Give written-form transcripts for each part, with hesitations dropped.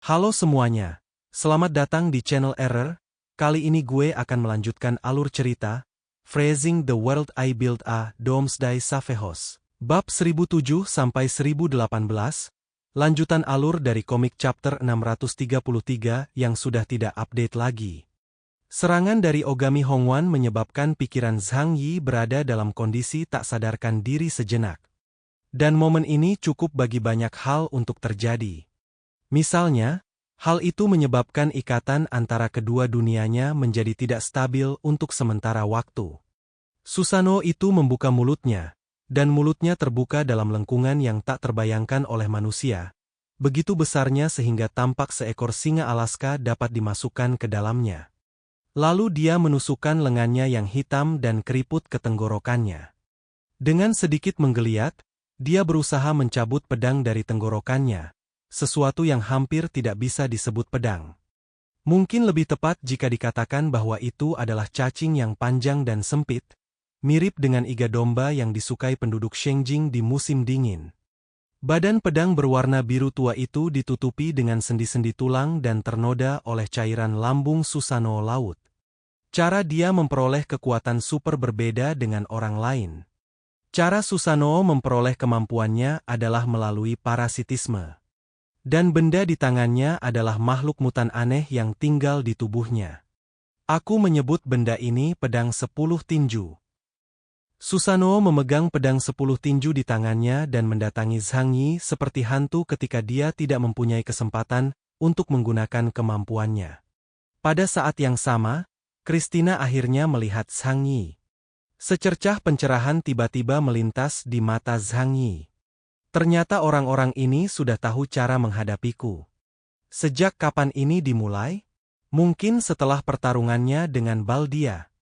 Halo semuanya, selamat datang di channel Error. Kali ini gue akan melanjutkan alur cerita, Phrasing the World I Built a Doomsday Savehos. Bab 1007-1018, lanjutan alur dari komik chapter 633 yang sudah tidak update lagi. Serangan dari Ogami Hongwan menyebabkan pikiran Zhang Yi berada dalam kondisi tak sadarkan diri sejenak. Dan momen ini cukup bagi banyak hal untuk terjadi. Misalnya, hal itu menyebabkan ikatan antara kedua dunianya menjadi tidak stabil untuk sementara waktu. Susanoo itu membuka mulutnya, dan mulutnya terbuka dalam lengkungan yang tak terbayangkan oleh manusia. Begitu besarnya sehingga tampak seekor singa Alaska dapat dimasukkan ke dalamnya. Lalu dia menusukkan lengannya yang hitam dan keriput ke tenggorokannya. Dengan sedikit menggeliat, dia berusaha mencabut pedang dari tenggorokannya. Sesuatu yang hampir tidak bisa disebut pedang. Mungkin lebih tepat jika dikatakan bahwa itu adalah cacing yang panjang dan sempit, mirip dengan iga domba yang disukai penduduk Shengjing di musim dingin. Badan pedang berwarna biru tua itu ditutupi dengan sendi-sendi tulang dan ternoda oleh cairan lambung Susanoo laut. Cara dia memperoleh kekuatan super berbeda dengan orang lain. Cara Susanoo memperoleh kemampuannya adalah melalui parasitisme. Dan benda di tangannya adalah makhluk mutan aneh yang tinggal di tubuhnya. Aku menyebut benda ini pedang 10 tinju. Susanoo memegang pedang 10 tinju di tangannya dan mendatangi Zhang Yi seperti hantu ketika dia tidak mempunyai kesempatan untuk menggunakan kemampuannya. Pada saat yang sama, Christina akhirnya melihat Zhang Yi. Secercah pencerahan tiba-tiba melintas di mata Zhang Yi. Ternyata orang-orang ini sudah tahu cara menghadapiku. Sejak kapan ini dimulai? Mungkin setelah pertarungannya dengan Baldia.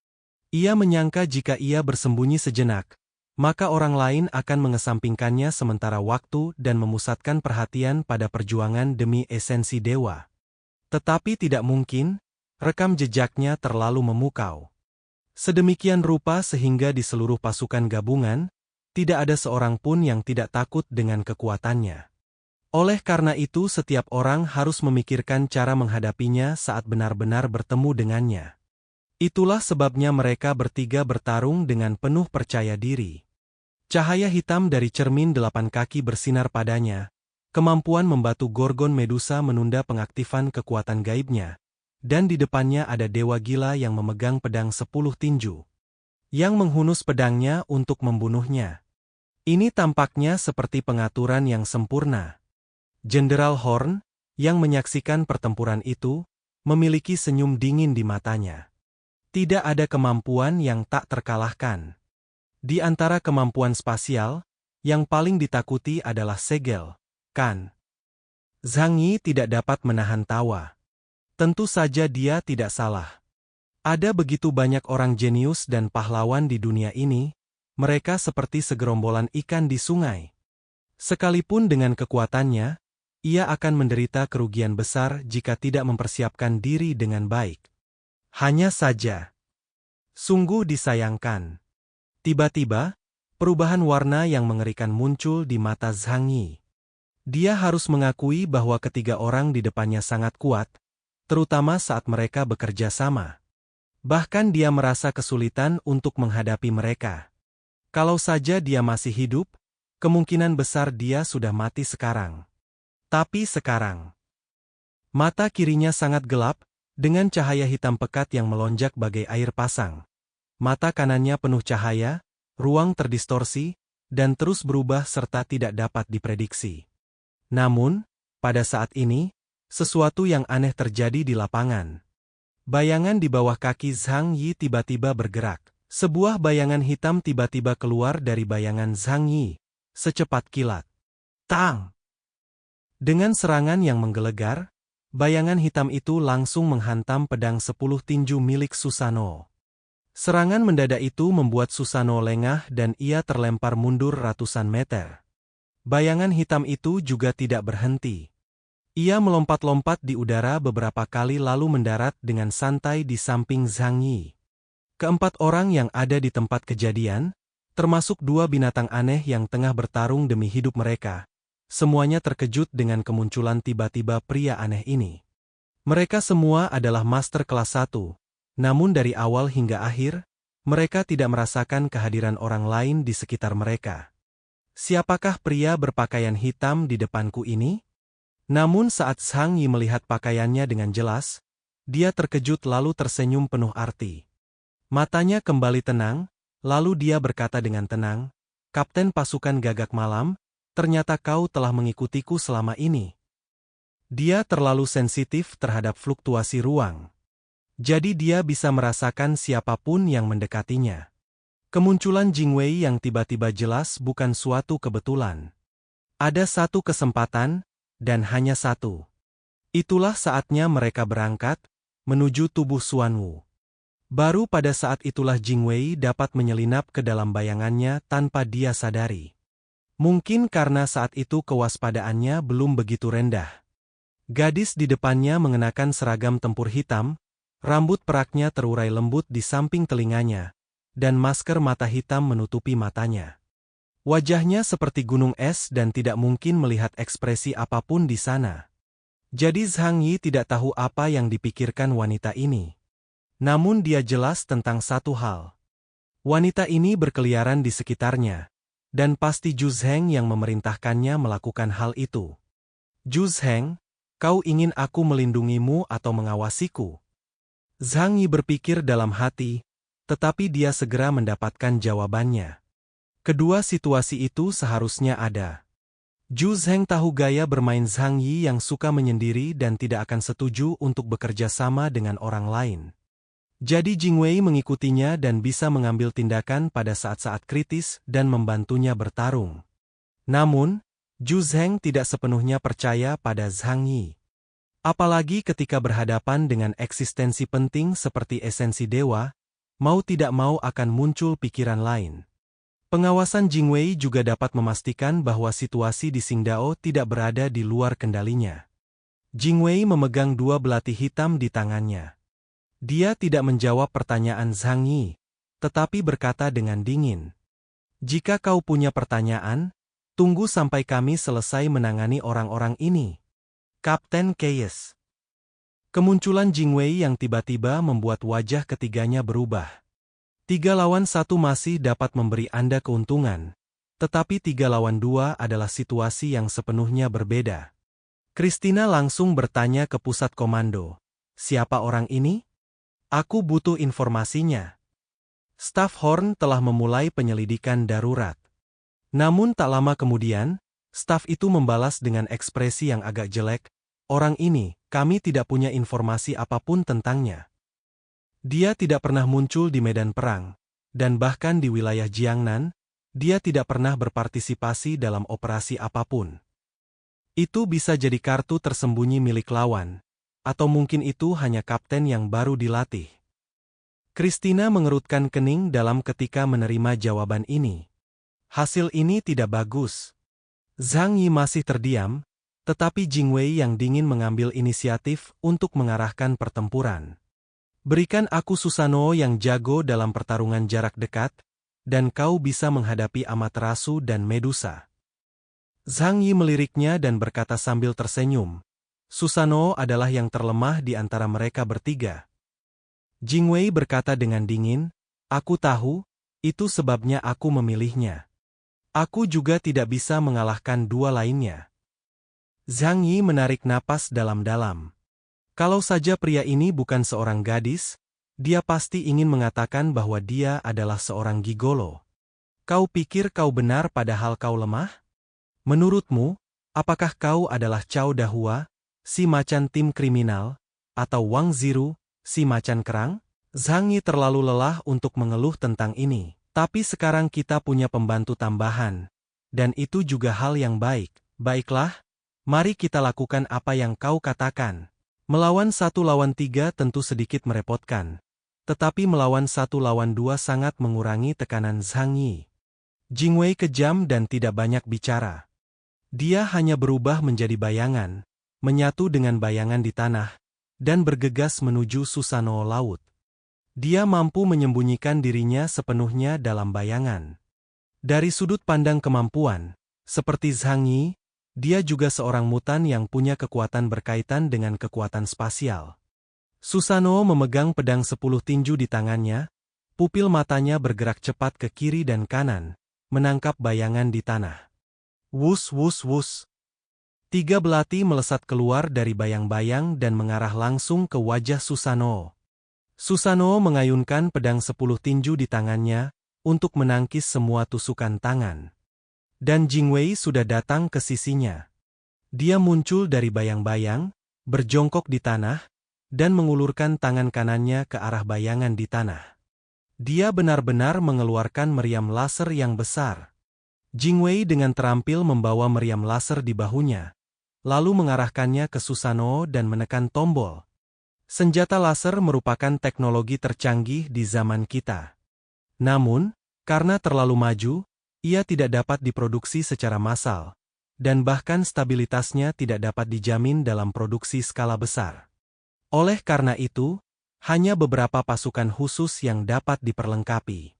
Ia menyangka jika ia bersembunyi sejenak, maka orang lain akan mengesampingkannya sementara waktu dan memusatkan perhatian pada perjuangan demi esensi dewa. Tetapi tidak mungkin, rekam jejaknya terlalu memukau. Sedemikian rupa sehingga di seluruh pasukan gabungan, tidak ada seorang pun yang tidak takut dengan kekuatannya. Oleh karena itu setiap orang harus memikirkan cara menghadapinya saat benar-benar bertemu dengannya. Itulah sebabnya mereka bertiga bertarung dengan penuh percaya diri. Cahaya hitam dari cermin 8 kaki bersinar padanya, kemampuan membatu Gorgon Medusa menunda pengaktifan kekuatan gaibnya, dan di depannya ada dewa gila yang memegang pedang 10 tinju. Yang menghunus pedangnya untuk membunuhnya. Ini tampaknya seperti pengaturan yang sempurna. Jenderal Horn, yang menyaksikan pertempuran itu, memiliki senyum dingin di matanya. Tidak ada kemampuan yang tak terkalahkan. Di antara kemampuan spasial, yang paling ditakuti adalah segel, kan? Zhang Yi tidak dapat menahan tawa. Tentu saja dia tidak salah. Ada begitu banyak orang jenius dan pahlawan di dunia ini, mereka seperti segerombolan ikan di sungai. Sekalipun dengan kekuatannya, ia akan menderita kerugian besar jika tidak mempersiapkan diri dengan baik. Hanya saja, sungguh disayangkan. Tiba-tiba, perubahan warna yang mengerikan muncul di mata Zhang Yi. Dia harus mengakui bahwa ketiga orang di depannya sangat kuat, terutama saat mereka bekerja sama. Bahkan dia merasa kesulitan untuk menghadapi mereka. Kalau saja dia masih hidup, kemungkinan besar dia sudah mati sekarang. Tapi sekarang, mata kirinya sangat gelap, dengan cahaya hitam pekat yang melonjak bagai air pasang. Mata kanannya penuh cahaya, ruang terdistorsi, dan terus berubah serta tidak dapat diprediksi. Namun, pada saat ini, sesuatu yang aneh terjadi di lapangan. Bayangan di bawah kaki Zhang Yi tiba-tiba bergerak. Sebuah bayangan hitam tiba-tiba keluar dari bayangan Zhang Yi, secepat kilat. Tang! Dengan serangan yang menggelegar, bayangan hitam itu langsung menghantam pedang 10 tinju milik Susanoo. Serangan mendadak itu membuat Susanoo lengah dan ia terlempar mundur ratusan meter. Bayangan hitam itu juga tidak berhenti. Ia melompat-lompat di udara beberapa kali lalu mendarat dengan santai di samping Zhang Yi. Keempat orang yang ada di tempat kejadian, termasuk dua binatang aneh yang tengah bertarung demi hidup mereka, Semuanya terkejut dengan kemunculan tiba-tiba pria aneh ini. Mereka semua adalah master kelas 1, namun dari awal hingga akhir, mereka tidak merasakan kehadiran orang lain di sekitar mereka. Siapakah pria berpakaian hitam di depanku ini? Namun saat Zhang Yi melihat pakaiannya dengan jelas, dia terkejut lalu tersenyum penuh arti. Matanya kembali tenang, lalu dia berkata dengan tenang, "Kapten pasukan Gagak Malam, ternyata kau telah mengikutiku selama ini." Dia terlalu sensitif terhadap fluktuasi ruang. Jadi dia bisa merasakan siapapun yang mendekatinya. Kemunculan Jingwei yang tiba-tiba jelas bukan suatu kebetulan. Ada satu kesempatan, dan hanya satu. Itulah saatnya mereka berangkat, menuju tubuh Xuanwu. Baru pada saat itulah Jingwei dapat menyelinap ke dalam bayangannya tanpa dia sadari. Mungkin karena saat itu kewaspadaannya belum begitu rendah. Gadis di depannya mengenakan seragam tempur hitam, rambut peraknya terurai lembut di samping telinganya, dan masker mata hitam menutupi matanya. Wajahnya seperti gunung es dan tidak mungkin melihat ekspresi apapun di sana. Jadi Zhang Yi tidak tahu apa yang dipikirkan wanita ini. Namun dia jelas tentang satu hal. Wanita ini berkeliaran di sekitarnya, dan pasti Zhu Zheng yang memerintahkannya melakukan hal itu. Zhu Zheng, kau ingin aku melindungimu atau mengawasiku? Zhang Yi berpikir dalam hati, tetapi dia segera mendapatkan jawabannya. Kedua situasi itu seharusnya ada. Zhu Zheng tahu gaya bermain Zhang Yi yang suka menyendiri dan tidak akan setuju untuk bekerja sama dengan orang lain. Jadi Jingwei mengikutinya dan bisa mengambil tindakan pada saat-saat kritis dan membantunya bertarung. Namun, Zhu Zheng tidak sepenuhnya percaya pada Zhang Yi. Apalagi ketika berhadapan dengan eksistensi penting seperti esensi dewa, mau tidak mau akan muncul pikiran lain. Pengawasan Jingwei juga dapat memastikan bahwa situasi di Qingdao tidak berada di luar kendalinya. Jingwei memegang dua belati hitam di tangannya. Dia tidak menjawab pertanyaan Zhang Yi, tetapi berkata dengan dingin, "Jika kau punya pertanyaan, tunggu sampai kami selesai menangani orang-orang ini." Kapten Keyes. Kemunculan Jingwei yang tiba-tiba membuat wajah ketiganya berubah. 3 lawan 1 masih dapat memberi Anda keuntungan, tetapi 3 lawan 2 adalah situasi yang sepenuhnya berbeda. Christina langsung bertanya ke pusat komando, "Siapa orang ini? Aku butuh informasinya." Staf Horn telah memulai penyelidikan darurat. Namun tak lama kemudian, staf itu membalas dengan ekspresi yang agak jelek, "Orang ini, kami tidak punya informasi apapun tentangnya. Dia tidak pernah muncul di medan perang, dan bahkan di wilayah Jiangnan, dia tidak pernah berpartisipasi dalam operasi apapun. Itu bisa jadi kartu tersembunyi milik lawan, atau mungkin itu hanya kapten yang baru dilatih." Christina mengerutkan kening dalam ketika menerima jawaban ini. Hasil ini tidak bagus. Zhang Yi masih terdiam, tetapi Jingwei yang dingin mengambil inisiatif untuk mengarahkan pertempuran. "Berikan aku Susanoo yang jago dalam pertarungan jarak dekat, dan kau bisa menghadapi Amaterasu dan Medusa." Zhang Yi meliriknya dan berkata sambil tersenyum, "Susanoo adalah yang terlemah di antara mereka bertiga." Jingwei berkata dengan dingin, "Aku tahu, itu sebabnya aku memilihnya. Aku juga tidak bisa mengalahkan dua lainnya." Zhang Yi menarik napas dalam-dalam. Kalau saja pria ini bukan seorang gadis, dia pasti ingin mengatakan bahwa dia adalah seorang gigolo. "Kau pikir kau benar padahal kau lemah? Menurutmu, apakah kau adalah Cao Dahua, si macan tim kriminal, atau Wang Ziru, si macan kerang?" Zhang Yi terlalu lelah untuk mengeluh tentang ini. Tapi sekarang kita punya pembantu tambahan, dan itu juga hal yang baik. Baiklah, mari kita lakukan apa yang kau katakan. Melawan 1 lawan 3 tentu sedikit merepotkan, tetapi melawan 1 lawan 2 sangat mengurangi tekanan Zhang Yi. Jingwei kejam dan tidak banyak bicara. Dia hanya berubah menjadi bayangan, menyatu dengan bayangan di tanah, dan bergegas menuju Susanoo laut. Dia mampu menyembunyikan dirinya sepenuhnya dalam bayangan. Dari sudut pandang kemampuan, seperti Zhang Yi, Dia juga seorang mutan yang punya kekuatan berkaitan dengan kekuatan spasial. Susanoo memegang pedang 10 tinju di tangannya, pupil matanya bergerak cepat ke kiri dan kanan, menangkap bayangan di tanah. Wus wus wus. 3 belati melesat keluar dari bayang-bayang dan mengarah langsung ke wajah Susanoo. Susanoo mengayunkan pedang 10 tinju di tangannya, untuk menangkis semua tusukan tangan. Dan Jingwei sudah datang ke sisinya. Dia muncul dari bayang-bayang, berjongkok di tanah, dan mengulurkan tangan kanannya ke arah bayangan di tanah. Dia benar-benar mengeluarkan meriam laser yang besar. Jingwei dengan terampil membawa meriam laser di bahunya, lalu mengarahkannya ke Susanoo dan menekan tombol. Senjata laser merupakan teknologi tercanggih di zaman kita. Namun, karena terlalu maju, ia tidak dapat diproduksi secara massal, dan bahkan stabilitasnya tidak dapat dijamin dalam produksi skala besar. Oleh karena itu, hanya beberapa pasukan khusus yang dapat diperlengkapi.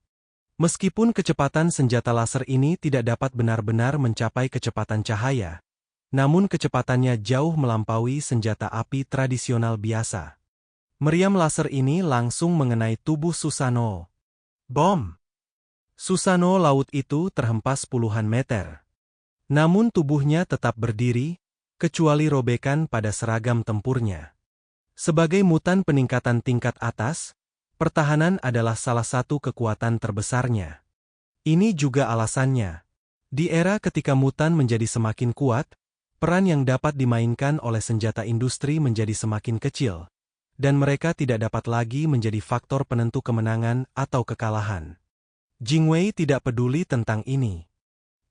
Meskipun kecepatan senjata laser ini tidak dapat benar-benar mencapai kecepatan cahaya, namun kecepatannya jauh melampaui senjata api tradisional biasa. Meriam laser ini langsung mengenai tubuh Susanoo. Bom! Susanoo laut itu terhempas puluhan meter. Namun tubuhnya tetap berdiri, kecuali robekan pada seragam tempurnya. Sebagai mutan peningkatan tingkat atas, pertahanan adalah salah satu kekuatan terbesarnya. Ini juga alasannya. Di era ketika mutan menjadi semakin kuat, peran yang dapat dimainkan oleh senjata industri menjadi semakin kecil, dan mereka tidak dapat lagi menjadi faktor penentu kemenangan atau kekalahan. Jingwei tidak peduli tentang ini.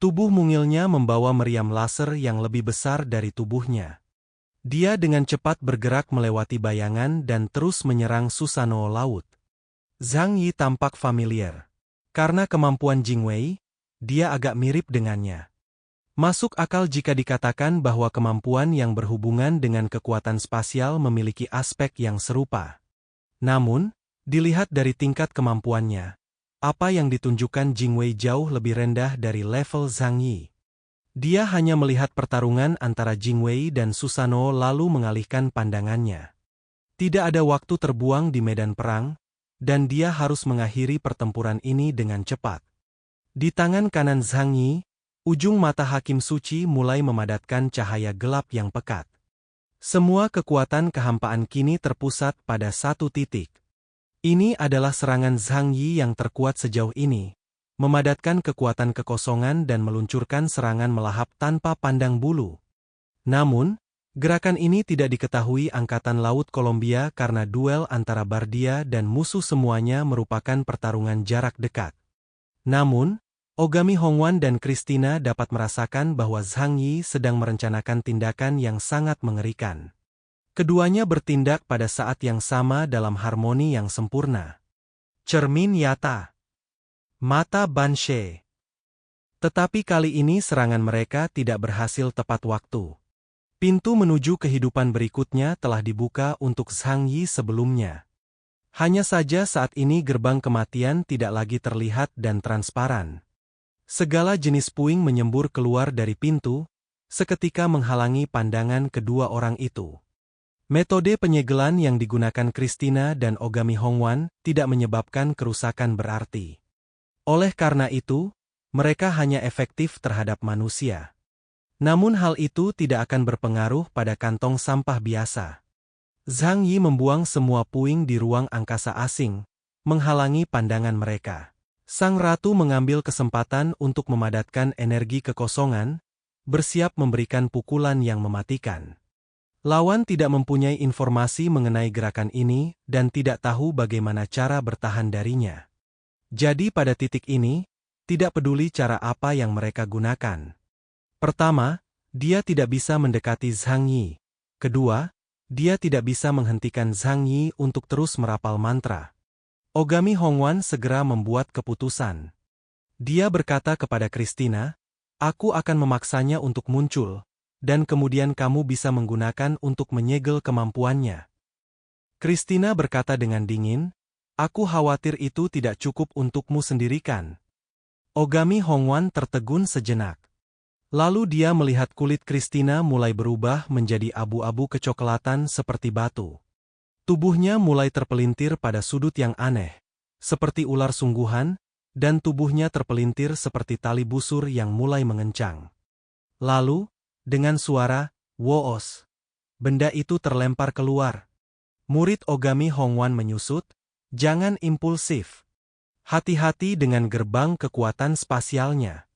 Tubuh mungilnya membawa meriam laser yang lebih besar dari tubuhnya. Dia dengan cepat bergerak melewati bayangan dan terus menyerang Susanoo laut. Zhang Yi tampak familiar. Karena kemampuan Jingwei, dia agak mirip dengannya. Masuk akal jika dikatakan bahwa kemampuan yang berhubungan dengan kekuatan spasial memiliki aspek yang serupa. Namun, dilihat dari tingkat kemampuannya, apa yang ditunjukkan Jingwei jauh lebih rendah dari level Zhang Yi. Dia hanya melihat pertarungan antara Jingwei dan Susanoo lalu mengalihkan pandangannya. Tidak ada waktu terbuang di medan perang, dan dia harus mengakhiri pertempuran ini dengan cepat. Di tangan kanan Zhang Yi, ujung mata Hakim Suci mulai memadatkan cahaya gelap yang pekat. Semua kekuatan kehampaan kini terpusat pada satu titik. Ini adalah serangan Zhang Yi yang terkuat sejauh ini, memadatkan kekuatan kekosongan dan meluncurkan serangan melahap tanpa pandang bulu. Namun, gerakan ini tidak diketahui Angkatan Laut Kolombia karena duel antara Bardia dan musuh semuanya merupakan pertarungan jarak dekat. Namun, Ogami Hongwan dan Christina dapat merasakan bahwa Zhang Yi sedang merencanakan tindakan yang sangat mengerikan. Keduanya bertindak pada saat yang sama dalam harmoni yang sempurna. Cermin Yata. Mata Banshe. Tetapi kali ini serangan mereka tidak berhasil tepat waktu. Pintu menuju kehidupan berikutnya telah dibuka untuk Zhang Yi sebelumnya. Hanya saja saat ini gerbang kematian tidak lagi terlihat dan transparan. Segala jenis puing menyembur keluar dari pintu, seketika menghalangi pandangan kedua orang itu. Metode penyegelan yang digunakan Christina dan Ogami Hongwan tidak menyebabkan kerusakan berarti. Oleh karena itu, mereka hanya efektif terhadap manusia. Namun hal itu tidak akan berpengaruh pada kantong sampah biasa. Zhang Yi membuang semua puing di ruang angkasa asing, menghalangi pandangan mereka. Sang Ratu mengambil kesempatan untuk memadatkan energi kekosongan, bersiap memberikan pukulan yang mematikan. Lawan tidak mempunyai informasi mengenai gerakan ini dan tidak tahu bagaimana cara bertahan darinya. Jadi pada titik ini, tidak peduli cara apa yang mereka gunakan. Pertama, dia tidak bisa mendekati Zhang Yi. Kedua, dia tidak bisa menghentikan Zhang Yi untuk terus merapal mantra. Ogami Hongwan segera membuat keputusan. Dia berkata kepada Christina, "Aku akan memaksanya untuk muncul, dan kemudian kamu bisa menggunakan untuk menyegel kemampuannya." Christina berkata dengan dingin, "Aku khawatir itu tidak cukup untukmu sendirikan." Ogami Hongwan tertegun sejenak. Lalu dia melihat kulit Christina mulai berubah menjadi abu-abu kecoklatan seperti batu. Tubuhnya mulai terpelintir pada sudut yang aneh, seperti ular sungguhan, dan tubuhnya terpelintir seperti tali busur yang mulai mengencang. Lalu, dengan suara, "Woos!" benda itu terlempar keluar. Murid Ogami Hongwan menyusut, "Jangan impulsif. Hati-hati dengan gerbang kekuatan spasialnya."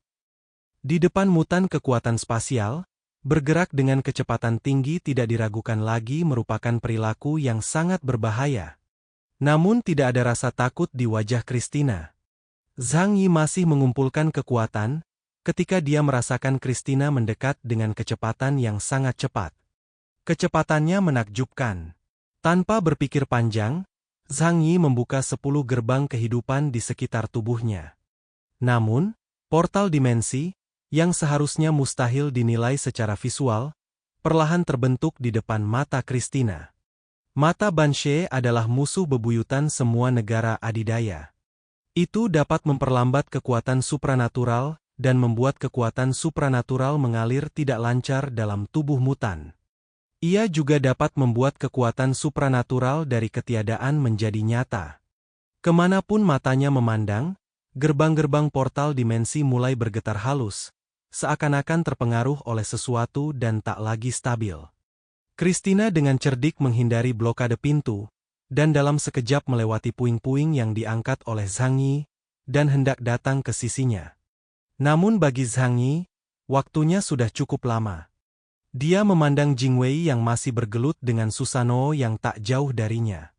Di depan mutan kekuatan spasial, bergerak dengan kecepatan tinggi tidak diragukan lagi merupakan perilaku yang sangat berbahaya. Namun tidak ada rasa takut di wajah Christina. Zhang Yi masih mengumpulkan kekuatan, ketika dia merasakan Christina mendekat dengan kecepatan yang sangat cepat. Kecepatannya menakjubkan. Tanpa berpikir panjang, Zhang Yi membuka 10 gerbang kehidupan di sekitar tubuhnya. Namun, portal dimensi, yang seharusnya mustahil dinilai secara visual, perlahan terbentuk di depan mata Christina. Mata Banshee adalah musuh bebuyutan semua negara adidaya. Itu dapat memperlambat kekuatan supranatural dan membuat kekuatan supranatural mengalir tidak lancar dalam tubuh mutan. Ia juga dapat membuat kekuatan supranatural dari ketiadaan menjadi nyata. Kemanapun matanya memandang, gerbang-gerbang portal dimensi mulai bergetar halus, seakan-akan terpengaruh oleh sesuatu dan tak lagi stabil. Christina dengan cerdik menghindari blokade pintu, dan dalam sekejap melewati puing-puing yang diangkat oleh Zhang Yi, dan hendak datang ke sisinya. Namun bagi Zhang Yi, waktunya sudah cukup lama. Dia memandang Jingwei yang masih bergelut dengan Susanoo yang tak jauh darinya.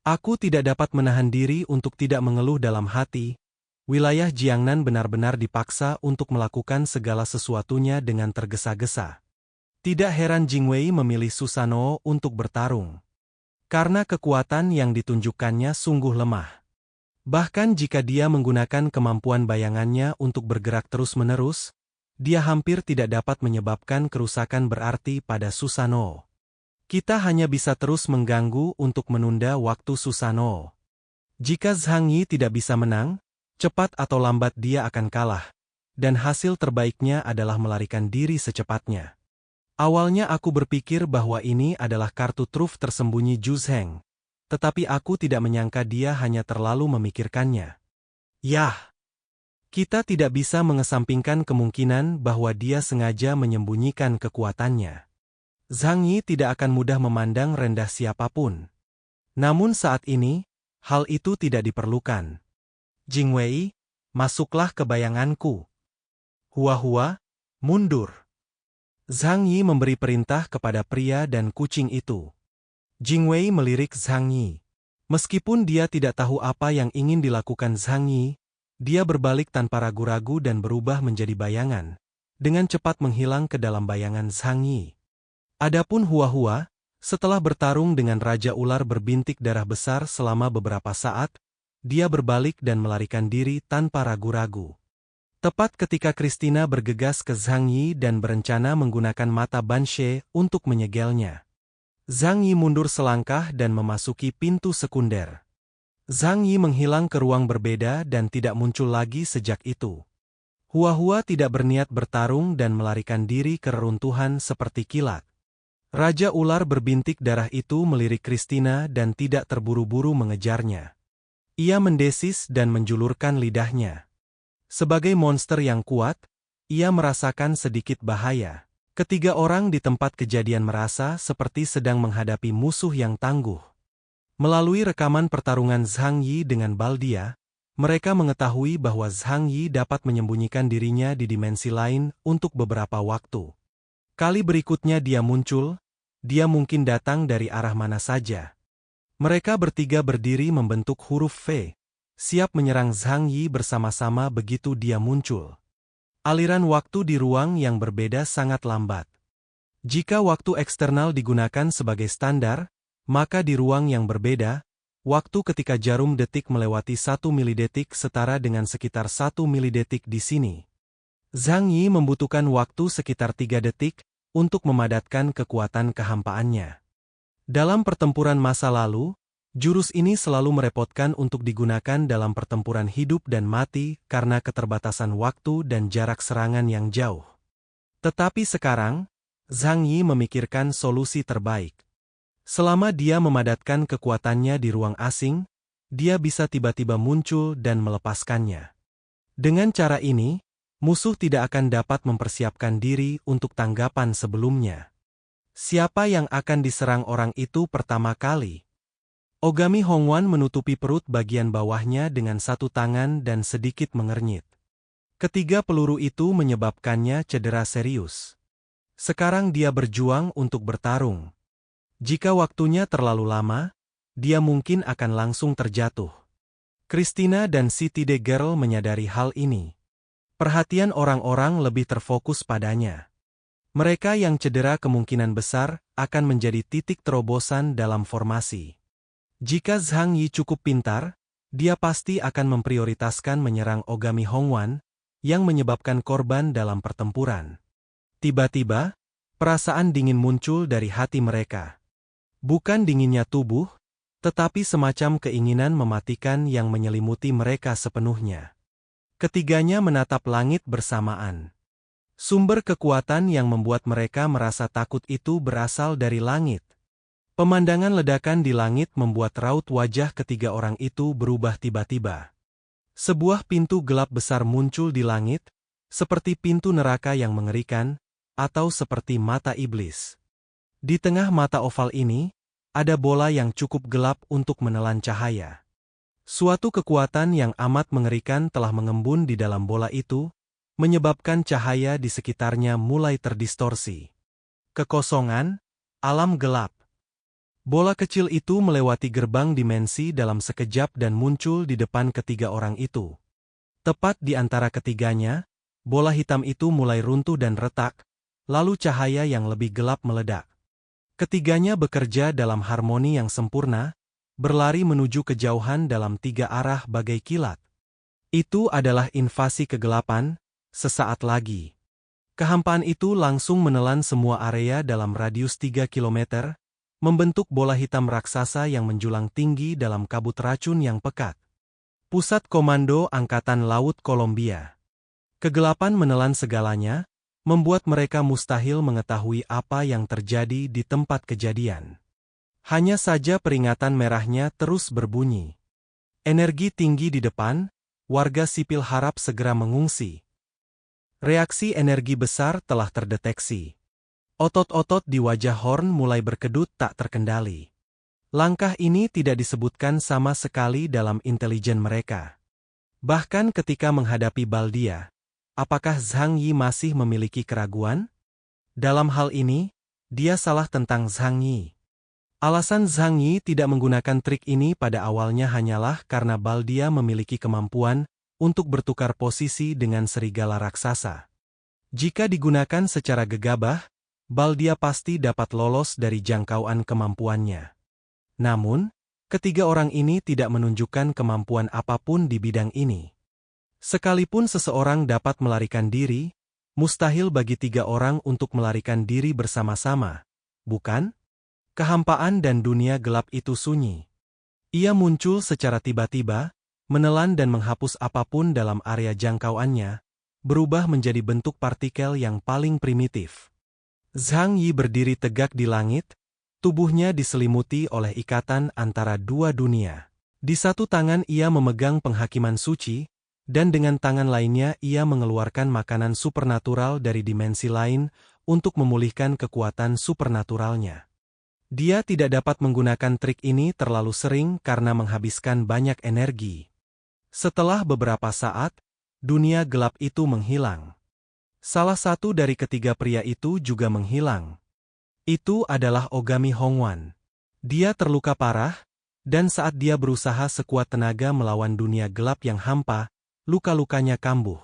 "Aku tidak dapat menahan diri untuk tidak mengeluh dalam hati." Wilayah Jiangnan benar-benar dipaksa untuk melakukan segala sesuatunya dengan tergesa-gesa. Tidak heran Jingwei memilih Susanoo untuk bertarung. Karena kekuatan yang ditunjukkannya sungguh lemah. Bahkan jika dia menggunakan kemampuan bayangannya untuk bergerak terus-menerus, dia hampir tidak dapat menyebabkan kerusakan berarti pada Susanoo. Kita hanya bisa terus mengganggu untuk menunda waktu Susanoo. Jika Zhang Yi tidak bisa menang, cepat atau lambat dia akan kalah, dan hasil terbaiknya adalah melarikan diri secepatnya. Awalnya aku berpikir bahwa ini adalah kartu truf tersembunyi Zhu Zheng, tetapi aku tidak menyangka dia hanya terlalu memikirkannya. Yah! Kita tidak bisa mengesampingkan kemungkinan bahwa dia sengaja menyembunyikan kekuatannya. Zhang Yi tidak akan mudah memandang rendah siapapun. Namun saat ini, hal itu tidak diperlukan. "Jingwei, masuklah ke bayanganku." "Hua-hua, mundur." Zhang Yi memberi perintah kepada pria dan kucing itu. Jingwei melirik Zhang Yi. Meskipun dia tidak tahu apa yang ingin dilakukan Zhang Yi, dia berbalik tanpa ragu-ragu dan berubah menjadi bayangan, dengan cepat menghilang ke dalam bayangan Zhang Yi. Adapun Hua-hua, setelah bertarung dengan Raja Ular berbintik darah besar selama beberapa saat, dia berbalik dan melarikan diri tanpa ragu-ragu. Tepat ketika Christina bergegas ke Zhang Yi dan berencana menggunakan mata Banshee untuk menyegelnya. Zhang Yi mundur selangkah dan memasuki pintu sekunder. Zhang Yi menghilang ke ruang berbeda dan tidak muncul lagi sejak itu. Hua-hua tidak berniat bertarung dan melarikan diri ke reruntuhan seperti kilat. Raja Ular berbintik darah itu melirik Christina dan tidak terburu-buru mengejarnya. Ia mendesis dan menjulurkan lidahnya. Sebagai monster yang kuat, ia merasakan sedikit bahaya. Ketiga orang di tempat kejadian merasa seperti sedang menghadapi musuh yang tangguh. Melalui rekaman pertarungan Zhang Yi dengan Baldia, mereka mengetahui bahwa Zhang Yi dapat menyembunyikan dirinya di dimensi lain untuk beberapa waktu. Kali berikutnya dia muncul, dia mungkin datang dari arah mana saja. Mereka bertiga berdiri membentuk huruf V, siap menyerang Zhang Yi bersama-sama begitu dia muncul. Aliran waktu di ruang yang berbeda sangat lambat. Jika waktu eksternal digunakan sebagai standar, maka di ruang yang berbeda, waktu ketika jarum detik melewati 1 milidetik setara dengan sekitar 1 milidetik di sini. Zhang Yi membutuhkan waktu sekitar 3 detik untuk memadatkan kekuatan kehampaannya. Dalam pertempuran masa lalu, jurus ini selalu merepotkan untuk digunakan dalam pertempuran hidup dan mati karena keterbatasan waktu dan jarak serangan yang jauh. Tetapi sekarang, Zhang Yi memikirkan solusi terbaik. Selama dia memadatkan kekuatannya di ruang asing, dia bisa tiba-tiba muncul dan melepaskannya. Dengan cara ini, musuh tidak akan dapat mempersiapkan diri untuk tanggapan sebelumnya. Siapa yang akan diserang orang itu pertama kali? Ogami Hongwan menutupi perut bagian bawahnya dengan satu tangan dan sedikit mengernyit. Ketiga peluru itu menyebabkannya cedera serius. Sekarang dia berjuang untuk bertarung. Jika waktunya terlalu lama, dia mungkin akan langsung terjatuh. Christina dan City The Girl menyadari hal ini. Perhatian orang-orang lebih terfokus padanya. Mereka yang cedera kemungkinan besar akan menjadi titik terobosan dalam formasi. Jika Zhang Yi cukup pintar, dia pasti akan memprioritaskan menyerang Ogami Hongwan, yang menyebabkan korban dalam pertempuran. Tiba-tiba, perasaan dingin muncul dari hati mereka. Bukan dinginnya tubuh, tetapi semacam keinginan mematikan yang menyelimuti mereka sepenuhnya. Ketiganya menatap langit bersamaan. Sumber kekuatan yang membuat mereka merasa takut itu berasal dari langit. Pemandangan ledakan di langit membuat raut wajah ketiga orang itu berubah tiba-tiba. Sebuah pintu gelap besar muncul di langit, seperti pintu neraka yang mengerikan, atau seperti mata iblis. Di tengah mata oval ini, ada bola yang cukup gelap untuk menelan cahaya. Suatu kekuatan yang amat mengerikan telah mengembun di dalam bola itu, menyebabkan cahaya di sekitarnya mulai terdistorsi. Kekosongan, alam gelap. Bola kecil itu melewati gerbang dimensi dalam sekejap dan muncul di depan ketiga orang itu. Tepat di antara ketiganya, bola hitam itu mulai runtuh dan retak, lalu cahaya yang lebih gelap meledak. Ketiganya bekerja dalam harmoni yang sempurna, berlari menuju kejauhan dalam tiga arah bagai kilat. Itu adalah invasi kegelapan, sesaat lagi. Kehampaan itu langsung menelan semua area dalam radius 3 km, membentuk bola hitam raksasa yang menjulang tinggi dalam kabut racun yang pekat. Pusat Komando Angkatan Laut Kolombia. Kegelapan menelan segalanya, membuat mereka mustahil mengetahui apa yang terjadi di tempat kejadian. Hanya saja peringatan merahnya terus berbunyi. Energi tinggi di depan, warga sipil harap segera mengungsi. Reaksi energi besar telah terdeteksi. Otot-otot di wajah Horn mulai berkedut tak terkendali. Langkah ini tidak disebutkan sama sekali dalam intelijen mereka. Bahkan ketika menghadapi Baldia, apakah Zhang Yi masih memiliki keraguan? Dalam hal ini, dia salah tentang Zhang Yi. Alasan Zhang Yi tidak menggunakan trik ini pada awalnya hanyalah karena Baldia memiliki kemampuan untuk bertukar posisi dengan serigala raksasa. Jika digunakan secara gegabah, Baldia pasti dapat lolos dari jangkauan kemampuannya. Namun, ketiga orang ini tidak menunjukkan kemampuan apapun di bidang ini. Sekalipun seseorang dapat melarikan diri, mustahil bagi tiga orang untuk melarikan diri bersama-sama, bukan? Kehampaan dan dunia gelap itu sunyi. Ia muncul secara tiba-tiba, menelan dan menghapus apapun dalam area jangkauannya, berubah menjadi bentuk partikel yang paling primitif. Zhang Yi berdiri tegak di langit, tubuhnya diselimuti oleh ikatan antara dua dunia. Di satu tangan ia memegang penghakiman suci, dan dengan tangan lainnya ia mengeluarkan makanan supernatural dari dimensi lain untuk memulihkan kekuatan supernaturalnya. Dia tidak dapat menggunakan trik ini terlalu sering karena menghabiskan banyak energi. Setelah beberapa saat, dunia gelap itu menghilang. Salah satu dari ketiga pria itu juga menghilang. Itu adalah Ogami Hongwan. Dia terluka parah, dan saat dia berusaha sekuat tenaga melawan dunia gelap yang hampa, luka-lukanya kambuh.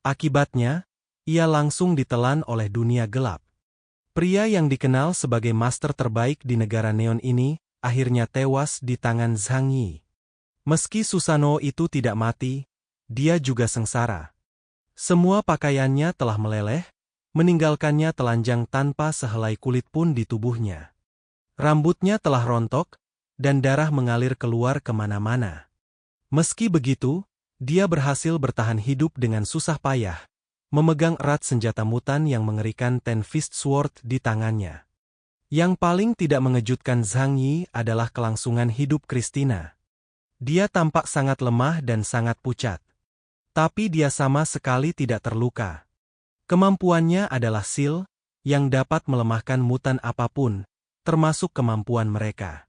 Akibatnya, ia langsung ditelan oleh dunia gelap. Pria yang dikenal sebagai master terbaik di negara neon ini, akhirnya tewas di tangan Zhang Yi. Meski Susanoo itu tidak mati, dia juga sengsara. Semua pakaiannya telah meleleh, meninggalkannya telanjang tanpa sehelai kulit pun di tubuhnya. Rambutnya telah rontok, dan darah mengalir keluar kemana-mana. Meski begitu, dia berhasil bertahan hidup dengan susah payah, memegang erat senjata mutan yang mengerikan Ten Fist Sword di tangannya. Yang paling tidak mengejutkan Zhang Yi adalah kelangsungan hidup Christina. Dia tampak sangat lemah dan sangat pucat. Tapi dia sama sekali tidak terluka. Kemampuannya adalah sil, yang dapat melemahkan mutan apapun, termasuk kemampuan mereka.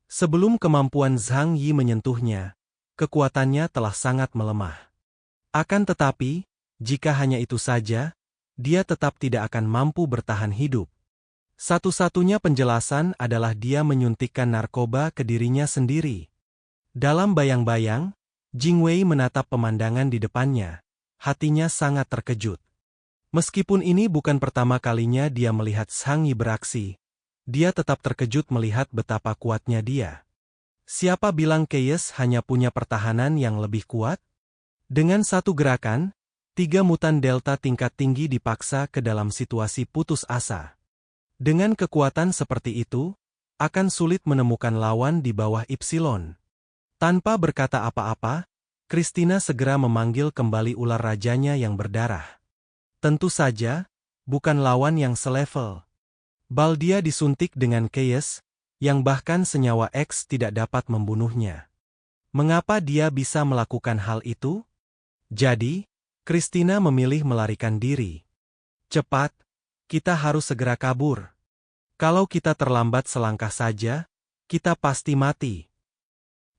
Sebelum kemampuan Zhang Yi menyentuhnya, kekuatannya telah sangat melemah. Akan tetapi, jika hanya itu saja, dia tetap tidak akan mampu bertahan hidup. Satu-satunya penjelasan adalah dia menyuntikkan narkoba ke dirinya sendiri. Dalam bayang-bayang, Jingwei menatap pemandangan di depannya. Hatinya sangat terkejut. Meskipun ini bukan pertama kalinya dia melihat Zhang Yi beraksi, dia tetap terkejut melihat betapa kuatnya dia. Siapa bilang Keyes hanya punya pertahanan yang lebih kuat? Dengan satu gerakan, 3 mutan delta tingkat tinggi dipaksa ke dalam situasi putus asa. Dengan kekuatan seperti itu, akan sulit menemukan lawan di bawah Ipsilon. Tanpa berkata apa-apa, Christina segera memanggil kembali ular rajanya yang berdarah. Tentu saja, bukan lawan yang selevel. Baldia disuntik dengan Keyes, yang bahkan senyawa X tidak dapat membunuhnya. Mengapa dia bisa melakukan hal itu? Jadi, Christina memilih melarikan diri. Cepat, kita harus segera kabur. Kalau kita terlambat selangkah saja, kita pasti mati.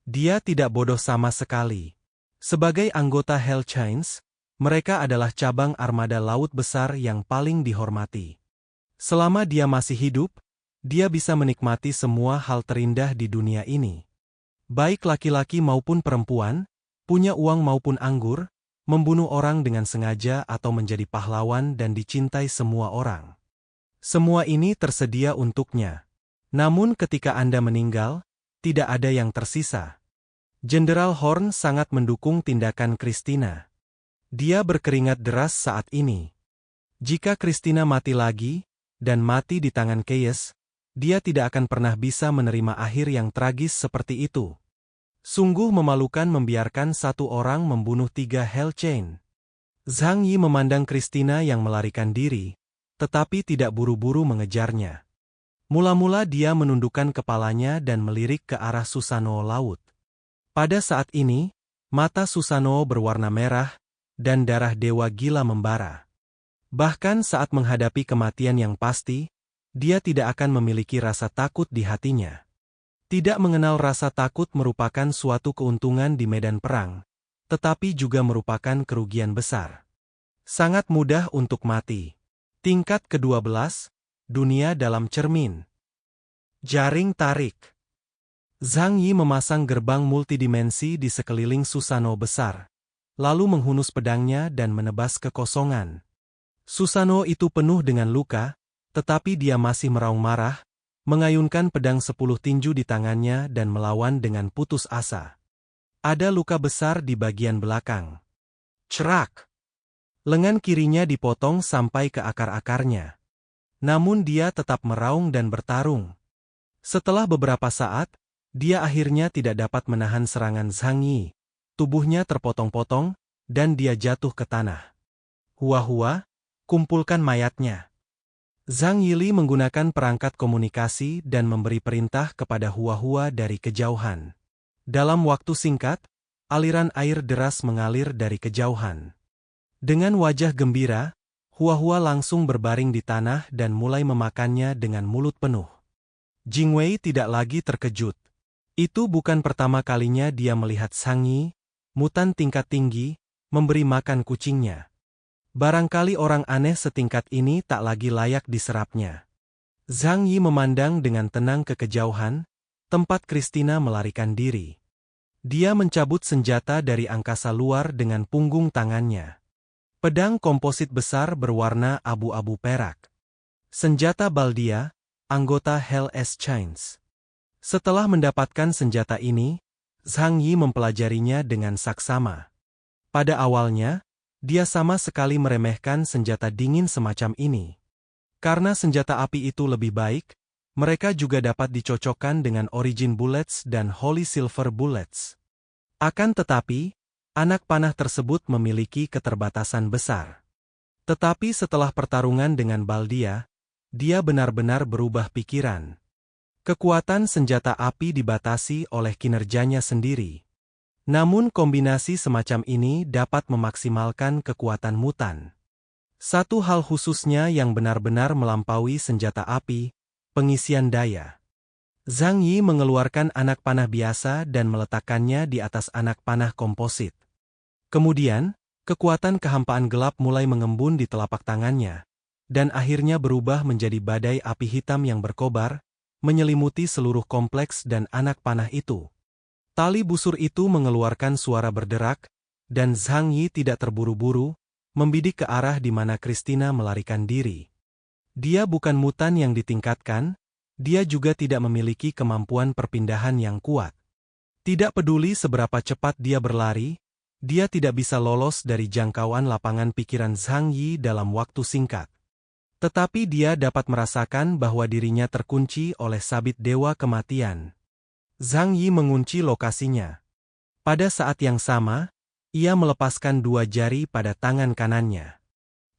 Dia tidak bodoh sama sekali. Sebagai anggota Hell Chains, mereka adalah cabang armada laut besar yang paling dihormati. Selama dia masih hidup, dia bisa menikmati semua hal terindah di dunia ini. Baik laki-laki maupun perempuan, punya uang maupun anggur, membunuh orang dengan sengaja atau menjadi pahlawan dan dicintai semua orang. Semua ini tersedia untuknya. Namun ketika Anda meninggal, tidak ada yang tersisa. Jenderal Horn sangat mendukung tindakan Christina. Dia berkeringat deras saat ini. Jika Christina mati lagi, dan mati di tangan Keyes, dia tidak akan pernah bisa menerima akhir yang tragis seperti itu. Sungguh memalukan membiarkan satu orang membunuh 3 Hell Chain. Zhang Yi memandang Christina yang melarikan diri, tetapi tidak buru-buru mengejarnya. Mula-mula dia menundukkan kepalanya dan melirik ke arah Susanoo laut. Pada saat ini, mata Susanoo berwarna merah, dan darah dewa gila membara. Bahkan saat menghadapi kematian yang pasti, dia tidak akan memiliki rasa takut di hatinya. Tidak mengenal rasa takut merupakan suatu keuntungan di medan perang, tetapi juga merupakan kerugian besar. Sangat mudah untuk mati. Tingkat ke-12, dunia dalam cermin. Jaring tarik. Zhang Yi memasang gerbang multidimensi di sekeliling Susanoo besar, lalu menghunus pedangnya dan menebas kekosongan. Susanoo itu penuh dengan luka, tetapi dia masih meraung marah, mengayunkan pedang 10 tinju di tangannya dan melawan dengan putus asa. Ada luka besar di bagian belakang. Cerak! Lengan kirinya dipotong sampai ke akar-akarnya. Namun dia tetap meraung dan bertarung. Setelah beberapa saat, dia akhirnya tidak dapat menahan serangan Zhang Yi. Tubuhnya terpotong-potong, dan dia jatuh ke tanah. Hua-hua, kumpulkan mayatnya. Zhang Yili menggunakan perangkat komunikasi dan memberi perintah kepada Hua-hua dari kejauhan. Dalam waktu singkat, aliran air deras mengalir dari kejauhan. Dengan wajah gembira, Hua-hua langsung berbaring di tanah dan mulai memakannya dengan mulut penuh. Jingwei tidak lagi terkejut. Itu bukan pertama kalinya dia melihat Zhang Yi, mutan tingkat tinggi, memberi makan kucingnya. Barangkali orang aneh setingkat ini tak lagi layak diserapnya. Zhang Yi memandang dengan tenang ke kejauhan, tempat Christina melarikan diri. Dia mencabut senjata dari angkasa luar dengan punggung tangannya. Pedang komposit besar berwarna abu-abu perak. Senjata Baldia, anggota Hell Chains. Setelah mendapatkan senjata ini, Zhang Yi mempelajarinya dengan saksama. Pada awalnya, dia sama sekali meremehkan senjata dingin semacam ini. Karena senjata api itu lebih baik, mereka juga dapat dicocokkan dengan Origin Bullets dan Holy Silver Bullets. Akan tetapi, anak panah tersebut memiliki keterbatasan besar. Tetapi setelah pertarungan dengan Baldia, dia benar-benar berubah pikiran. Kekuatan senjata api dibatasi oleh kinerjanya sendiri. Namun kombinasi semacam ini dapat memaksimalkan kekuatan mutan. Satu hal khususnya yang benar-benar melampaui senjata api, pengisian daya. Zhang Yi mengeluarkan anak panah biasa dan meletakkannya di atas anak panah komposit. Kemudian, kekuatan kehampaan gelap mulai mengembun di telapak tangannya, dan akhirnya berubah menjadi badai api hitam yang berkobar, menyelimuti seluruh kompleks dan anak panah itu. Tali busur itu mengeluarkan suara berderak, dan Zhang Yi tidak terburu-buru, membidik ke arah di mana Christina melarikan diri. Dia bukan mutan yang ditingkatkan, dia juga tidak memiliki kemampuan perpindahan yang kuat. Tidak peduli seberapa cepat dia berlari, dia tidak bisa lolos dari jangkauan lapangan pikiran Zhang Yi dalam waktu singkat. Tetapi dia dapat merasakan bahwa dirinya terkunci oleh sabit dewa kematian. Zhang Yi mengunci lokasinya. Pada saat yang sama, ia melepaskan dua jari pada tangan kanannya.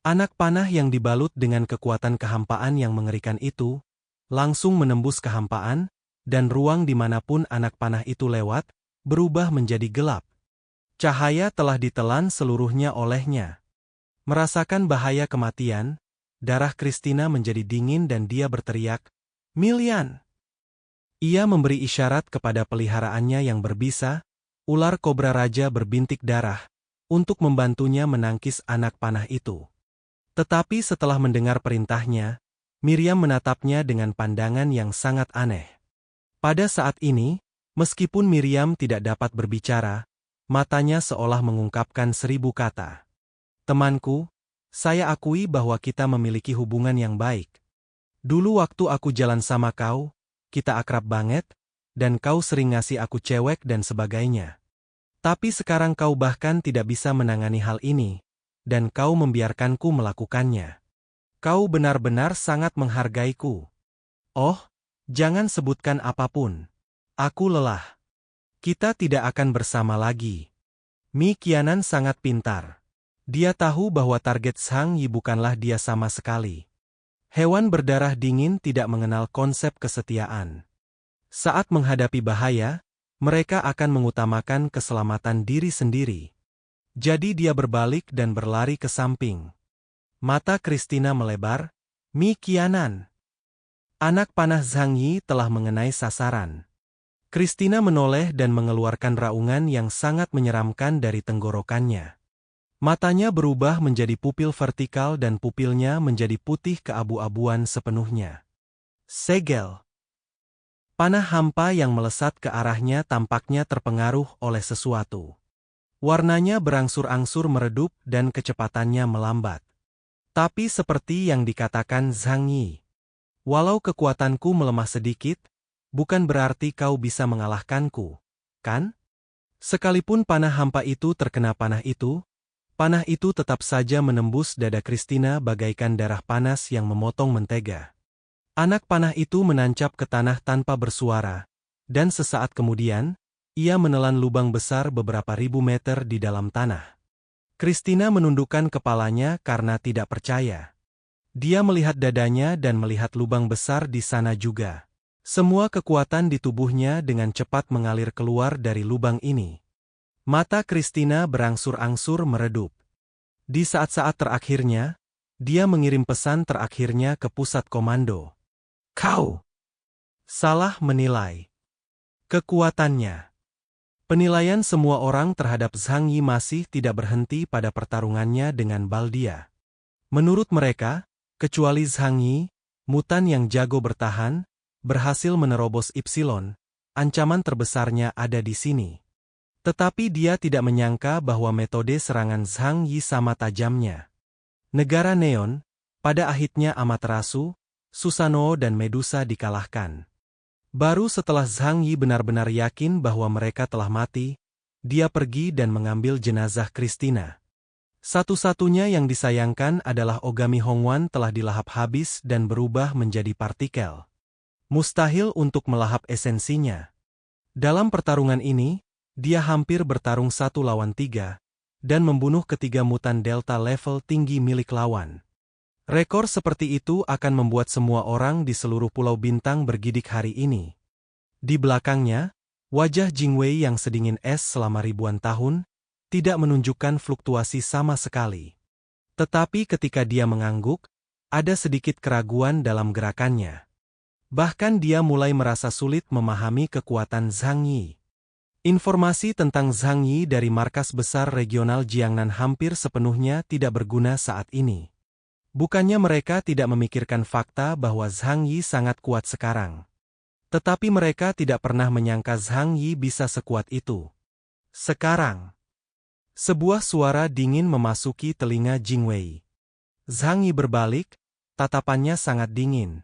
Anak panah yang dibalut dengan kekuatan kehampaan yang mengerikan itu, langsung menembus kehampaan, dan ruang dimanapun anak panah itu lewat, berubah menjadi gelap. Cahaya telah ditelan seluruhnya olehnya. Merasakan bahaya kematian, darah Christina menjadi dingin dan dia berteriak, "Milian!" Ia memberi isyarat kepada peliharaannya yang berbisa, ular kobra raja berbintik darah, untuk membantunya menangkis anak panah itu. Tetapi setelah mendengar perintahnya, Miriam menatapnya dengan pandangan yang sangat aneh. Pada saat ini, meskipun Miriam tidak dapat berbicara, matanya seolah mengungkapkan 1000 kata. "Temanku, saya akui bahwa kita memiliki hubungan yang baik. Dulu waktu aku jalan sama kau, kita akrab banget, dan kau sering ngasih aku cewek dan sebagainya. Tapi sekarang kau bahkan tidak bisa menangani hal ini, dan kau membiarkanku melakukannya. Kau benar-benar sangat menghargaiku. Oh, jangan sebutkan apapun. Aku lelah. Kita tidak akan bersama lagi." Mi Qianan sangat pintar. Dia tahu bahwa target Zhang Yi bukanlah dia sama sekali. Hewan berdarah dingin tidak mengenal konsep kesetiaan. Saat menghadapi bahaya, mereka akan mengutamakan keselamatan diri sendiri. Jadi dia berbalik dan berlari ke samping. Mata Christina melebar, "Mi Qianan." Anak panah Zhang Yi telah mengenai sasaran. Christina menoleh dan mengeluarkan raungan yang sangat menyeramkan dari tenggorokannya. Matanya berubah menjadi pupil vertikal dan pupilnya menjadi putih keabu-abuan sepenuhnya. Segel. Panah hampa yang melesat ke arahnya tampaknya terpengaruh oleh sesuatu. Warnanya berangsur-angsur meredup dan kecepatannya melambat. Tapi seperti yang dikatakan Zhang Yi, "Walau kekuatanku melemah sedikit, bukan berarti kau bisa mengalahkanku, kan?" Sekalipun panah hampa itu terkena panah itu tetap saja menembus dada Christina bagaikan darah panas yang memotong mentega. Anak panah itu menancap ke tanah tanpa bersuara, dan sesaat kemudian, ia menelan lubang besar beberapa ribu meter di dalam tanah. Christina menundukkan kepalanya karena tidak percaya. Dia melihat dadanya dan melihat lubang besar di sana juga. Semua kekuatan di tubuhnya dengan cepat mengalir keluar dari lubang ini. Mata Christina berangsur-angsur meredup. Di saat-saat terakhirnya, dia mengirim pesan terakhirnya ke pusat komando. "Kau salah menilai kekuatannya." Penilaian semua orang terhadap Zhang Yi masih tidak berhenti pada pertarungannya dengan Baldia. Menurut mereka, kecuali Zhang Yi, mutan yang jago bertahan, berhasil menerobos Ipsilon, ancaman terbesarnya ada di sini. Tetapi dia tidak menyangka bahwa metode serangan Zhang Yi sama tajamnya. Negara Neon, pada akhirnya Amaterasu, Susanoo dan Medusa dikalahkan. Baru setelah Zhang Yi benar-benar yakin bahwa mereka telah mati, dia pergi dan mengambil jenazah Christina. Satu-satunya yang disayangkan adalah Ogami Hongwan telah dilahap habis dan berubah menjadi partikel. Mustahil untuk melahap esensinya. Dalam pertarungan ini, dia hampir bertarung 1 lawan 3, dan membunuh ketiga mutan Delta level tinggi milik lawan. Rekor seperti itu akan membuat semua orang di seluruh Pulau Bintang bergidik hari ini. Di belakangnya, wajah Jingwei yang sedingin es selama ribuan tahun, tidak menunjukkan fluktuasi sama sekali. Tetapi ketika dia mengangguk, ada sedikit keraguan dalam gerakannya. Bahkan dia mulai merasa sulit memahami kekuatan Zhang Yi. Informasi tentang Zhang Yi dari markas besar regional Jiangnan hampir sepenuhnya tidak berguna saat ini. Bukannya mereka tidak memikirkan fakta bahwa Zhang Yi sangat kuat sekarang. Tetapi mereka tidak pernah menyangka Zhang Yi bisa sekuat itu. Sekarang, sebuah suara dingin memasuki telinga Jingwei. Zhang Yi berbalik, tatapannya sangat dingin.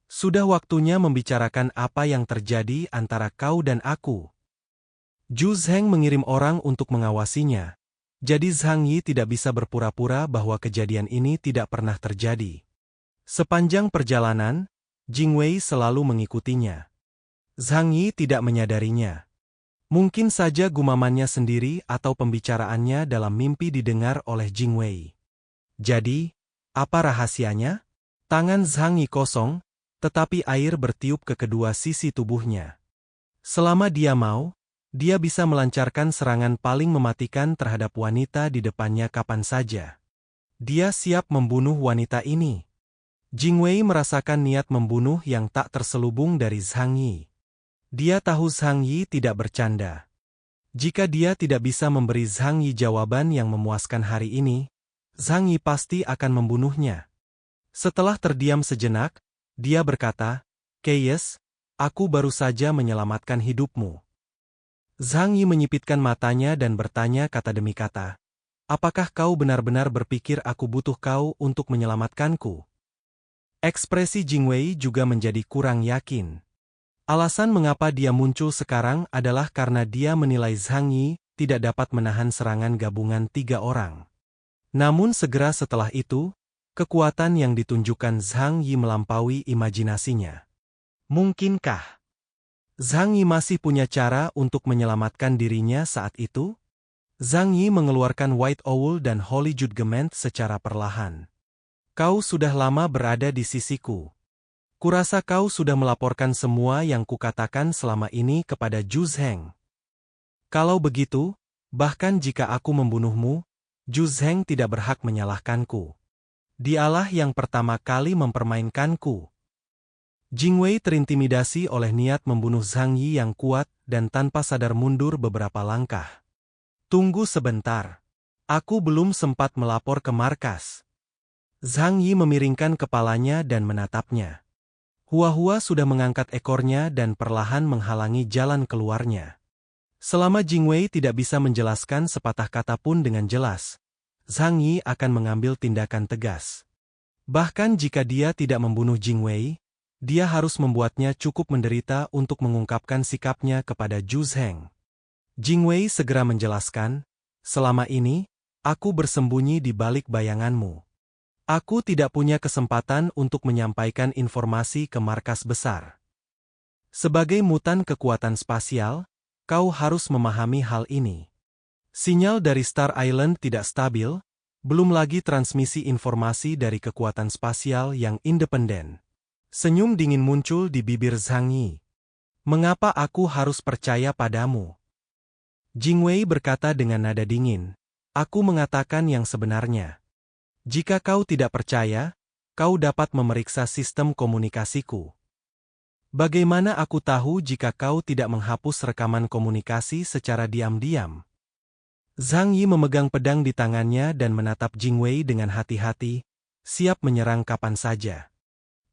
Sudah waktunya membicarakan apa yang terjadi antara kau dan aku. Zhu Zheng mengirim orang untuk mengawasinya. Jadi Zhang Yi tidak bisa berpura-pura bahwa kejadian ini tidak pernah terjadi. Sepanjang perjalanan, Jingwei selalu mengikutinya. Zhang Yi tidak menyadarinya. Mungkin saja gumamannya sendiri atau pembicaraannya dalam mimpi didengar oleh Jingwei. Jadi, apa rahasianya? Tangan Zhang Yi kosong, tetapi air bertiup ke kedua sisi tubuhnya. Selama dia mau, dia bisa melancarkan serangan paling mematikan terhadap wanita di depannya kapan saja. Dia siap membunuh wanita ini. Jingwei merasakan niat membunuh yang tak terselubung dari Zhang Yi. Dia tahu Zhang Yi tidak bercanda. Jika dia tidak bisa memberi Zhang Yi jawaban yang memuaskan hari ini, Zhang Yi pasti akan membunuhnya. Setelah terdiam sejenak, dia berkata, "Keyes, aku baru saja menyelamatkan hidupmu." Zhang Yi menyipitkan matanya dan bertanya kata demi kata, "Apakah kau benar-benar berpikir aku butuh kau untuk menyelamatkanku?" Ekspresi Jingwei juga menjadi kurang yakin. Alasan mengapa dia muncul sekarang adalah karena dia menilai Zhang Yi tidak dapat menahan serangan gabungan 3 orang. Namun segera setelah itu, kekuatan yang ditunjukkan Zhang Yi melampaui imajinasinya. Mungkinkah Zhang Yi masih punya cara untuk menyelamatkan dirinya saat itu? Zhang Yi mengeluarkan White Owl dan Holy Judgment secara perlahan. "Kau sudah lama berada di sisiku. Kurasa kau sudah melaporkan semua yang kukatakan selama ini kepada Zhu Zheng. Kalau begitu, bahkan jika aku membunuhmu, Zhu Zheng tidak berhak menyalahkanku. Dialah yang pertama kali mempermainkanku." Jingwei terintimidasi oleh niat membunuh Zhang Yi yang kuat dan tanpa sadar mundur beberapa langkah. "Tunggu sebentar. Aku belum sempat melapor ke markas." Zhang Yi memiringkan kepalanya dan menatapnya. Hua-Hua sudah mengangkat ekornya dan perlahan menghalangi jalan keluarnya. Selama Jingwei tidak bisa menjelaskan sepatah kata pun dengan jelas, Zhang Yi akan mengambil tindakan tegas. Bahkan jika dia tidak membunuh Jingwei, dia harus membuatnya cukup menderita untuk mengungkapkan sikapnya kepada Zhu Zheng. Jingwei segera menjelaskan, "Selama ini, aku bersembunyi di balik bayanganmu. Aku tidak punya kesempatan untuk menyampaikan informasi ke markas besar. Sebagai mutan kekuatan spasial, kau harus memahami hal ini. Sinyal dari Star Island tidak stabil, belum lagi transmisi informasi dari kekuatan spasial yang independen." Senyum dingin muncul di bibir Zhang Yi. "Mengapa aku harus percaya padamu?" Jingwei berkata dengan nada dingin, "Aku mengatakan yang sebenarnya. Jika kau tidak percaya, kau dapat memeriksa sistem komunikasiku. Bagaimana aku tahu jika kau tidak menghapus rekaman komunikasi secara diam-diam?" Zhang Yi memegang pedang di tangannya dan menatap Jingwei dengan hati-hati, siap menyerang kapan saja.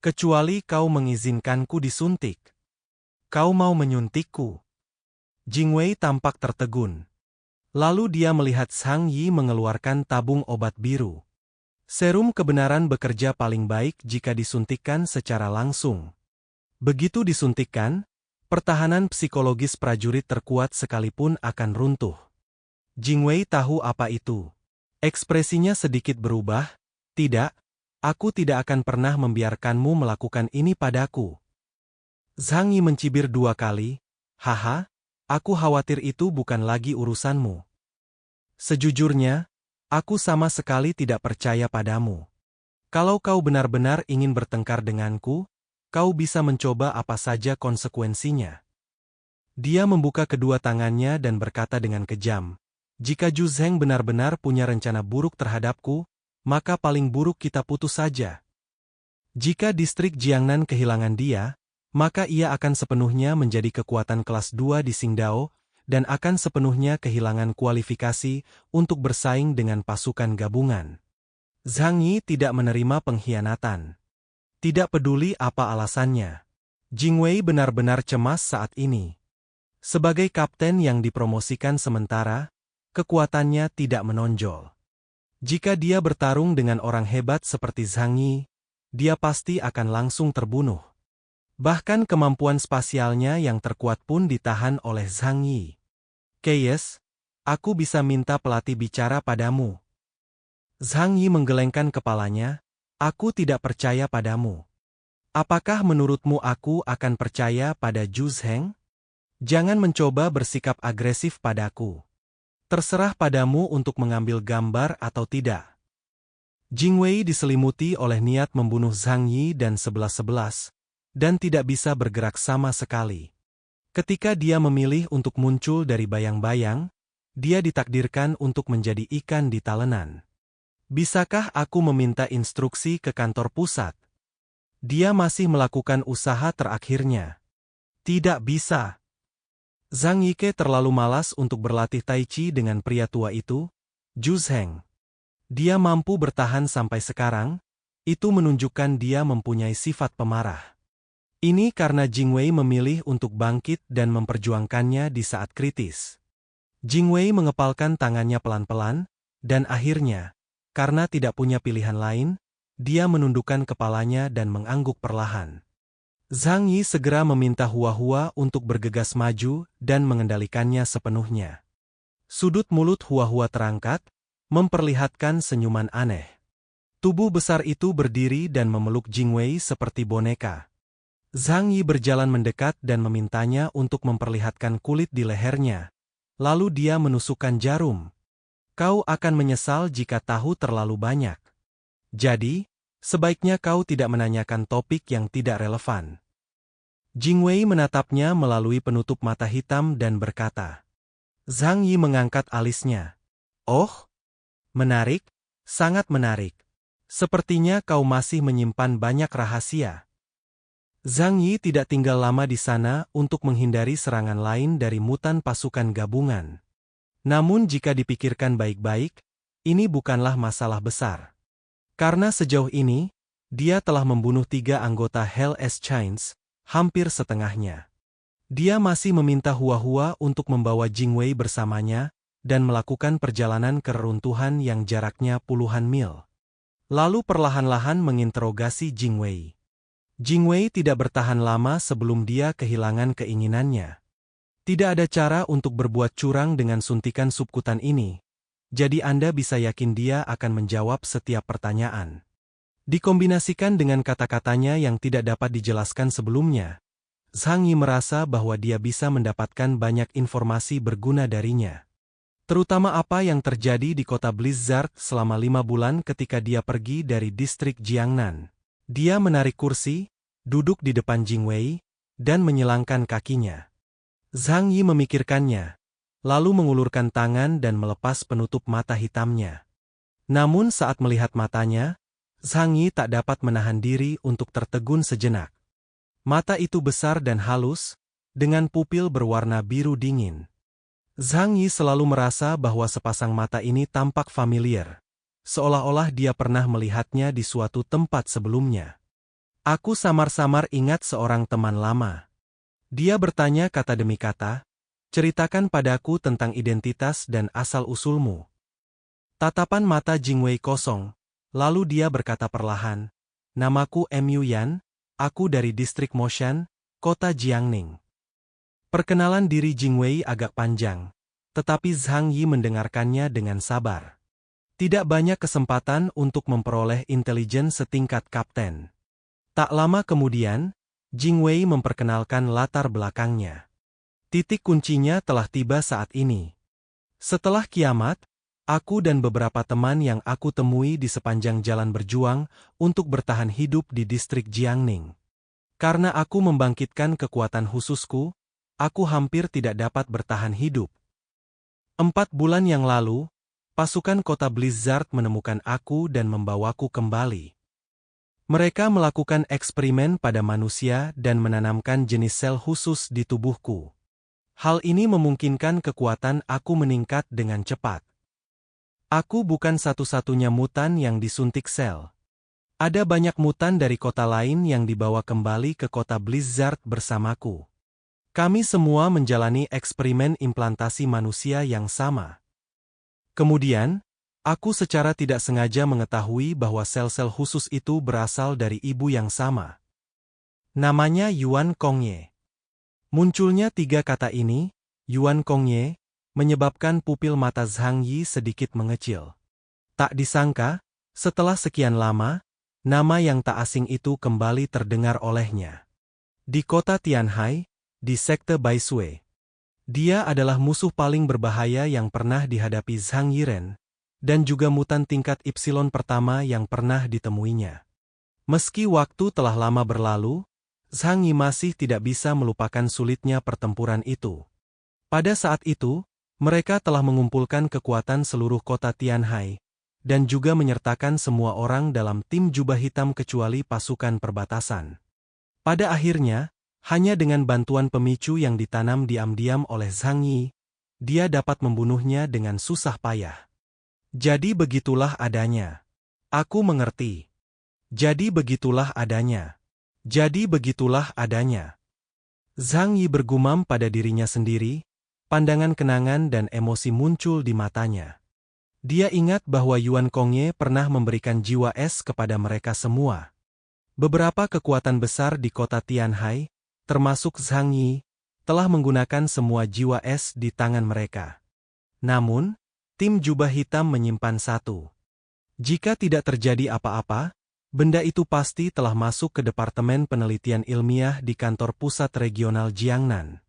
"Kecuali kau mengizinkanku disuntik. Kau mau menyuntikku?" Jingwei tampak tertegun. Lalu dia melihat Zhang Yi mengeluarkan tabung obat biru. Serum kebenaran bekerja paling baik jika disuntikkan secara langsung. Begitu disuntikkan, pertahanan psikologis prajurit terkuat sekalipun akan runtuh. Jingwei tahu apa itu. Ekspresinya sedikit berubah, "Tidak. Aku tidak akan pernah membiarkanmu melakukan ini padaku." Zhang Yi mencibir 2 kali, "Haha, aku khawatir itu bukan lagi urusanmu." Sejujurnya, aku sama sekali tidak percaya padamu. Kalau kau benar-benar ingin bertengkar denganku, kau bisa mencoba apa saja konsekuensinya. Dia membuka kedua tangannya dan berkata dengan kejam, jika Zhu Zheng benar-benar punya rencana buruk terhadapku, maka paling buruk kita putus saja. Jika distrik Jiangnan kehilangan dia, maka ia akan sepenuhnya menjadi kekuatan kelas 2 di Qingdao, dan akan sepenuhnya kehilangan kualifikasi untuk bersaing dengan pasukan gabungan. Zhang Yi tidak menerima pengkhianatan. Tidak peduli apa alasannya. Jingwei benar-benar cemas saat ini. Sebagai kapten yang dipromosikan sementara, kekuatannya tidak menonjol. Jika dia bertarung dengan orang hebat seperti Zhang Yi, dia pasti akan langsung terbunuh. Bahkan kemampuan spasialnya yang terkuat pun ditahan oleh Zhang Yi. Keyes, aku bisa minta pelatih bicara padamu. Zhang Yi menggelengkan kepalanya, aku tidak percaya padamu. Apakah menurutmu aku akan percaya pada Zhu Zheng? Jangan mencoba bersikap agresif padaku. Terserah padamu untuk mengambil gambar atau tidak. Jingwei diselimuti oleh niat membunuh Zhang Yi dan 11-11, dan tidak bisa bergerak sama sekali. Ketika dia memilih untuk muncul dari bayang-bayang, dia ditakdirkan untuk menjadi ikan di talenan. Bisakah aku meminta instruksi ke kantor pusat? Dia masih melakukan usaha terakhirnya. Tidak bisa. Zhang Yike terlalu malas untuk berlatih Tai Chi dengan pria tua itu, Zhu Zheng. Dia mampu bertahan sampai sekarang, itu menunjukkan dia mempunyai sifat pemarah. Ini karena Jingwei memilih untuk bangkit dan memperjuangkannya di saat kritis. Jingwei mengepalkan tangannya pelan-pelan, dan akhirnya, karena tidak punya pilihan lain, dia menundukkan kepalanya dan mengangguk perlahan. Zhang Yi segera meminta Hua-Hua untuk bergegas maju dan mengendalikannya sepenuhnya. Sudut mulut Hua-Hua terangkat, memperlihatkan senyuman aneh. Tubuh besar itu berdiri dan memeluk Jingwei seperti boneka. Zhang Yi berjalan mendekat dan memintanya untuk memperlihatkan kulit di lehernya. Lalu dia menusukkan jarum. Kau akan menyesal jika tahu terlalu banyak. Jadi, sebaiknya kau tidak menanyakan topik yang tidak relevan. Jingwei menatapnya melalui penutup mata hitam dan berkata. Zhang Yi mengangkat alisnya. Oh, menarik, sangat menarik. Sepertinya kau masih menyimpan banyak rahasia. Zhang Yi tidak tinggal lama di sana untuk menghindari serangan lain dari mutan pasukan gabungan. Namun jika dipikirkan baik-baik, ini bukanlah masalah besar. Karena sejauh ini, dia telah membunuh 3 anggota Hell S Chains, hampir setengahnya. Dia masih meminta Hua-Hua untuk membawa Jingwei bersamanya, dan melakukan perjalanan ke reruntuhan yang jaraknya puluhan mil. Lalu perlahan-lahan menginterogasi Jingwei. Jingwei tidak bertahan lama sebelum dia kehilangan keinginannya. Tidak ada cara untuk berbuat curang dengan suntikan subkutan ini, jadi Anda bisa yakin dia akan menjawab setiap pertanyaan. Dikombinasikan dengan kata-katanya yang tidak dapat dijelaskan sebelumnya, Zhang Yi merasa bahwa dia bisa mendapatkan banyak informasi berguna darinya. Terutama apa yang terjadi di kota Blizzard selama 5 bulan ketika dia pergi dari distrik Jiangnan. Dia menarik kursi, duduk di depan Jingwei, dan menyilangkan kakinya. Zhang Yi memikirkannya, lalu mengulurkan tangan dan melepas penutup mata hitamnya. Namun saat melihat matanya, Zhang Yi tak dapat menahan diri untuk tertegun sejenak. Mata itu besar dan halus, dengan pupil berwarna biru dingin. Zhang Yi selalu merasa bahwa sepasang mata ini tampak familiar, seolah-olah dia pernah melihatnya di suatu tempat sebelumnya. Aku samar-samar ingat seorang teman lama. Dia bertanya kata demi kata, ceritakan padaku tentang identitas dan asal-usulmu. Tatapan mata Jingwei kosong, lalu dia berkata perlahan, namaku Mu Yan, aku dari distrik Moshan, kota Jiangning. Perkenalan diri Jingwei agak panjang, tetapi Zhang Yi mendengarkannya dengan sabar. Tidak banyak kesempatan untuk memperoleh intelijen setingkat kapten. Tak lama kemudian, Jingwei memperkenalkan latar belakangnya. Titik kuncinya telah tiba saat ini. Setelah kiamat, Aku dan beberapa teman yang aku temui di sepanjang jalan berjuang untuk bertahan hidup di distrik Jiangning. Karena aku membangkitkan kekuatan khususku, aku hampir tidak dapat bertahan hidup. 4 bulan yang lalu, pasukan kota Blizzard menemukan aku dan membawaku kembali. Mereka melakukan eksperimen pada manusia dan menanamkan jenis sel khusus di tubuhku. Hal ini memungkinkan kekuatan aku meningkat dengan cepat. Aku bukan satu-satunya mutan yang disuntik sel. Ada banyak mutan dari kota lain yang dibawa kembali ke kota Blizzard bersamaku. Kami semua menjalani eksperimen implantasi manusia yang sama. Kemudian, aku secara tidak sengaja mengetahui bahwa sel-sel khusus itu berasal dari ibu yang sama. Namanya Yuan Kongye. Munculnya 3 kata ini, Yuan Kongye, menyebabkan pupil mata Zhang Yi sedikit mengecil. Tak disangka, setelah sekian lama, nama yang tak asing itu kembali terdengar olehnya. Di kota Tianhai, di sekte Baisui. Dia adalah musuh paling berbahaya yang pernah dihadapi Zhang Yiren, dan juga mutan tingkat Epsilon pertama yang pernah ditemuinya. Meski waktu telah lama berlalu, Zhang Yi masih tidak bisa melupakan sulitnya pertempuran itu. Pada saat itu, mereka telah mengumpulkan kekuatan seluruh kota Tianhai, dan juga menyertakan semua orang dalam tim jubah hitam kecuali pasukan perbatasan. Pada akhirnya, hanya dengan bantuan pemicu yang ditanam diam-diam oleh Zhang Yi, dia dapat membunuhnya dengan susah payah. Jadi begitulah adanya. Aku mengerti. Jadi begitulah adanya. Jadi begitulah adanya. Zhang Yi bergumam pada dirinya sendiri, pandangan kenangan dan emosi muncul di matanya. Dia ingat bahwa Yuan Kongye pernah memberikan jiwa es kepada mereka semua. Beberapa kekuatan besar di kota Tianhai, termasuk Zhang Yi, telah menggunakan semua jiwa es di tangan mereka. Namun, tim jubah hitam menyimpan satu. Jika tidak terjadi apa-apa, benda itu pasti telah masuk ke Departemen Penelitian Ilmiah di kantor pusat regional Jiangnan.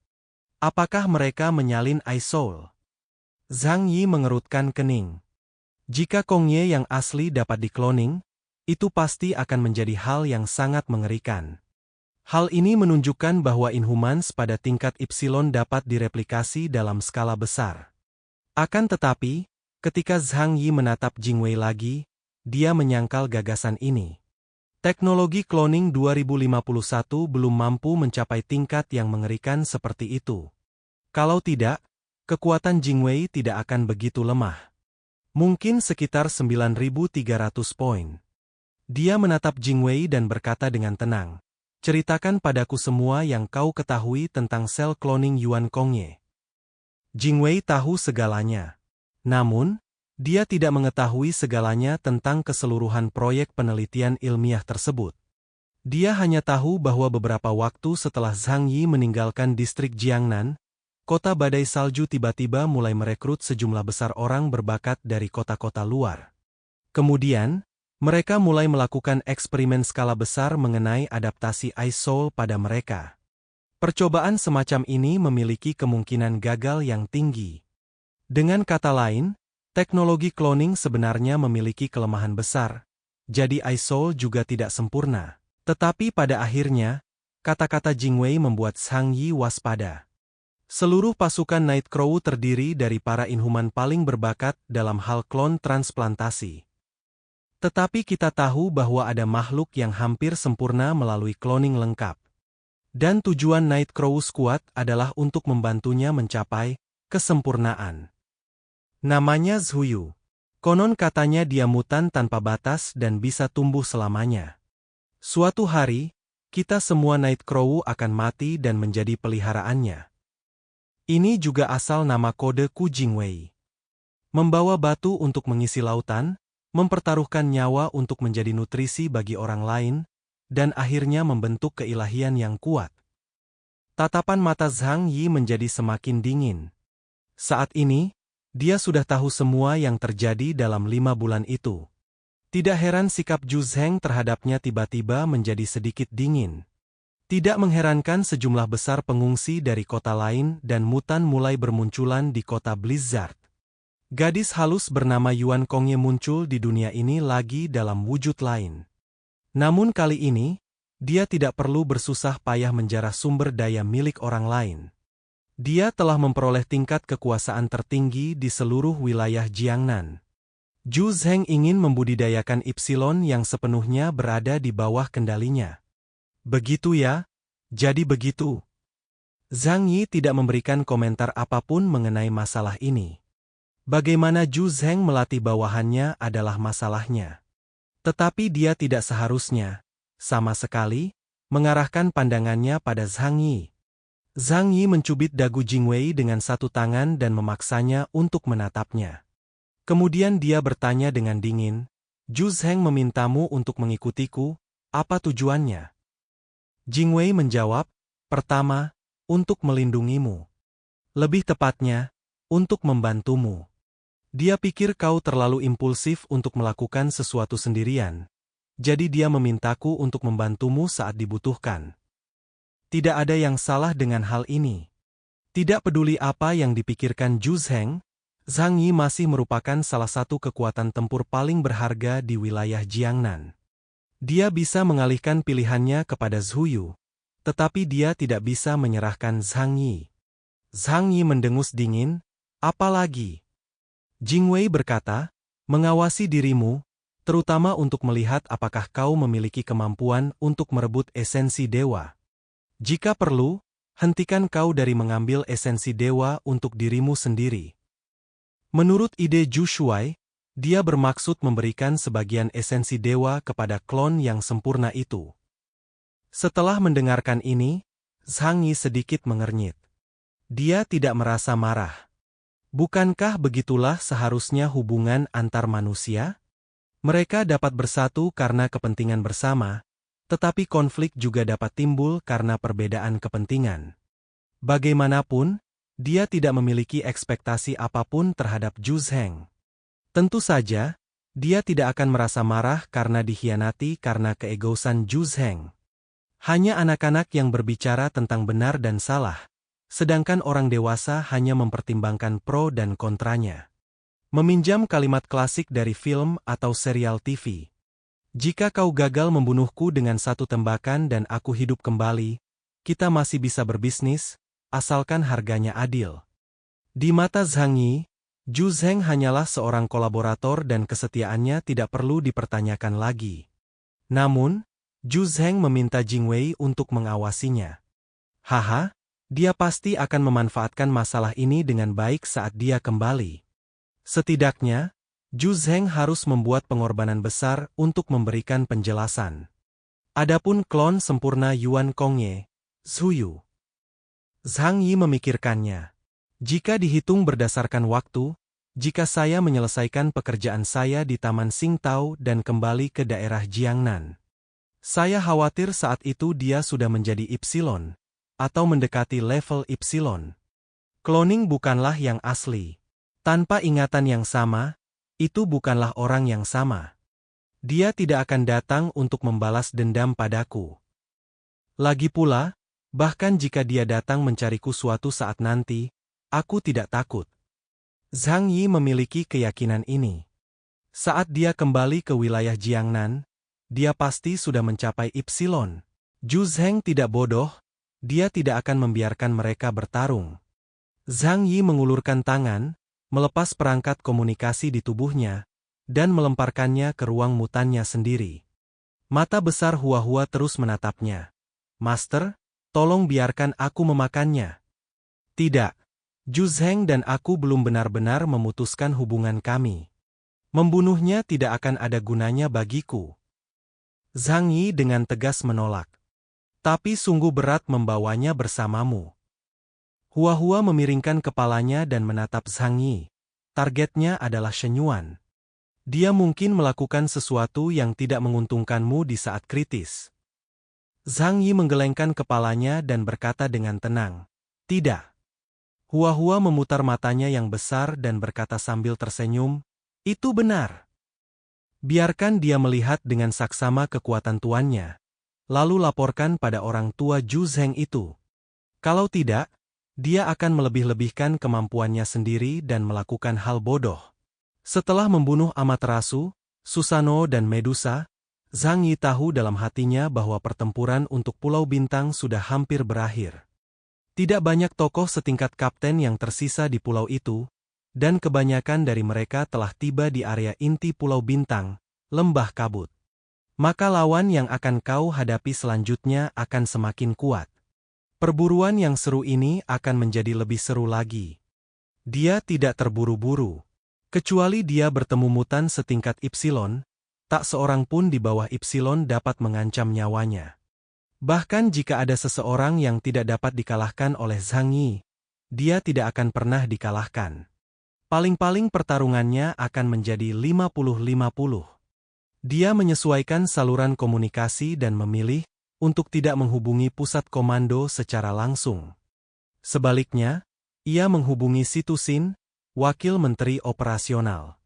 Apakah mereka menyalin iSoul? Zhang Yi mengerutkan kening. Jika Kongye yang asli dapat dikloning, itu pasti akan menjadi hal yang sangat mengerikan. Hal ini menunjukkan bahwa Inhumans pada tingkat Epsilon dapat direplikasi dalam skala besar. Akan tetapi, ketika Zhang Yi menatap Jingwei lagi, dia menyangkal gagasan ini. Teknologi cloning 2051 belum mampu mencapai tingkat yang mengerikan seperti itu. Kalau tidak, kekuatan Jingwei tidak akan begitu lemah. Mungkin sekitar 9.300 poin. Dia menatap Jingwei dan berkata dengan tenang, "Ceritakan padaku semua yang kau ketahui tentang sel cloning Yuan Kongye." Jingwei tahu segalanya. Namun, dia tidak mengetahui segalanya tentang keseluruhan proyek penelitian ilmiah tersebut. Dia hanya tahu bahwa beberapa waktu setelah Zhang Yi meninggalkan distrik Jiangnan, kota badai salju tiba-tiba mulai merekrut sejumlah besar orang berbakat dari kota-kota luar. Kemudian, mereka mulai melakukan eksperimen skala besar mengenai adaptasi iSoul pada mereka. Percobaan semacam ini memiliki kemungkinan gagal yang tinggi. Dengan kata lain, teknologi cloning sebenarnya memiliki kelemahan besar, jadi iSoul juga tidak sempurna. Tetapi pada akhirnya, kata-kata Jingwei membuat Zhang Yi waspada. Seluruh pasukan Nightcrow terdiri dari para Inhuman paling berbakat dalam hal klon transplantasi. Tetapi kita tahu bahwa ada makhluk yang hampir sempurna melalui cloning lengkap. Dan tujuan Nightcrow Squad adalah untuk membantunya mencapai kesempurnaan. Namanya Zhuyu. Konon katanya dia mutan tanpa batas dan bisa tumbuh selamanya. Suatu hari, kita semua Nightcrow akan mati dan menjadi peliharaannya. Ini juga asal nama kode Ku Jingwei. Membawa batu untuk mengisi lautan, mempertaruhkan nyawa untuk menjadi nutrisi bagi orang lain, dan akhirnya membentuk keilahian yang kuat. Tatapan mata Zhang Yi menjadi semakin dingin. Saat ini, dia sudah tahu semua yang terjadi dalam 5 bulan itu. Tidak heran sikap Zhu Zheng terhadapnya tiba-tiba menjadi sedikit dingin. Tidak mengherankan sejumlah besar pengungsi dari kota lain dan mutan mulai bermunculan di kota Blizzard. Gadis halus bernama Yuan Kongye muncul di dunia ini lagi dalam wujud lain. Namun kali ini, dia tidak perlu bersusah payah menjarah sumber daya milik orang lain. Dia telah memperoleh tingkat kekuasaan tertinggi di seluruh wilayah Jiangnan. Zhu Zheng ingin membudidayakan Ipsilon yang sepenuhnya berada di bawah kendalinya. Begitu ya? Jadi begitu. Zhang Yi tidak memberikan komentar apapun mengenai masalah ini. Bagaimana Zhu Zheng melatih bawahannya adalah masalahnya. Tetapi dia tidak seharusnya, sama sekali, mengarahkan pandangannya pada Zhang Yi. Zhang Yi mencubit dagu Jingwei dengan satu tangan dan memaksanya untuk menatapnya. Kemudian dia bertanya dengan dingin, Zhu Zheng memintamu untuk mengikutiku, apa tujuannya? Jingwei menjawab, pertama, untuk melindungimu. Lebih tepatnya, untuk membantumu. Dia pikir kau terlalu impulsif untuk melakukan sesuatu sendirian. Jadi dia memintaku untuk membantumu saat dibutuhkan. Tidak ada yang salah dengan hal ini. Tidak peduli apa yang dipikirkan Zhu Zheng, Zhang Yi masih merupakan salah satu kekuatan tempur paling berharga di wilayah Jiangnan. Dia bisa mengalihkan pilihannya kepada Zhu Yu, tetapi dia tidak bisa menyerahkan Zhang Yi. Zhang Yi mendengus dingin, apa lagi? Jingwei berkata, mengawasi dirimu, terutama untuk melihat apakah kau memiliki kemampuan untuk merebut esensi dewa. Jika perlu, hentikan kau dari mengambil esensi dewa untuk dirimu sendiri. Menurut ide Zhu Shuai, dia bermaksud memberikan sebagian esensi dewa kepada klon yang sempurna itu. Setelah mendengarkan ini, Zhang Yi sedikit mengernyit. Dia tidak merasa marah. Bukankah begitulah seharusnya hubungan antar manusia? Mereka dapat bersatu karena kepentingan bersama, tetapi konflik juga dapat timbul karena perbedaan kepentingan. Bagaimanapun, dia tidak memiliki ekspektasi apapun terhadap Zhu Zheng. Tentu saja, dia tidak akan merasa marah karena dikhianati karena keegoisan Zhu Zheng. Hanya anak-anak yang berbicara tentang benar dan salah, sedangkan orang dewasa hanya mempertimbangkan pro dan kontranya. Meminjam kalimat klasik dari film atau serial TV. Jika kau gagal membunuhku dengan satu tembakan dan aku hidup kembali, kita masih bisa berbisnis, asalkan harganya adil. Di mata Zhang Yi, Zhu Zheng hanyalah seorang kolaborator dan kesetiaannya tidak perlu dipertanyakan lagi. Namun, Zhu Zheng meminta Jingwei untuk mengawasinya. Haha. Dia pasti akan memanfaatkan masalah ini dengan baik saat dia kembali. Setidaknya, Zhu Zheng harus membuat pengorbanan besar untuk memberikan penjelasan. Adapun klon sempurna Yuan Kongye, Zhu Yu. Zhang Yi memikirkannya. Jika dihitung berdasarkan waktu, jika saya menyelesaikan pekerjaan saya di Taman Xingtao dan kembali ke daerah Jiangnan, saya khawatir saat itu dia sudah menjadi Ipsilon, atau mendekati level Ipsilon. Cloning bukanlah yang asli. Tanpa ingatan yang sama, itu bukanlah orang yang sama. Dia tidak akan datang untuk membalas dendam padaku. Lagi pula, bahkan jika dia datang mencariku suatu saat nanti, aku tidak takut. Zhang Yi memiliki keyakinan ini. Saat dia kembali ke wilayah Jiangnan, dia pasti sudah mencapai Ipsilon. Zhu Zheng tidak bodoh. Dia tidak akan membiarkan mereka bertarung. Zhang Yi mengulurkan tangan, melepas perangkat komunikasi di tubuhnya, dan melemparkannya ke ruang mutannya sendiri. Mata besar Hua-Hua terus menatapnya. Master, tolong biarkan aku memakannya. Tidak. Zhu Zheng dan aku belum benar-benar memutuskan hubungan kami. Membunuhnya tidak akan ada gunanya bagiku. Zhang Yi dengan tegas menolak. Tapi sungguh berat membawanya bersamamu. Hua-Hua memiringkan kepalanya dan menatap Zhang Yi. Targetnya adalah Shen Yuan. Dia mungkin melakukan sesuatu yang tidak menguntungkanmu di saat kritis. Zhang Yi menggelengkan kepalanya dan berkata dengan tenang, tidak. Hua-Hua memutar matanya yang besar dan berkata sambil tersenyum, itu benar. Biarkan dia melihat dengan saksama kekuatan tuannya. Lalu laporkan pada orang tua Zhu Zheng itu. Kalau tidak, dia akan melebih-lebihkan kemampuannya sendiri dan melakukan hal bodoh. Setelah membunuh Amaterasu, Susanoo dan Medusa, Zhang Yi tahu dalam hatinya bahwa pertempuran untuk Pulau Bintang sudah hampir berakhir. Tidak banyak tokoh setingkat kapten yang tersisa di pulau itu, dan kebanyakan dari mereka telah tiba di area inti Pulau Bintang, Lembah Kabut. Maka lawan yang akan kau hadapi selanjutnya akan semakin kuat. Perburuan yang seru ini akan menjadi lebih seru lagi. Dia tidak terburu-buru. Kecuali dia bertemu mutan setingkat Ipsilon, tak seorang pun di bawah Ipsilon dapat mengancam nyawanya. Bahkan jika ada seseorang yang tidak dapat dikalahkan oleh Zhang Yi, dia tidak akan pernah dikalahkan. Paling-paling pertarungannya akan menjadi 50-50. Dia menyesuaikan saluran komunikasi dan memilih untuk tidak menghubungi pusat komando secara langsung. Sebaliknya, ia menghubungi Situsin, Wakil Menteri Operasional.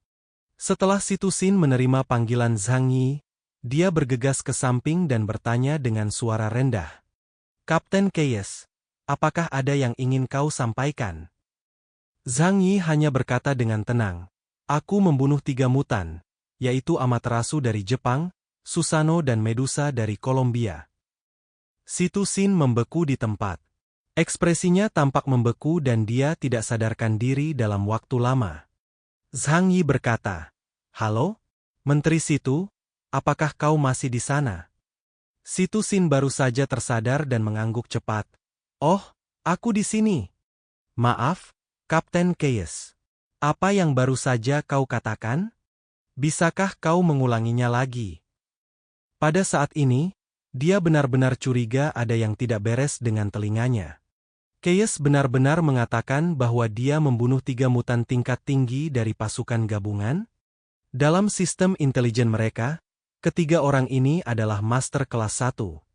Setelah Situsin menerima panggilan Zhang Yi, dia bergegas ke samping dan bertanya dengan suara rendah. "Kapten Keyes, apakah ada yang ingin kau sampaikan?" Zhang Yi hanya berkata dengan tenang, "Aku membunuh 3 mutan, yaitu Amaterasu dari Jepang, Susanoo dan Medusa dari Kolombia." Situsin membeku di tempat. Ekspresinya tampak membeku dan dia tidak sadarkan diri dalam waktu lama. Zhang Yi berkata, "Halo, Menteri Situ, apakah kau masih di sana?" Situsin baru saja tersadar dan mengangguk cepat. "Oh, aku di sini." "Maaf, Kapten Keyes. Apa yang baru saja kau katakan? Bisakah kau mengulanginya lagi?" Pada saat ini, dia benar-benar curiga ada yang tidak beres dengan telinganya. Keyes benar-benar mengatakan bahwa dia membunuh 3 mutan tingkat tinggi dari pasukan gabungan? Dalam sistem intelijen mereka, ketiga orang ini adalah master kelas 1.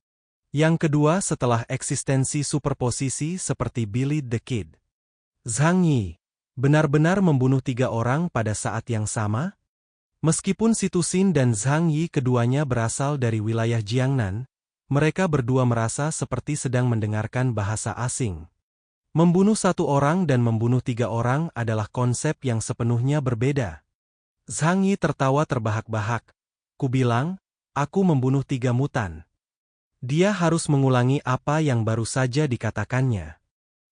Yang kedua setelah eksistensi superposisi seperti Billy the Kid. Zhang Yi benar-benar membunuh 3 orang pada saat yang sama? Meskipun Situsin dan Zhang Yi keduanya berasal dari wilayah Jiangnan, mereka berdua merasa seperti sedang mendengarkan bahasa asing. Membunuh 1 orang dan membunuh 3 orang adalah konsep yang sepenuhnya berbeda. Zhang Yi tertawa terbahak-bahak. "Kubilang, aku membunuh 3 mutan." Dia harus mengulangi apa yang baru saja dikatakannya.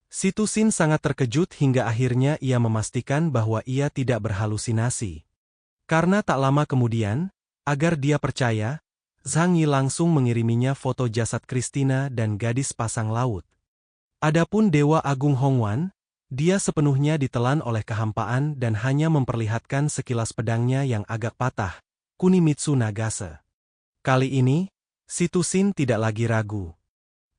Situsin sangat terkejut hingga akhirnya ia memastikan bahwa ia tidak berhalusinasi. Karena tak lama kemudian, agar dia percaya, Zhang Yi langsung mengiriminya foto jasad Christina dan gadis pasang laut. Adapun Dewa Agung Hongwan, dia sepenuhnya ditelan oleh kehampaan dan hanya memperlihatkan sekilas pedangnya yang agak patah, Kunimitsu Nagase. Kali ini, Situsin tidak lagi ragu.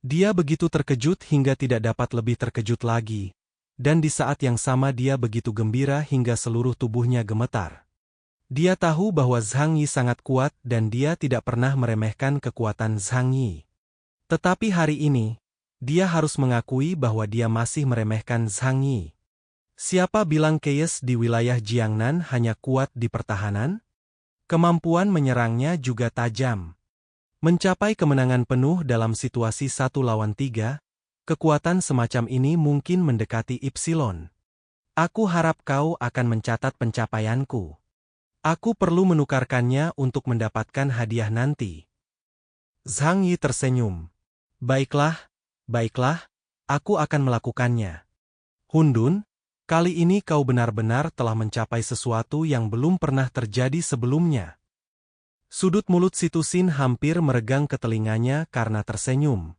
Dia begitu terkejut hingga tidak dapat lebih terkejut lagi, dan di saat yang sama dia begitu gembira hingga seluruh tubuhnya gemetar. Dia tahu bahwa Zhang Yi sangat kuat dan dia tidak pernah meremehkan kekuatan Zhang Yi. Tetapi hari ini, dia harus mengakui bahwa dia masih meremehkan Zhang Yi. Siapa bilang Keyes di wilayah Jiangnan hanya kuat di pertahanan? Kemampuan menyerangnya juga tajam. Mencapai kemenangan penuh dalam situasi 1 lawan 3, kekuatan semacam ini mungkin mendekati Ipsilon. Aku harap kau akan mencatat pencapaianku. Aku perlu menukarkannya untuk mendapatkan hadiah nanti. Zhang Yi tersenyum. Baiklah, aku akan melakukannya. Hundun, kali ini kau benar-benar telah mencapai sesuatu yang belum pernah terjadi sebelumnya. Sudut mulut Situsin hampir meregang ke telinganya karena tersenyum.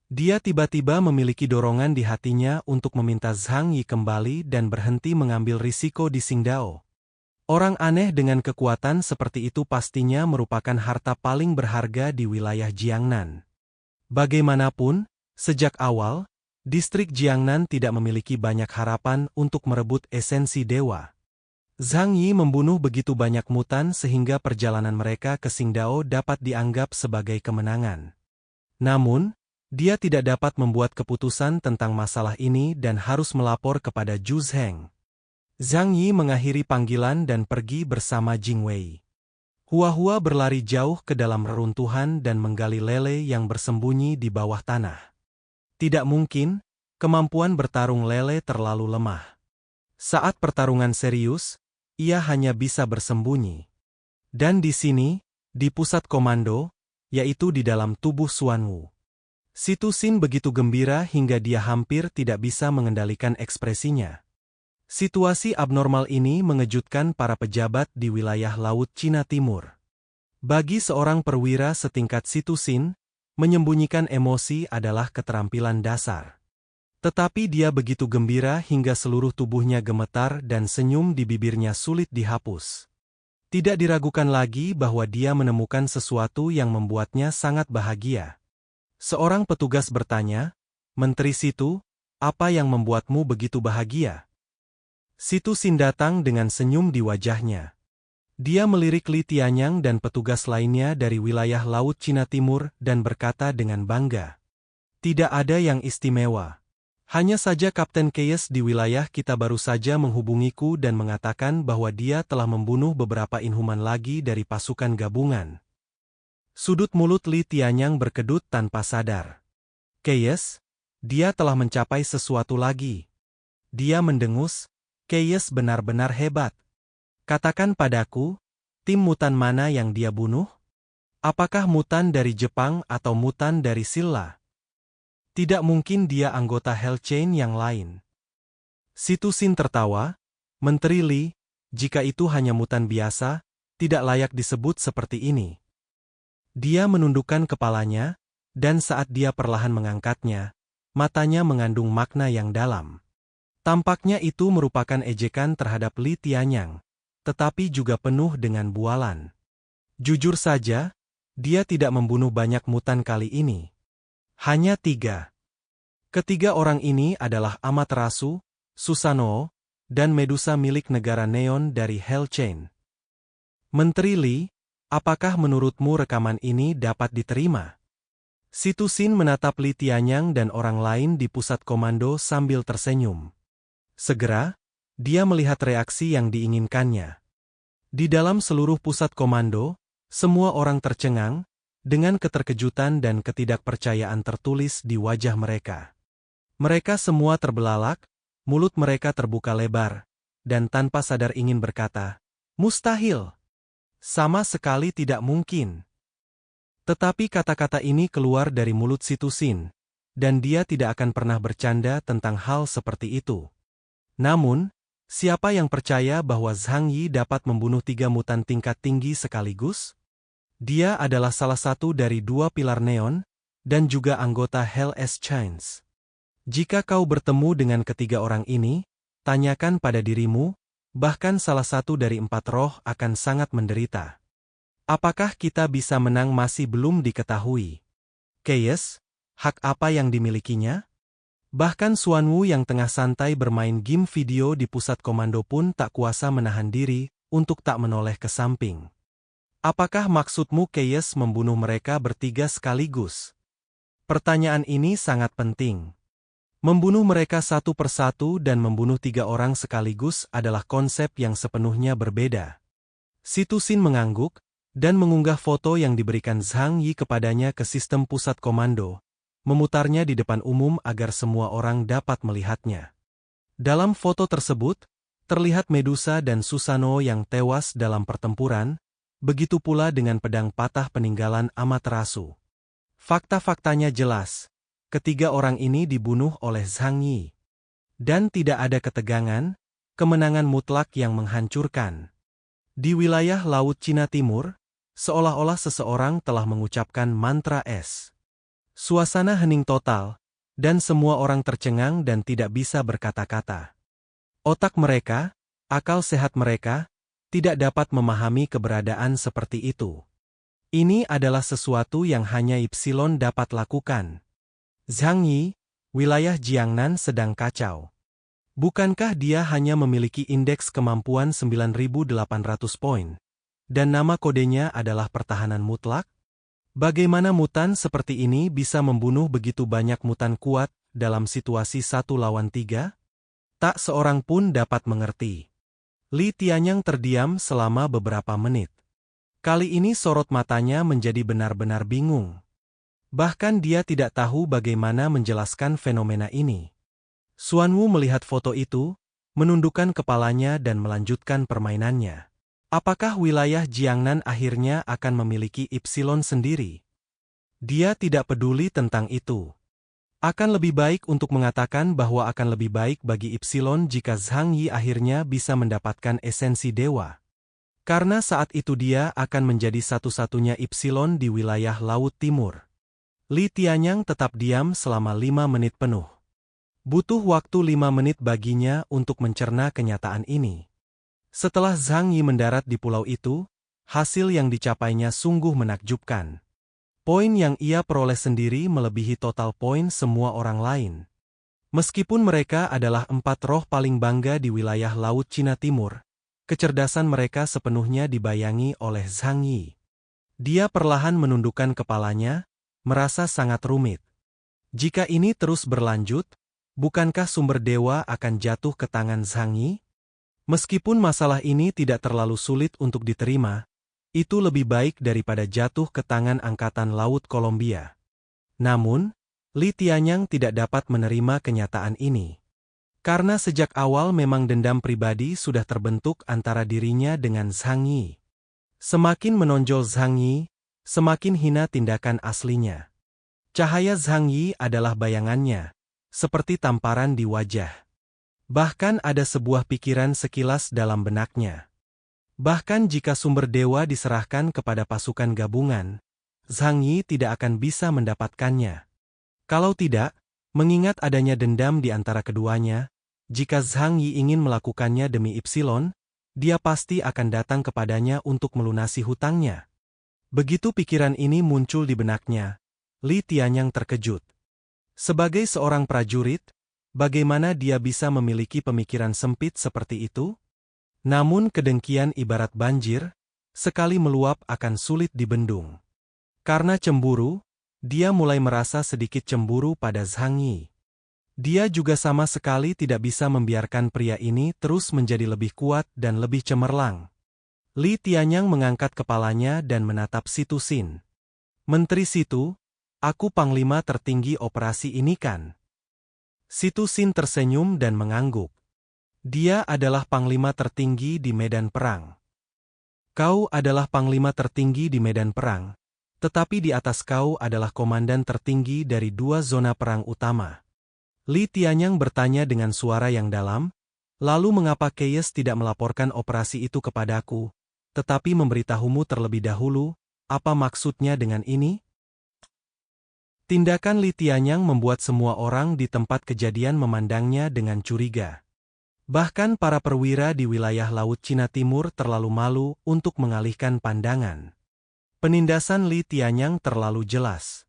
Dia tiba-tiba memiliki dorongan di hatinya untuk meminta Zhang Yi kembali dan berhenti mengambil risiko di Qingdao. Orang aneh dengan kekuatan seperti itu pastinya merupakan harta paling berharga di wilayah Jiangnan. Bagaimanapun, sejak awal, distrik Jiangnan tidak memiliki banyak harapan untuk merebut esensi dewa. Zhang Yi membunuh begitu banyak mutan sehingga perjalanan mereka ke Qingdao dapat dianggap sebagai kemenangan. Namun, dia tidak dapat membuat keputusan tentang masalah ini dan harus melapor kepada Zhu Zheng. Zhang Yi mengakhiri panggilan dan pergi bersama Jing Wei. Hua-Hua berlari jauh ke dalam reruntuhan dan menggali lele yang bersembunyi di bawah tanah. Tidak mungkin, kemampuan bertarung Lele terlalu lemah. Saat pertarungan serius, ia hanya bisa bersembunyi. Dan di sini, di pusat komando, yaitu di dalam tubuh Xuanwu. Situsin begitu gembira hingga dia hampir tidak bisa mengendalikan ekspresinya. Situasi abnormal ini mengejutkan para pejabat di wilayah Laut Cina Timur. Bagi seorang perwira setingkat Situsin, menyembunyikan emosi adalah keterampilan dasar. Tetapi dia begitu gembira hingga seluruh tubuhnya gemetar dan senyum di bibirnya sulit dihapus. Tidak diragukan lagi bahwa dia menemukan sesuatu yang membuatnya sangat bahagia. Seorang petugas bertanya, "Menteri Situ, apa yang membuatmu begitu bahagia?" Situsin datang dengan senyum di wajahnya. Dia melirik Li Tianyang dan petugas lainnya dari wilayah Laut Cina Timur dan berkata dengan bangga, "Tidak ada yang istimewa. Hanya saja Kapten Keyes di wilayah kita baru saja menghubungiku dan mengatakan bahwa dia telah membunuh beberapa inhuman lagi dari pasukan gabungan." Sudut mulut Li Tianyang berkedut tanpa sadar. "Keyes, dia telah mencapai sesuatu lagi." Dia mendengus, "Keyes benar-benar hebat. Katakan padaku, tim mutan mana yang dia bunuh? Apakah mutan dari Jepang atau mutan dari Silla? Tidak mungkin dia anggota Hellchain yang lain." Situsin tertawa, "Menteri Li, jika itu hanya mutan biasa, tidak layak disebut seperti ini." Dia menundukkan kepalanya, dan saat dia perlahan mengangkatnya, matanya mengandung makna yang dalam. Tampaknya itu merupakan ejekan terhadap Li Tianyang, tetapi juga penuh dengan bualan. Jujur saja, dia tidak membunuh banyak mutan kali ini. Hanya 3. Ketiga orang ini adalah Amaterasu, Susanoo, dan Medusa milik negara Neon dari Hellchain. Menteri Li, apakah menurutmu rekaman ini dapat diterima? Situsin menatap Li Tianyang dan orang lain di pusat komando sambil tersenyum. Segera, dia melihat reaksi yang diinginkannya. Di dalam seluruh pusat komando, semua orang tercengang, dengan keterkejutan dan ketidakpercayaan tertulis di wajah mereka. Mereka semua terbelalak, mulut mereka terbuka lebar, dan tanpa sadar ingin berkata, "Mustahil! Sama sekali tidak mungkin." Tetapi kata-kata ini keluar dari mulut Situsin, dan dia tidak akan pernah bercanda tentang hal seperti itu. Namun, siapa yang percaya bahwa Zhang Yi dapat membunuh 3 mutan tingkat tinggi sekaligus? Dia adalah salah satu dari 2 pilar Neon, dan juga anggota Hell Chains. Jika kau bertemu dengan ketiga orang ini, tanyakan pada dirimu, bahkan salah satu dari 4 roh akan sangat menderita. Apakah kita bisa menang masih belum diketahui. Keyes, hak apa yang dimilikinya? Bahkan Xuanwu yang tengah santai bermain game video di pusat komando pun tak kuasa menahan diri untuk tak menoleh ke samping. Apakah maksudmu Keyes membunuh mereka bertiga sekaligus? Pertanyaan ini sangat penting. Membunuh mereka satu persatu dan membunuh 3 orang sekaligus adalah konsep yang sepenuhnya berbeda. Situsin mengangguk, dan mengunggah foto yang diberikan Zhang Yi kepadanya ke sistem pusat komando, memutarnya di depan umum agar semua orang dapat melihatnya. Dalam foto tersebut, terlihat Medusa dan Susanoo yang tewas dalam pertempuran, begitu pula dengan pedang patah peninggalan Amaterasu. Fakta-faktanya jelas, ketiga orang ini dibunuh oleh Zhang Yi. Dan tidak ada ketegangan, kemenangan mutlak yang menghancurkan. Di wilayah Laut Cina Timur, seolah-olah seseorang telah mengucapkan mantra es. Suasana hening total, dan semua orang tercengang dan tidak bisa berkata-kata. Otak mereka, akal sehat mereka, tidak dapat memahami keberadaan seperti itu. Ini adalah sesuatu yang hanya Ypsilon dapat lakukan. Zhang Yi, wilayah Jiangnan sedang kacau. Bukankah dia hanya memiliki indeks kemampuan 9.800 poin? Dan nama kodenya adalah pertahanan mutlak? Bagaimana mutan seperti ini bisa membunuh begitu banyak mutan kuat dalam situasi 1 lawan 3? Tak seorang pun dapat mengerti. Li Tianyang terdiam selama beberapa menit. Kali ini sorot matanya menjadi benar-benar bingung. Bahkan dia tidak tahu bagaimana menjelaskan fenomena ini. Xuanwu melihat foto itu, menundukkan kepalanya dan melanjutkan permainannya. Apakah wilayah Jiangnan akhirnya akan memiliki Ipsilon sendiri? Dia tidak peduli tentang itu. Akan lebih baik untuk mengatakan bahwa akan lebih baik bagi Ipsilon jika Zhang Yi akhirnya bisa mendapatkan esensi dewa. Karena saat itu dia akan menjadi satu-satunya Ipsilon di wilayah Laut Timur. Li Tianyang tetap diam selama 5 menit penuh. Butuh waktu 5 menit baginya untuk mencerna kenyataan ini. Setelah Zhang Yi mendarat di pulau itu, hasil yang dicapainya sungguh menakjubkan. Poin yang ia peroleh sendiri melebihi total poin semua orang lain. Meskipun mereka adalah 4 roh paling bangga di wilayah Laut Cina Timur, kecerdasan mereka sepenuhnya dibayangi oleh Zhang Yi. Dia perlahan menundukkan kepalanya, merasa sangat rumit. Jika ini terus berlanjut, bukankah sumber dewa akan jatuh ke tangan Zhang Yi? Meskipun masalah ini tidak terlalu sulit untuk diterima, itu lebih baik daripada jatuh ke tangan Angkatan Laut Kolombia. Namun, Li Tianyang tidak dapat menerima kenyataan ini. Karena sejak awal memang dendam pribadi sudah terbentuk antara dirinya dengan Zhang Yi. Semakin menonjol Zhang Yi, semakin hina tindakan aslinya. Cahaya Zhang Yi adalah bayangannya, seperti tamparan di wajah. Bahkan ada sebuah pikiran sekilas dalam benaknya. Bahkan jika sumber dewa diserahkan kepada pasukan gabungan, Zhang Yi tidak akan bisa mendapatkannya. Kalau tidak, mengingat adanya dendam di antara keduanya, jika Zhang Yi ingin melakukannya demi Ipsilon, dia pasti akan datang kepadanya untuk melunasi hutangnya. Begitu pikiran ini muncul di benaknya, Li Tianyang terkejut. Sebagai seorang prajurit, bagaimana dia bisa memiliki pemikiran sempit seperti itu? Namun kedengkian ibarat banjir, sekali meluap akan sulit dibendung. Karena cemburu, dia mulai merasa sedikit cemburu pada Zhang Yi. Dia juga sama sekali tidak bisa membiarkan pria ini terus menjadi lebih kuat dan lebih cemerlang. Li Tianyang mengangkat kepalanya dan menatap Situ Sin. Menteri Situ, aku panglima tertinggi operasi ini kan? Situ Sin tersenyum dan mengangguk. Dia adalah panglima tertinggi di medan perang. Kau adalah panglima tertinggi di medan perang, tetapi di atas kau adalah komandan tertinggi dari 2 zona perang utama. Li Tianyang bertanya dengan suara yang dalam, lalu mengapa Keyes tidak melaporkan operasi itu kepadaku, tetapi memberitahumu terlebih dahulu, apa maksudnya dengan ini? Tindakan Li Tianyang membuat semua orang di tempat kejadian memandangnya dengan curiga. Bahkan para perwira di wilayah Laut Cina Timur terlalu malu untuk mengalihkan pandangan. Penindasan Li Tianyang terlalu jelas.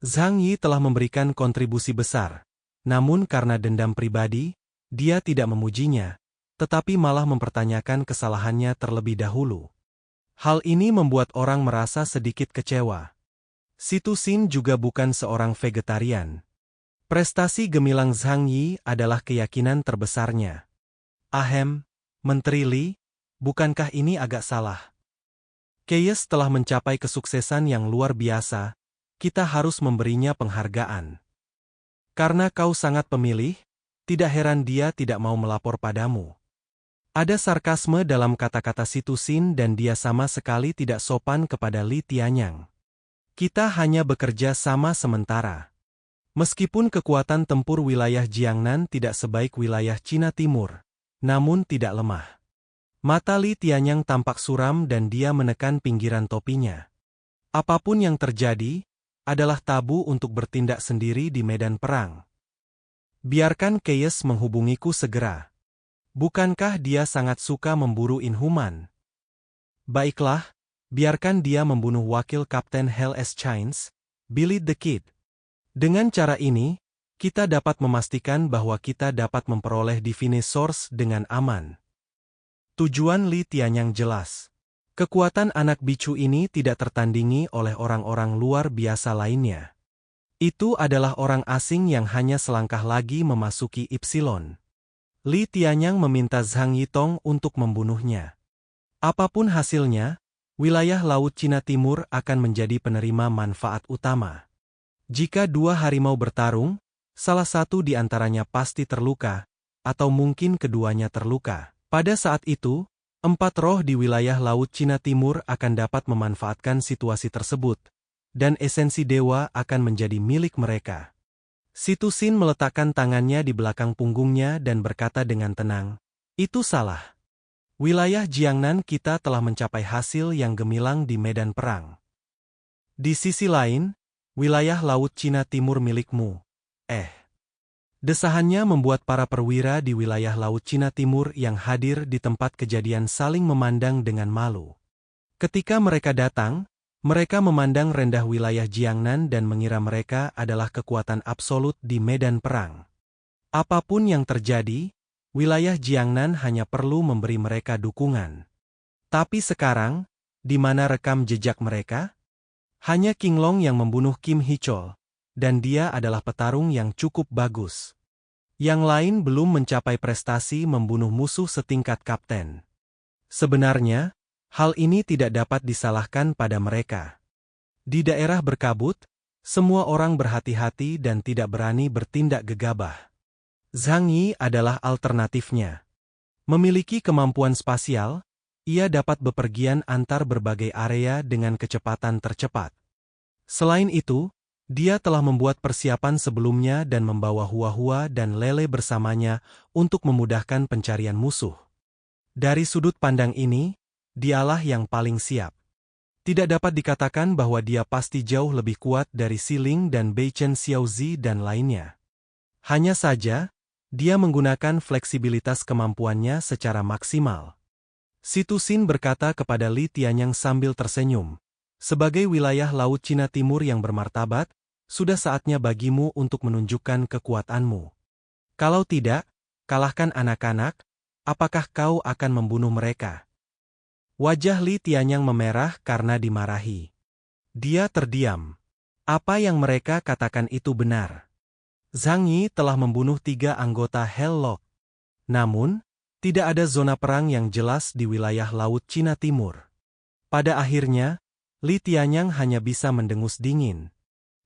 Zhang Yi telah memberikan kontribusi besar, namun karena dendam pribadi, dia tidak memujinya, tetapi malah mempertanyakan kesalahannya terlebih dahulu. Hal ini membuat orang merasa sedikit kecewa. Situ Sin juga bukan seorang vegetarian. Prestasi gemilang Zhang Yi adalah keyakinan terbesarnya. Ahem, Menteri Li, bukankah ini agak salah? Keyes telah mencapai kesuksesan yang luar biasa, kita harus memberinya penghargaan. Karena kau sangat pemilih, tidak heran dia tidak mau melapor padamu. Ada sarkasme dalam kata-kata Situ Sin dan dia sama sekali tidak sopan kepada Li Tianyang. Kita hanya bekerja sama sementara. Meskipun kekuatan tempur wilayah Jiangnan tidak sebaik wilayah Cina Timur, namun tidak lemah. Mata Li Tianyang tampak suram dan dia menekan pinggiran topinya. Apapun yang terjadi, adalah tabu untuk bertindak sendiri di medan perang. Biarkan Keyes menghubungiku segera. Bukankah dia sangat suka memburu inhuman? Baiklah, biarkan dia membunuh wakil Kapten Hell S. Chines, Billy the Kid. Dengan cara ini, kita dapat memastikan bahwa kita dapat memperoleh Divine Source dengan aman. Tujuan Li Tianyang jelas. Kekuatan anak bicu ini tidak tertandingi oleh orang-orang luar biasa lainnya. Itu adalah orang asing yang hanya selangkah lagi memasuki Ipsilon. Li Tianyang meminta Zhang Yitong untuk membunuhnya. Apapun hasilnya, wilayah Laut Cina Timur akan menjadi penerima manfaat utama. Jika 2 harimau bertarung, Salah satu di antaranya pasti terluka, atau mungkin keduanya terluka. Pada saat itu, 4 roh di wilayah Laut Cina Timur akan dapat memanfaatkan situasi tersebut, dan esensi dewa akan menjadi milik mereka. Situsin meletakkan tangannya di belakang punggungnya dan berkata dengan tenang, "Itu salah. Wilayah Jiangnan kita telah mencapai hasil yang gemilang di medan perang. Di sisi lain, wilayah Laut Cina Timur milikmu." Desahannya membuat para perwira di wilayah Laut Cina Timur yang hadir di tempat kejadian saling memandang dengan malu. Ketika mereka datang, mereka memandang rendah wilayah Jiangnan dan mengira mereka adalah kekuatan absolut di medan perang. Apapun yang terjadi, wilayah Jiangnan hanya perlu memberi mereka dukungan. Tapi sekarang, di mana rekam jejak mereka? Hanya Qinglong yang membunuh Kim Hichol, dan dia adalah petarung yang cukup bagus. Yang lain belum mencapai prestasi membunuh musuh setingkat kapten. Sebenarnya, hal ini tidak dapat disalahkan pada mereka. Di daerah berkabut, semua orang berhati-hati dan tidak berani bertindak gegabah. Zhang Yi adalah alternatifnya. Memiliki kemampuan spasial, ia dapat bepergian antar berbagai area dengan kecepatan tercepat. Selain itu, dia telah membuat persiapan sebelumnya dan membawa Hua-Hua dan Lele bersamanya untuk memudahkan pencarian musuh. Dari sudut pandang ini, dialah yang paling siap. Tidak dapat dikatakan bahwa dia pasti jauh lebih kuat dari Si Ling dan Bei Chen Xiaozi dan lainnya. Hanya saja, dia menggunakan fleksibilitas kemampuannya secara maksimal. Situsin berkata kepada Li Tianyang sambil tersenyum, "Sebagai wilayah Laut Cina Timur yang bermartabat, sudah saatnya bagimu untuk menunjukkan kekuatanmu. Kalau tidak, kalahkan anak-anak, apakah kau akan membunuh mereka?" Wajah Li Tianyang memerah karena dimarahi. Dia terdiam. Apa yang mereka katakan itu benar. Zhang Yi telah membunuh 3 anggota Helllock. Namun, tidak ada zona perang yang jelas di wilayah Laut Cina Timur. Pada akhirnya, Li Tianyang hanya bisa mendengus dingin.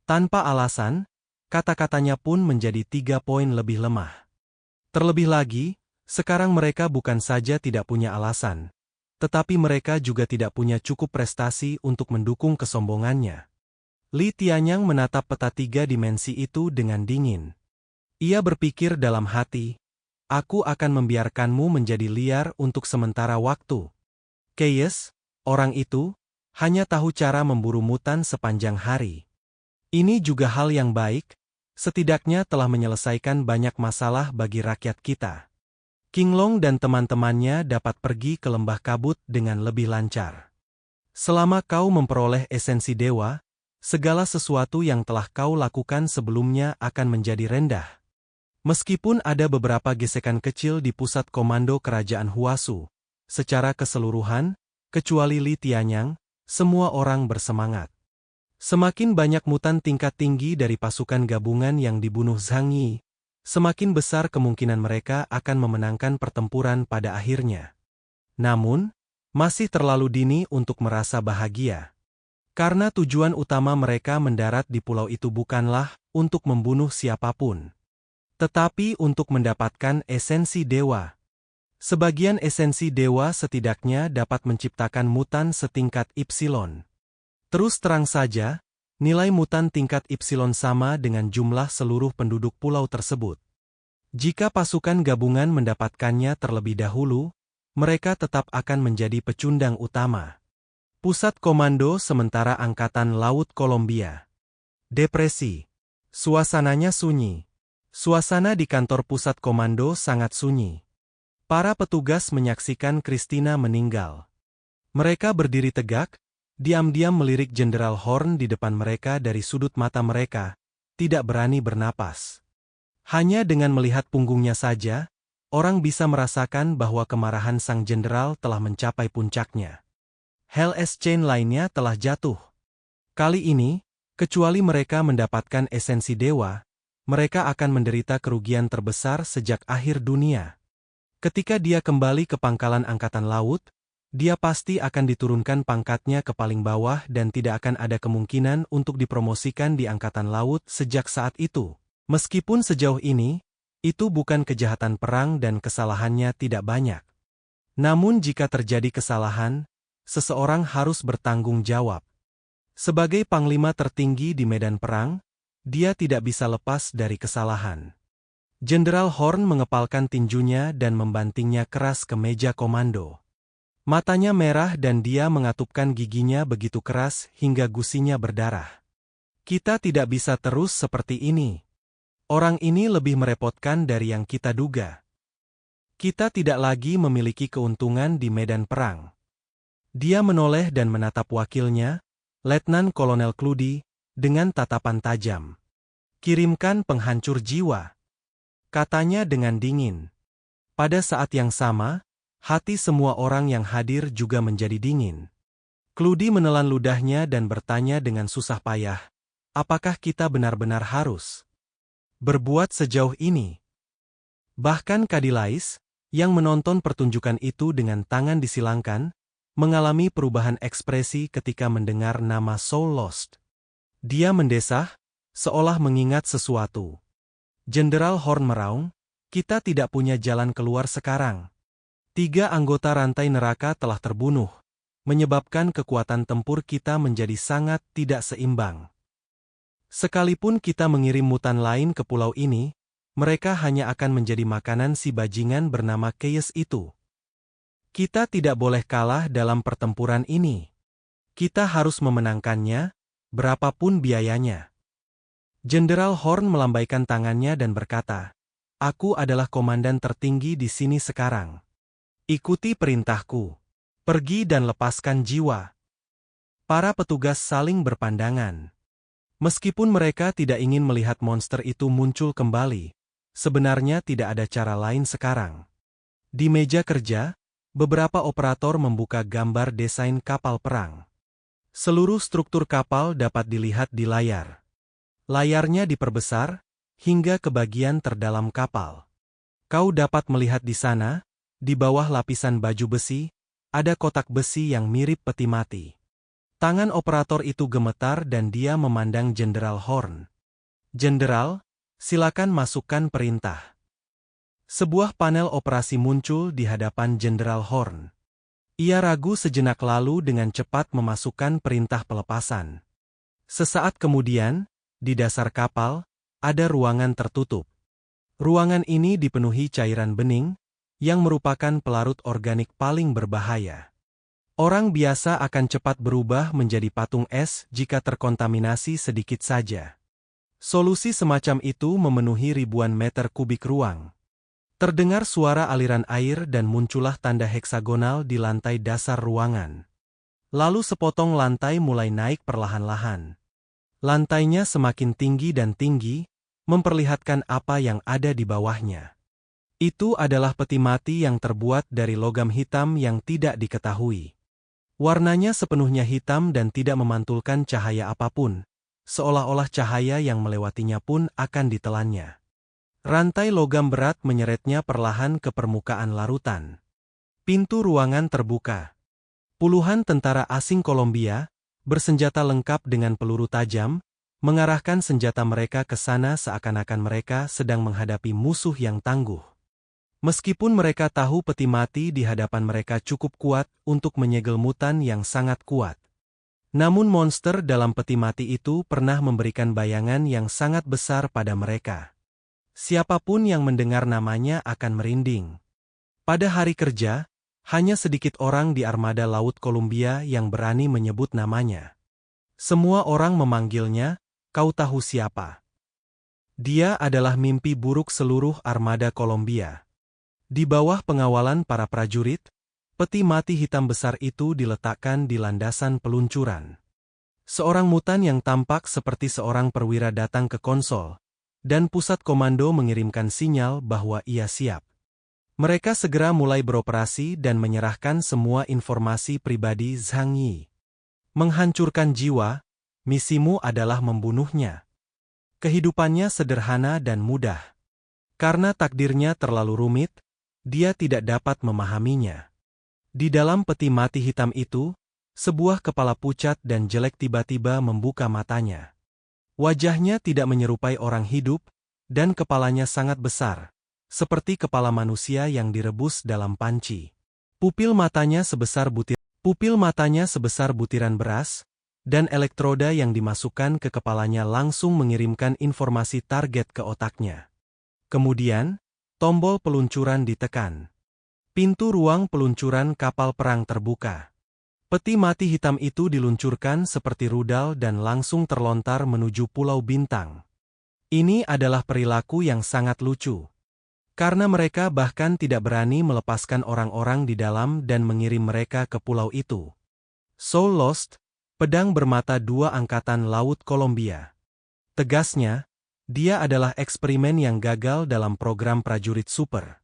Tanpa alasan, kata-katanya pun menjadi 3 poin lebih lemah. Terlebih lagi, sekarang mereka bukan saja tidak punya alasan, tetapi mereka juga tidak punya cukup prestasi untuk mendukung kesombongannya. Li Tianyang menatap peta 3 dimensi itu dengan dingin. Ia berpikir dalam hati, "Aku akan membiarkanmu menjadi liar untuk sementara waktu." Keyes, orang itu, hanya tahu cara memburu mutan sepanjang hari. Ini juga hal yang baik, setidaknya telah menyelesaikan banyak masalah bagi rakyat kita. Qinglong dan teman-temannya dapat pergi ke lembah kabut dengan lebih lancar. Selama kau memperoleh esensi dewa, segala sesuatu yang telah kau lakukan sebelumnya akan menjadi rendah. Meskipun ada beberapa gesekan kecil di pusat komando kerajaan Huasu, secara keseluruhan, kecuali Li Tianyang, semua orang bersemangat. Semakin banyak mutan tingkat tinggi dari pasukan gabungan yang dibunuh Zhang Yi, semakin besar kemungkinan mereka akan memenangkan pertempuran pada akhirnya. Namun, masih terlalu dini untuk merasa bahagia. Karena tujuan utama mereka mendarat di pulau itu bukanlah untuk membunuh siapapun, tetapi untuk mendapatkan esensi dewa. Sebagian esensi dewa setidaknya dapat menciptakan mutan setingkat Epsilon. Terus terang saja, nilai mutan tingkat Epsilon sama dengan jumlah seluruh penduduk pulau tersebut. Jika pasukan gabungan mendapatkannya terlebih dahulu, mereka tetap akan menjadi pecundang utama. Pusat Komando Sementara Angkatan Laut Kolombia. Depresi. Suasananya sunyi. Suasana di kantor pusat komando sangat sunyi. Para petugas menyaksikan Christina meninggal. Mereka berdiri tegak, diam-diam melirik Jenderal Horn di depan mereka dari sudut mata mereka, tidak berani bernapas. Hanya dengan melihat punggungnya saja, orang bisa merasakan bahwa kemarahan sang jenderal telah mencapai puncaknya. Hell's Chain lainnya telah jatuh. Kali ini, kecuali mereka mendapatkan esensi dewa, mereka akan menderita kerugian terbesar sejak akhir dunia. Ketika dia kembali ke pangkalan Angkatan Laut, dia pasti akan diturunkan pangkatnya ke paling bawah dan tidak akan ada kemungkinan untuk dipromosikan di Angkatan Laut sejak saat itu. Meskipun sejauh ini, itu bukan kejahatan perang dan kesalahannya tidak banyak. Namun jika terjadi kesalahan, seseorang harus bertanggung jawab. Sebagai panglima tertinggi di medan perang, dia tidak bisa lepas dari kesalahan. Jenderal Horn mengepalkan tinjunya dan membantingnya keras ke meja komando. Matanya merah dan dia mengatupkan giginya begitu keras hingga gusinya berdarah. Kita tidak bisa terus seperti ini. Orang ini lebih merepotkan dari yang kita duga. Kita tidak lagi memiliki keuntungan di medan perang. Dia menoleh dan menatap wakilnya, Letnan Kolonel Cludy, dengan tatapan tajam. Kirimkan penghancur jiwa, katanya dengan dingin. Pada saat yang sama, hati semua orang yang hadir juga menjadi dingin. Cludy menelan ludahnya dan bertanya dengan susah payah, apakah kita benar-benar harus berbuat sejauh ini? Bahkan Kadilais, yang menonton pertunjukan itu dengan tangan disilangkan, mengalami perubahan ekspresi ketika mendengar nama Soul Lost. Dia mendesah, seolah mengingat sesuatu. Jenderal Horn meraung, kita tidak punya jalan keluar sekarang. 3 anggota rantai neraka telah terbunuh, menyebabkan kekuatan tempur kita menjadi sangat tidak seimbang. Sekalipun kita mengirim mutan lain ke pulau ini, mereka hanya akan menjadi makanan si bajingan bernama Keyes itu. Kita tidak boleh kalah dalam pertempuran ini. Kita harus memenangkannya, berapapun biayanya. Jenderal Horn melambaikan tangannya dan berkata, aku adalah komandan tertinggi di sini sekarang. Ikuti perintahku. Pergi dan lepaskan jiwa. Para petugas saling berpandangan. Meskipun mereka tidak ingin melihat monster itu muncul kembali, sebenarnya tidak ada cara lain sekarang. Di meja kerja, beberapa operator membuka gambar desain kapal perang. Seluruh struktur kapal dapat dilihat di layar. Layarnya diperbesar, hingga ke bagian terdalam kapal. Kau dapat melihat di sana, di bawah lapisan baju besi, ada kotak besi yang mirip peti mati. Tangan operator itu gemetar dan dia memandang Jenderal Horn. Jenderal, silakan masukkan perintah. Sebuah panel operasi muncul di hadapan Jenderal Horn. Ia ragu sejenak lalu dengan cepat memasukkan perintah pelepasan. Sesaat kemudian, di dasar kapal, ada ruangan tertutup. Ruangan ini dipenuhi cairan bening, yang merupakan pelarut organik paling berbahaya. Orang biasa akan cepat berubah menjadi patung es jika terkontaminasi sedikit saja. Solusi semacam itu memenuhi ribuan meter kubik ruang. Terdengar suara aliran air dan muncullah tanda heksagonal di lantai dasar ruangan. Lalu sepotong lantai mulai naik perlahan-lahan. Lantainya semakin tinggi dan tinggi, memperlihatkan apa yang ada di bawahnya. Itu adalah peti mati yang terbuat dari logam hitam yang tidak diketahui. Warnanya sepenuhnya hitam dan tidak memantulkan cahaya apapun, seolah-olah cahaya yang melewatinya pun akan ditelannya. Rantai logam berat menyeretnya perlahan ke permukaan larutan. Pintu ruangan terbuka. Puluhan tentara asing Kolombia, bersenjata lengkap dengan peluru tajam, mengarahkan senjata mereka ke sana seakan-akan mereka sedang menghadapi musuh yang tangguh. Meskipun mereka tahu peti mati di hadapan mereka cukup kuat untuk menyegel mutan yang sangat kuat. Namun monster dalam peti mati itu pernah memberikan bayangan yang sangat besar pada mereka. Siapapun yang mendengar namanya akan merinding. Pada hari kerja, hanya sedikit orang di armada Laut Columbia yang berani menyebut namanya. Semua orang memanggilnya, kau tahu siapa? Dia adalah mimpi buruk seluruh armada Columbia. Di bawah pengawalan para prajurit, peti mati hitam besar itu diletakkan di landasan peluncuran. Seorang mutan yang tampak seperti seorang perwira datang ke konsol, dan pusat komando mengirimkan sinyal bahwa ia siap. Mereka segera mulai beroperasi dan menyerahkan semua informasi pribadi Zhang Yi. Menghancurkan jiwa, misimu adalah membunuhnya. Kehidupannya sederhana dan mudah. Karena takdirnya terlalu rumit, dia tidak dapat memahaminya. Di dalam peti mati hitam itu, sebuah kepala pucat dan jelek tiba-tiba membuka matanya. Wajahnya tidak menyerupai orang hidup, dan kepalanya sangat besar, seperti kepala manusia yang direbus dalam panci. Pupil matanya sebesar butiran beras, dan elektroda yang dimasukkan ke kepalanya langsung mengirimkan informasi target ke otaknya. Kemudian, tombol peluncuran ditekan. Pintu ruang peluncuran kapal perang terbuka. Peti mati hitam itu diluncurkan seperti rudal dan langsung terlontar menuju Pulau Bintang. Ini adalah perilaku yang sangat lucu. Karena mereka bahkan tidak berani melepaskan orang-orang di dalam dan mengirim mereka ke pulau itu. Soul Lost, pedang bermata dua Angkatan Laut Kolombia. Tegasnya, dia adalah eksperimen yang gagal dalam program prajurit super.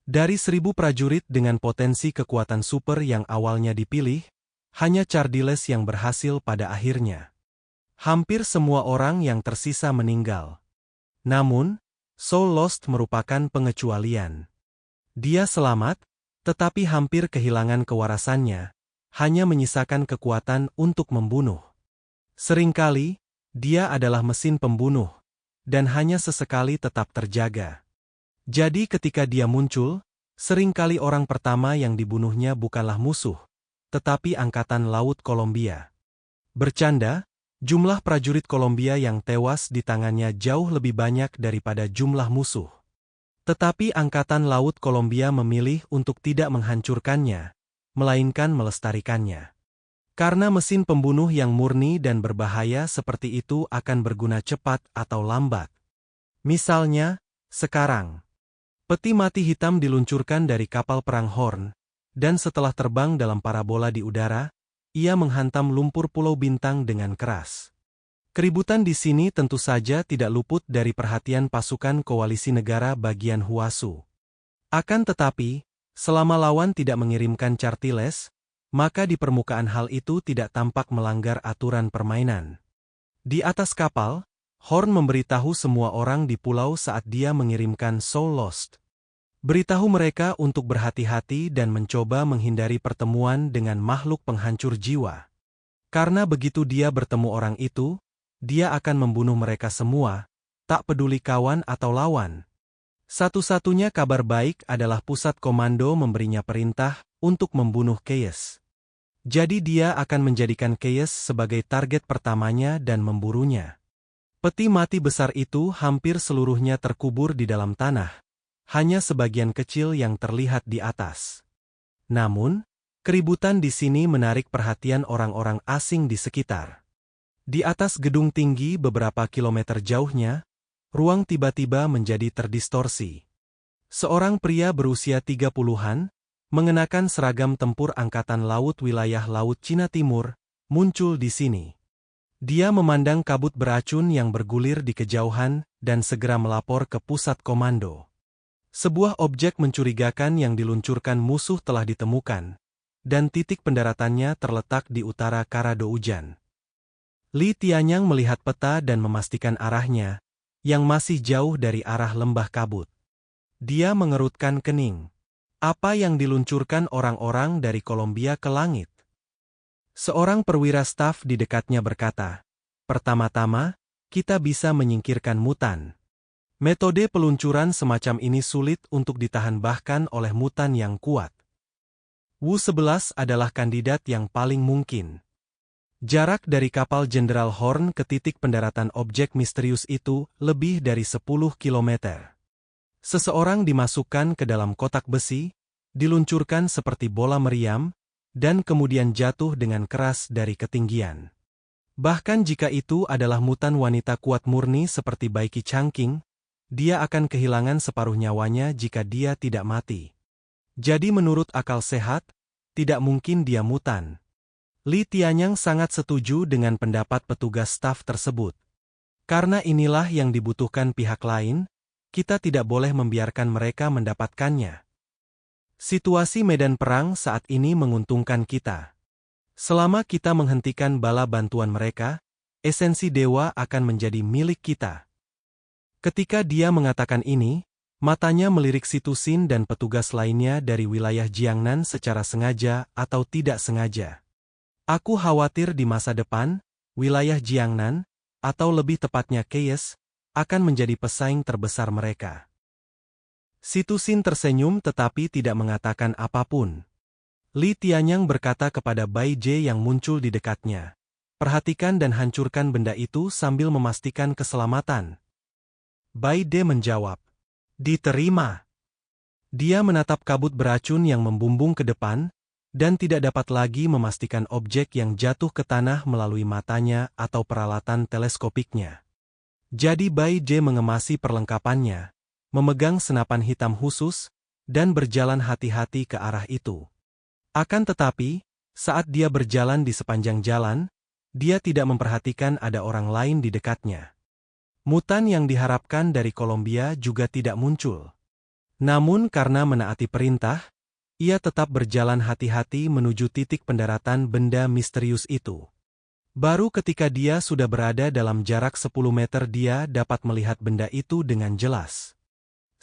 Dari 1.000 prajurit dengan potensi kekuatan super yang awalnya dipilih, hanya Chardiles yang berhasil pada akhirnya. Hampir semua orang yang tersisa meninggal. Namun, Soul Lost merupakan pengecualian. Dia selamat, tetapi hampir kehilangan kewarasannya, hanya menyisakan kekuatan untuk membunuh. Seringkali, dia adalah mesin pembunuh, dan hanya sesekali tetap terjaga. Jadi ketika dia muncul, seringkali orang pertama yang dibunuhnya bukanlah musuh, tetapi Angkatan Laut Kolombia. Bercanda, jumlah prajurit Kolombia yang tewas di tangannya jauh lebih banyak daripada jumlah musuh. Tetapi Angkatan Laut Kolombia memilih untuk tidak menghancurkannya, melainkan melestarikannya. Karena mesin pembunuh yang murni dan berbahaya seperti itu akan berguna cepat atau lambat. Misalnya, sekarang, peti mati hitam diluncurkan dari kapal perang Horn, dan setelah terbang dalam parabola di udara, ia menghantam lumpur Pulau Bintang dengan keras. Keributan di sini tentu saja tidak luput dari perhatian pasukan koalisi negara bagian Huasu. Akan tetapi, selama lawan tidak mengirimkan Chartiles, maka di permukaan hal itu tidak tampak melanggar aturan permainan. Di atas kapal, Horn memberitahu semua orang di pulau saat dia mengirimkan Soul Lost. Beritahu mereka untuk berhati-hati dan mencoba menghindari pertemuan dengan makhluk penghancur jiwa. Karena begitu dia bertemu orang itu, dia akan membunuh mereka semua, tak peduli kawan atau lawan. Satu-satunya kabar baik adalah pusat komando memberinya perintah untuk membunuh Keyes. Jadi dia akan menjadikan Keyes sebagai target pertamanya dan memburunya. Peti mati besar itu hampir seluruhnya terkubur di dalam tanah. Hanya sebagian kecil yang terlihat di atas. Namun, keributan di sini menarik perhatian orang-orang asing di sekitar. Di atas gedung tinggi beberapa kilometer jauhnya, ruang tiba-tiba menjadi terdistorsi. Seorang pria berusia 30-an, mengenakan seragam tempur Angkatan Laut wilayah Laut Cina Timur, muncul di sini. Dia memandang kabut beracun yang bergulir di kejauhan dan segera melapor ke pusat komando. Sebuah objek mencurigakan yang diluncurkan musuh telah ditemukan, dan titik pendaratannya terletak di utara Karadoujan. Li Tianyang melihat peta dan memastikan arahnya, yang masih jauh dari arah lembah kabut. Dia mengerutkan kening. Apa yang diluncurkan orang-orang dari Kolombia ke langit? Seorang perwira staf di dekatnya berkata, "Pertama-tama, kita bisa menyingkirkan mutan." Metode peluncuran semacam ini sulit untuk ditahan bahkan oleh mutan yang kuat. Wu-11 adalah kandidat yang paling mungkin. Jarak dari kapal Jenderal Horn ke titik pendaratan objek misterius itu lebih dari 10 kilometer. Seseorang dimasukkan ke dalam kotak besi, diluncurkan seperti bola meriam, dan kemudian jatuh dengan keras dari ketinggian. Bahkan jika itu adalah mutan wanita kuat murni seperti Baiki Changqing, dia akan kehilangan separuh nyawanya jika dia tidak mati. Jadi menurut akal sehat, tidak mungkin dia mutan. Li Tianyang sangat setuju dengan pendapat petugas staf tersebut. Karena inilah yang dibutuhkan pihak lain, kita tidak boleh membiarkan mereka mendapatkannya. Situasi medan perang saat ini menguntungkan kita. Selama kita menghentikan bala bantuan mereka, esensi dewa akan menjadi milik kita. Ketika dia mengatakan ini, matanya melirik Situsin dan petugas lainnya dari wilayah Jiangnan secara sengaja atau tidak sengaja. Aku khawatir di masa depan, wilayah Jiangnan, atau lebih tepatnya Keyes, akan menjadi pesaing terbesar mereka. Situsin tersenyum tetapi tidak mengatakan apapun. Li Tianyang berkata kepada Bai Je yang muncul di dekatnya, "Perhatikan dan hancurkan benda itu sambil memastikan keselamatan." Bai De menjawab, "Diterima." Dia menatap kabut beracun yang membumbung ke depan, dan tidak dapat lagi memastikan objek yang jatuh ke tanah melalui matanya atau peralatan teleskopiknya. Jadi Bai Je mengemasi perlengkapannya, memegang senapan hitam khusus, dan berjalan hati-hati ke arah itu. Akan tetapi, saat dia berjalan di sepanjang jalan, dia tidak memperhatikan ada orang lain di dekatnya. Mutan yang diharapkan dari Kolombia juga tidak muncul. Namun karena menaati perintah, ia tetap berjalan hati-hati menuju titik pendaratan benda misterius itu. Baru ketika dia sudah berada dalam jarak 10 meter dia dapat melihat benda itu dengan jelas.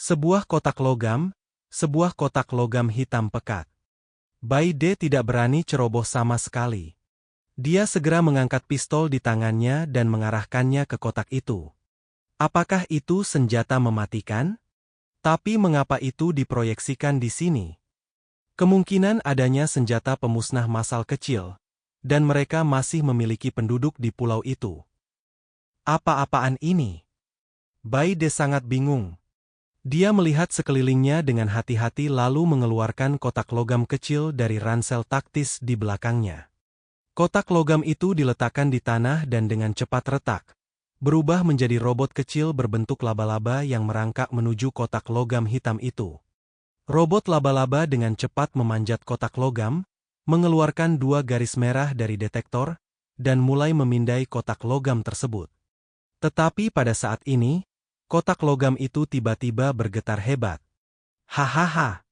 Sebuah kotak logam hitam pekat. Bai De tidak berani ceroboh sama sekali. Dia segera mengangkat pistol di tangannya dan mengarahkannya ke kotak itu. Apakah itu senjata mematikan? Tapi mengapa itu diproyeksikan di sini? Kemungkinan adanya senjata pemusnah massal kecil, dan mereka masih memiliki penduduk di pulau itu. Apa-apaan ini? Bai De sangat bingung. Dia melihat sekelilingnya dengan hati-hati lalu mengeluarkan kotak logam kecil dari ransel taktis di belakangnya. Kotak logam itu diletakkan di tanah dan dengan cepat retak, berubah menjadi robot kecil berbentuk laba-laba yang merangkak menuju kotak logam hitam itu. Robot laba-laba dengan cepat memanjat kotak logam, mengeluarkan 2 garis merah dari detektor, dan mulai memindai kotak logam tersebut. Tetapi pada saat ini, kotak logam itu tiba-tiba bergetar hebat. Hahaha.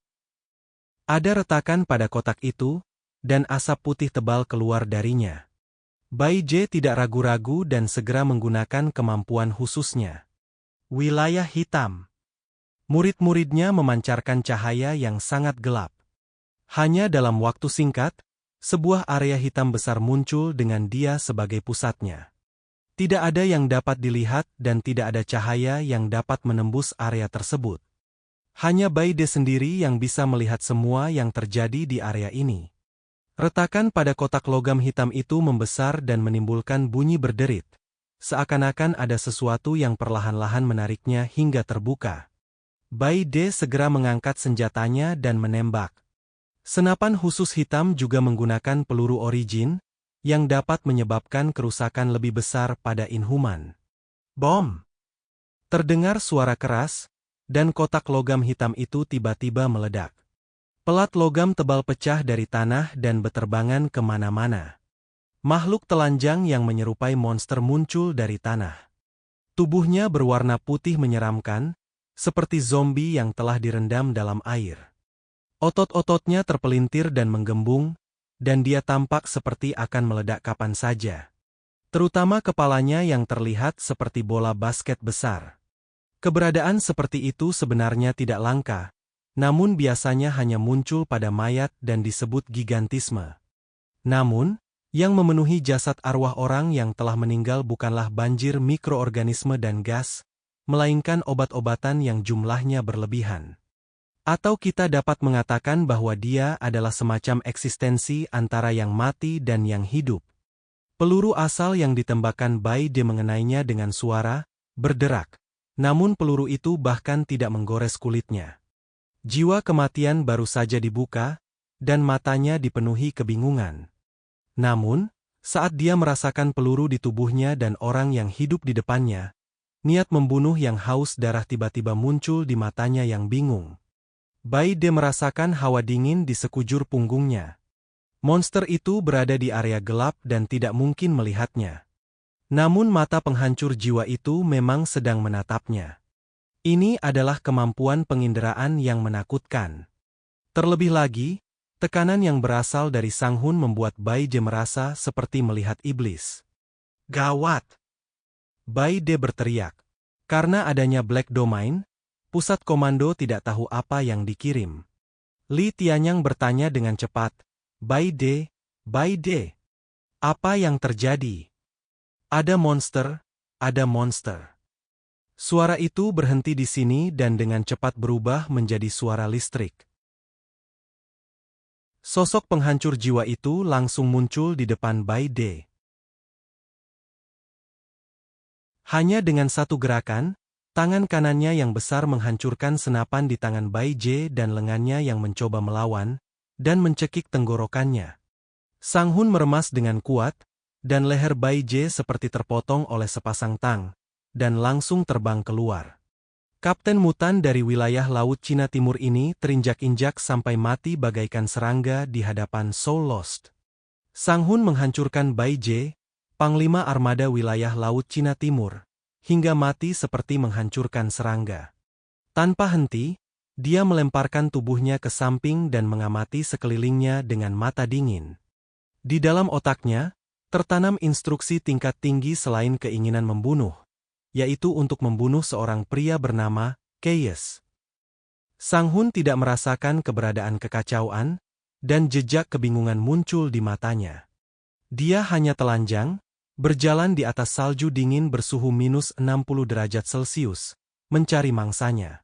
Ada retakan pada kotak itu, dan asap putih tebal keluar darinya. Bai Je tidak ragu-ragu dan segera menggunakan kemampuan khususnya. Wilayah hitam. Murid-muridnya memancarkan cahaya yang sangat gelap. Hanya dalam waktu singkat, sebuah area hitam besar muncul dengan dia sebagai pusatnya. Tidak ada yang dapat dilihat dan tidak ada cahaya yang dapat menembus area tersebut. Hanya Bai De sendiri yang bisa melihat semua yang terjadi di area ini. Retakan pada kotak logam hitam itu membesar dan menimbulkan bunyi berderit, seakan-akan ada sesuatu yang perlahan-lahan menariknya hingga terbuka. Bai De segera mengangkat senjatanya dan menembak. Senapan khusus hitam juga menggunakan peluru origin, yang dapat menyebabkan kerusakan lebih besar pada inhuman. Bom! Terdengar suara keras, dan kotak logam hitam itu tiba-tiba meledak. Pelat logam tebal pecah dari tanah dan beterbangan kemana-mana. Makhluk telanjang yang menyerupai monster muncul dari tanah. Tubuhnya berwarna putih menyeramkan, seperti zombie yang telah direndam dalam air. Otot-ototnya terpelintir dan menggembung, dan dia tampak seperti akan meledak kapan saja. Terutama kepalanya yang terlihat seperti bola basket besar. Keberadaan seperti itu sebenarnya tidak langka, namun biasanya hanya muncul pada mayat dan disebut gigantisme. Namun, yang memenuhi jasad arwah orang yang telah meninggal bukanlah banjir mikroorganisme dan gas, melainkan obat-obatan yang jumlahnya berlebihan. Atau kita dapat mengatakan bahwa dia adalah semacam eksistensi antara yang mati dan yang hidup. Peluru asal yang ditembakkan Bai De mengenainya dengan suara, berderak. Namun peluru itu bahkan tidak menggores kulitnya. Jiwa kematian baru saja dibuka, dan matanya dipenuhi kebingungan. Namun, saat dia merasakan peluru di tubuhnya dan orang yang hidup di depannya, niat membunuh yang haus darah tiba-tiba muncul di matanya yang bingung. Bai De merasakan hawa dingin di sekujur punggungnya. Monster itu berada di area gelap dan tidak mungkin melihatnya. Namun mata penghancur jiwa itu memang sedang menatapnya. Ini adalah kemampuan penginderaan yang menakutkan. Terlebih lagi, tekanan yang berasal dari Sang Hun membuat Bai De merasa seperti melihat iblis. Gawat! Bai De berteriak. Karena adanya Black Domain, pusat komando tidak tahu apa yang dikirim. Li Tianyang bertanya dengan cepat, Bai De, apa yang terjadi? Ada monster, ada monster. Suara itu berhenti di sini dan dengan cepat berubah menjadi suara listrik. Sosok penghancur jiwa itu langsung muncul di depan Bai De. Hanya dengan satu gerakan, tangan kanannya yang besar menghancurkan senapan di tangan Bai Je dan lengannya yang mencoba melawan, dan mencekik tenggorokannya. Sang Hun meremas dengan kuat, dan leher Bai Je seperti terpotong oleh sepasang tang, dan langsung terbang keluar. Kapten Mutan dari wilayah Laut Cina Timur ini terinjak-injak sampai mati bagaikan serangga di hadapan Soul Lost. Sang Hun menghancurkan Bai Je, Panglima Armada wilayah Laut Cina Timur, hingga mati seperti menghancurkan serangga. Tanpa henti, dia melemparkan tubuhnya ke samping dan mengamati sekelilingnya dengan mata dingin. Di dalam otaknya, tertanam instruksi tingkat tinggi selain keinginan membunuh, yaitu untuk membunuh seorang pria bernama Keyes. Sang Hun tidak merasakan keberadaan kekacauan, dan jejak kebingungan muncul di matanya. Dia hanya telanjang, berjalan di atas salju dingin bersuhu minus 60 derajat Celcius, mencari mangsanya.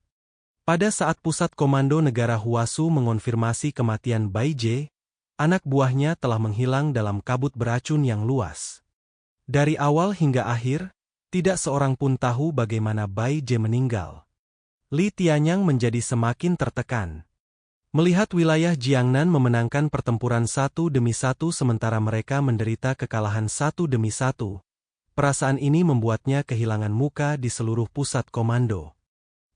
Pada saat pusat komando negara Huasu mengonfirmasi kematian Bai Je, anak buahnya telah menghilang dalam kabut beracun yang luas. Dari awal hingga akhir, tidak seorang pun tahu bagaimana Bai Je meninggal. Li Tianyang menjadi semakin tertekan. Melihat wilayah Jiangnan memenangkan pertempuran satu demi satu sementara mereka menderita kekalahan satu demi satu, perasaan ini membuatnya kehilangan muka di seluruh pusat komando.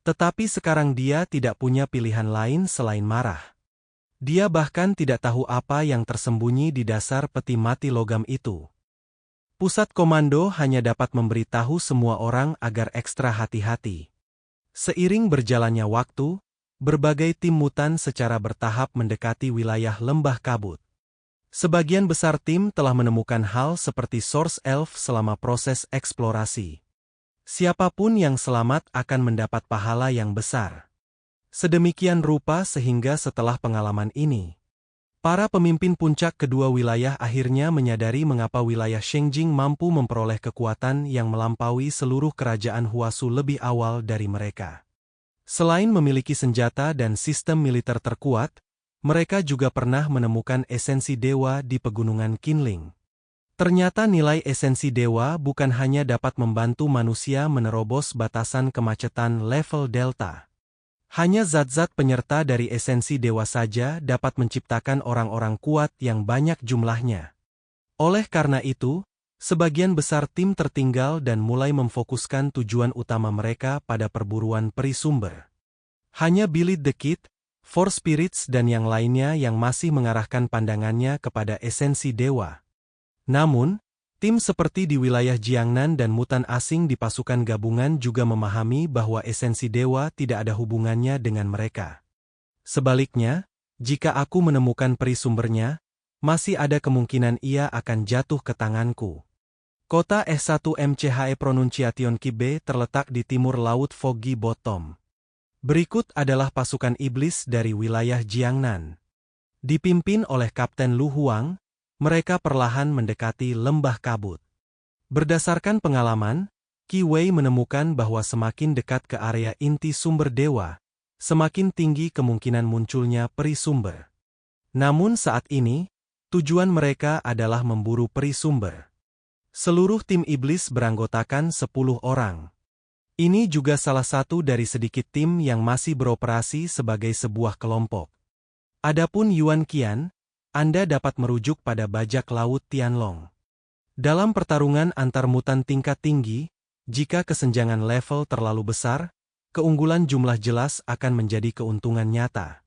Tetapi sekarang dia tidak punya pilihan lain selain marah. Dia bahkan tidak tahu apa yang tersembunyi di dasar peti mati logam itu. Pusat komando hanya dapat memberitahu semua orang agar ekstra hati-hati. Seiring berjalannya waktu, berbagai tim mutan secara bertahap mendekati wilayah lembah kabut. Sebagian besar tim telah menemukan hal seperti Source Elf selama proses eksplorasi. Siapapun yang selamat akan mendapat pahala yang besar. Sedemikian rupa sehingga setelah pengalaman ini, para pemimpin puncak kedua wilayah akhirnya menyadari mengapa wilayah Shengjing mampu memperoleh kekuatan yang melampaui seluruh kerajaan Huasu lebih awal dari mereka. Selain memiliki senjata dan sistem militer terkuat, mereka juga pernah menemukan esensi dewa di pegunungan Qinling. Ternyata nilai esensi dewa bukan hanya dapat membantu manusia menerobos batasan kemacetan level delta. Hanya zat-zat penyerta dari esensi dewa saja dapat menciptakan orang-orang kuat yang banyak jumlahnya. Oleh karena itu, sebagian besar tim tertinggal dan mulai memfokuskan tujuan utama mereka pada perburuan peri sumber. Hanya Billy the Kid, Four Spirits dan yang lainnya yang masih mengarahkan pandangannya kepada esensi dewa. Namun, tim seperti di wilayah Jiangnan dan mutan asing di pasukan gabungan juga memahami bahwa esensi dewa tidak ada hubungannya dengan mereka. Sebaliknya, jika aku menemukan peri sumbernya, masih ada kemungkinan ia akan jatuh ke tanganku. Kota S1 MCHE Pronunciation Kibe terletak di timur Laut Foggy Bottom. Berikut adalah pasukan iblis dari wilayah Jiangnan. Dipimpin oleh Kapten Lu Huang, mereka perlahan mendekati lembah kabut. Berdasarkan pengalaman, Qi Wei menemukan bahwa semakin dekat ke area inti sumber dewa, semakin tinggi kemungkinan munculnya peri sumber. Namun saat ini, tujuan mereka adalah memburu peri sumber. Seluruh tim iblis beranggotakan 10 orang. Ini juga salah satu dari sedikit tim yang masih beroperasi sebagai sebuah kelompok. Adapun Yuan Qian, Anda dapat merujuk pada bajak laut Tianlong. Dalam pertarungan antar mutan tingkat tinggi, jika kesenjangan level terlalu besar, keunggulan jumlah jelas akan menjadi keuntungan nyata.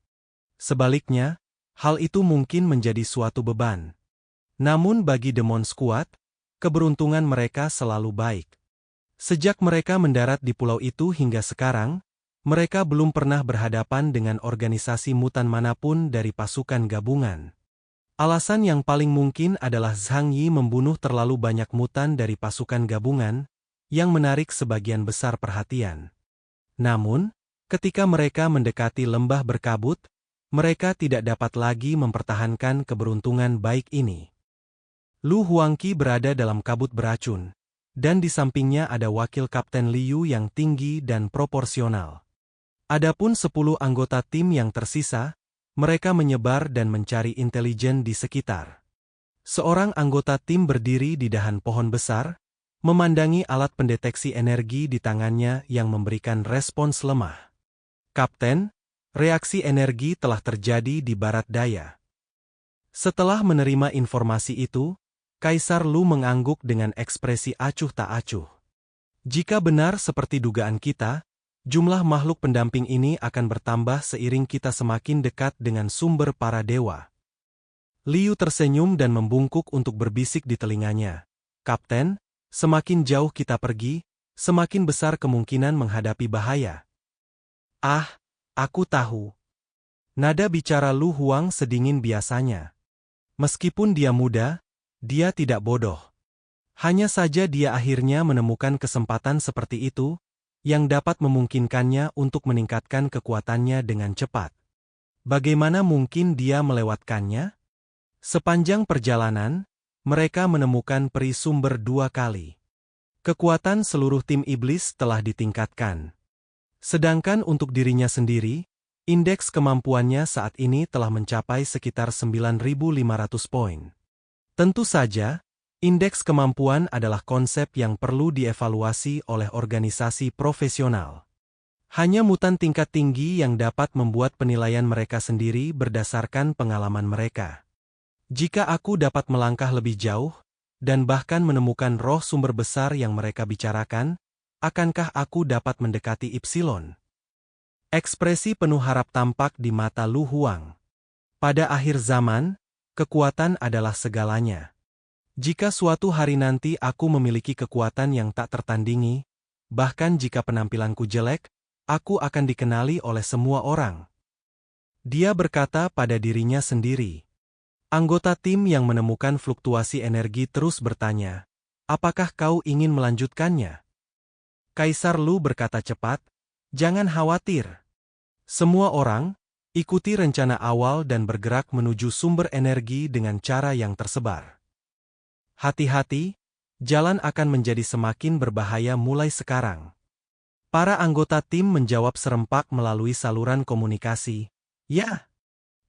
Sebaliknya, hal itu mungkin menjadi suatu beban. Namun bagi Demon Squad, keberuntungan mereka selalu baik. Sejak mereka mendarat di pulau itu hingga sekarang, mereka belum pernah berhadapan dengan organisasi mutan manapun dari pasukan gabungan. Alasan yang paling mungkin adalah Zhang Yi membunuh terlalu banyak mutan dari pasukan gabungan, yang menarik sebagian besar perhatian. Namun, ketika mereka mendekati lembah berkabut, mereka tidak dapat lagi mempertahankan keberuntungan baik ini. Lu Huangqi berada dalam kabut beracun, dan di sampingnya ada wakil Kapten Liu yang tinggi dan proporsional. Adapun 10 anggota tim yang tersisa, mereka menyebar dan mencari intelijen di sekitar. Seorang anggota tim berdiri di dahan pohon besar, memandangi alat pendeteksi energi di tangannya yang memberikan respons lemah. Kapten, reaksi energi telah terjadi di barat daya. Setelah menerima informasi itu, Kaisar Lu mengangguk dengan ekspresi acuh tak acuh. Jika benar seperti dugaan kita, jumlah makhluk pendamping ini akan bertambah seiring kita semakin dekat dengan sumber para dewa. Liu tersenyum dan membungkuk untuk berbisik di telinganya. Kapten, semakin jauh kita pergi, semakin besar kemungkinan menghadapi bahaya. Ah, aku tahu. Nada bicara Lu Huang sedingin biasanya. Meskipun dia muda, dia tidak bodoh. Hanya saja dia akhirnya menemukan kesempatan seperti itu, yang dapat memungkinkannya untuk meningkatkan kekuatannya dengan cepat. Bagaimana mungkin dia melewatkannya? Sepanjang perjalanan, mereka menemukan peri sumber 2 kali. Kekuatan seluruh tim iblis telah ditingkatkan. Sedangkan untuk dirinya sendiri, indeks kemampuannya saat ini telah mencapai sekitar 9.500 poin. Tentu saja, indeks kemampuan adalah konsep yang perlu dievaluasi oleh organisasi profesional. Hanya mutan tingkat tinggi yang dapat membuat penilaian mereka sendiri berdasarkan pengalaman mereka. Jika aku dapat melangkah lebih jauh, dan bahkan menemukan roh sumber besar yang mereka bicarakan, akankah aku dapat mendekati Ipsilon? Ekspresi penuh harap tampak di mata Lu Huang. Pada akhir zaman, kekuatan adalah segalanya. Jika suatu hari nanti aku memiliki kekuatan yang tak tertandingi, bahkan jika penampilanku jelek, aku akan dikenali oleh semua orang. Dia berkata pada dirinya sendiri. Anggota tim yang menemukan fluktuasi energi terus bertanya, apakah kau ingin melanjutkannya? Kaisar Lu berkata cepat, jangan khawatir. Semua orang, ikuti rencana awal dan bergerak menuju sumber energi dengan cara yang tersebar. Hati-hati, jalan akan menjadi semakin berbahaya mulai sekarang. Para anggota tim menjawab serempak melalui saluran komunikasi. Ya,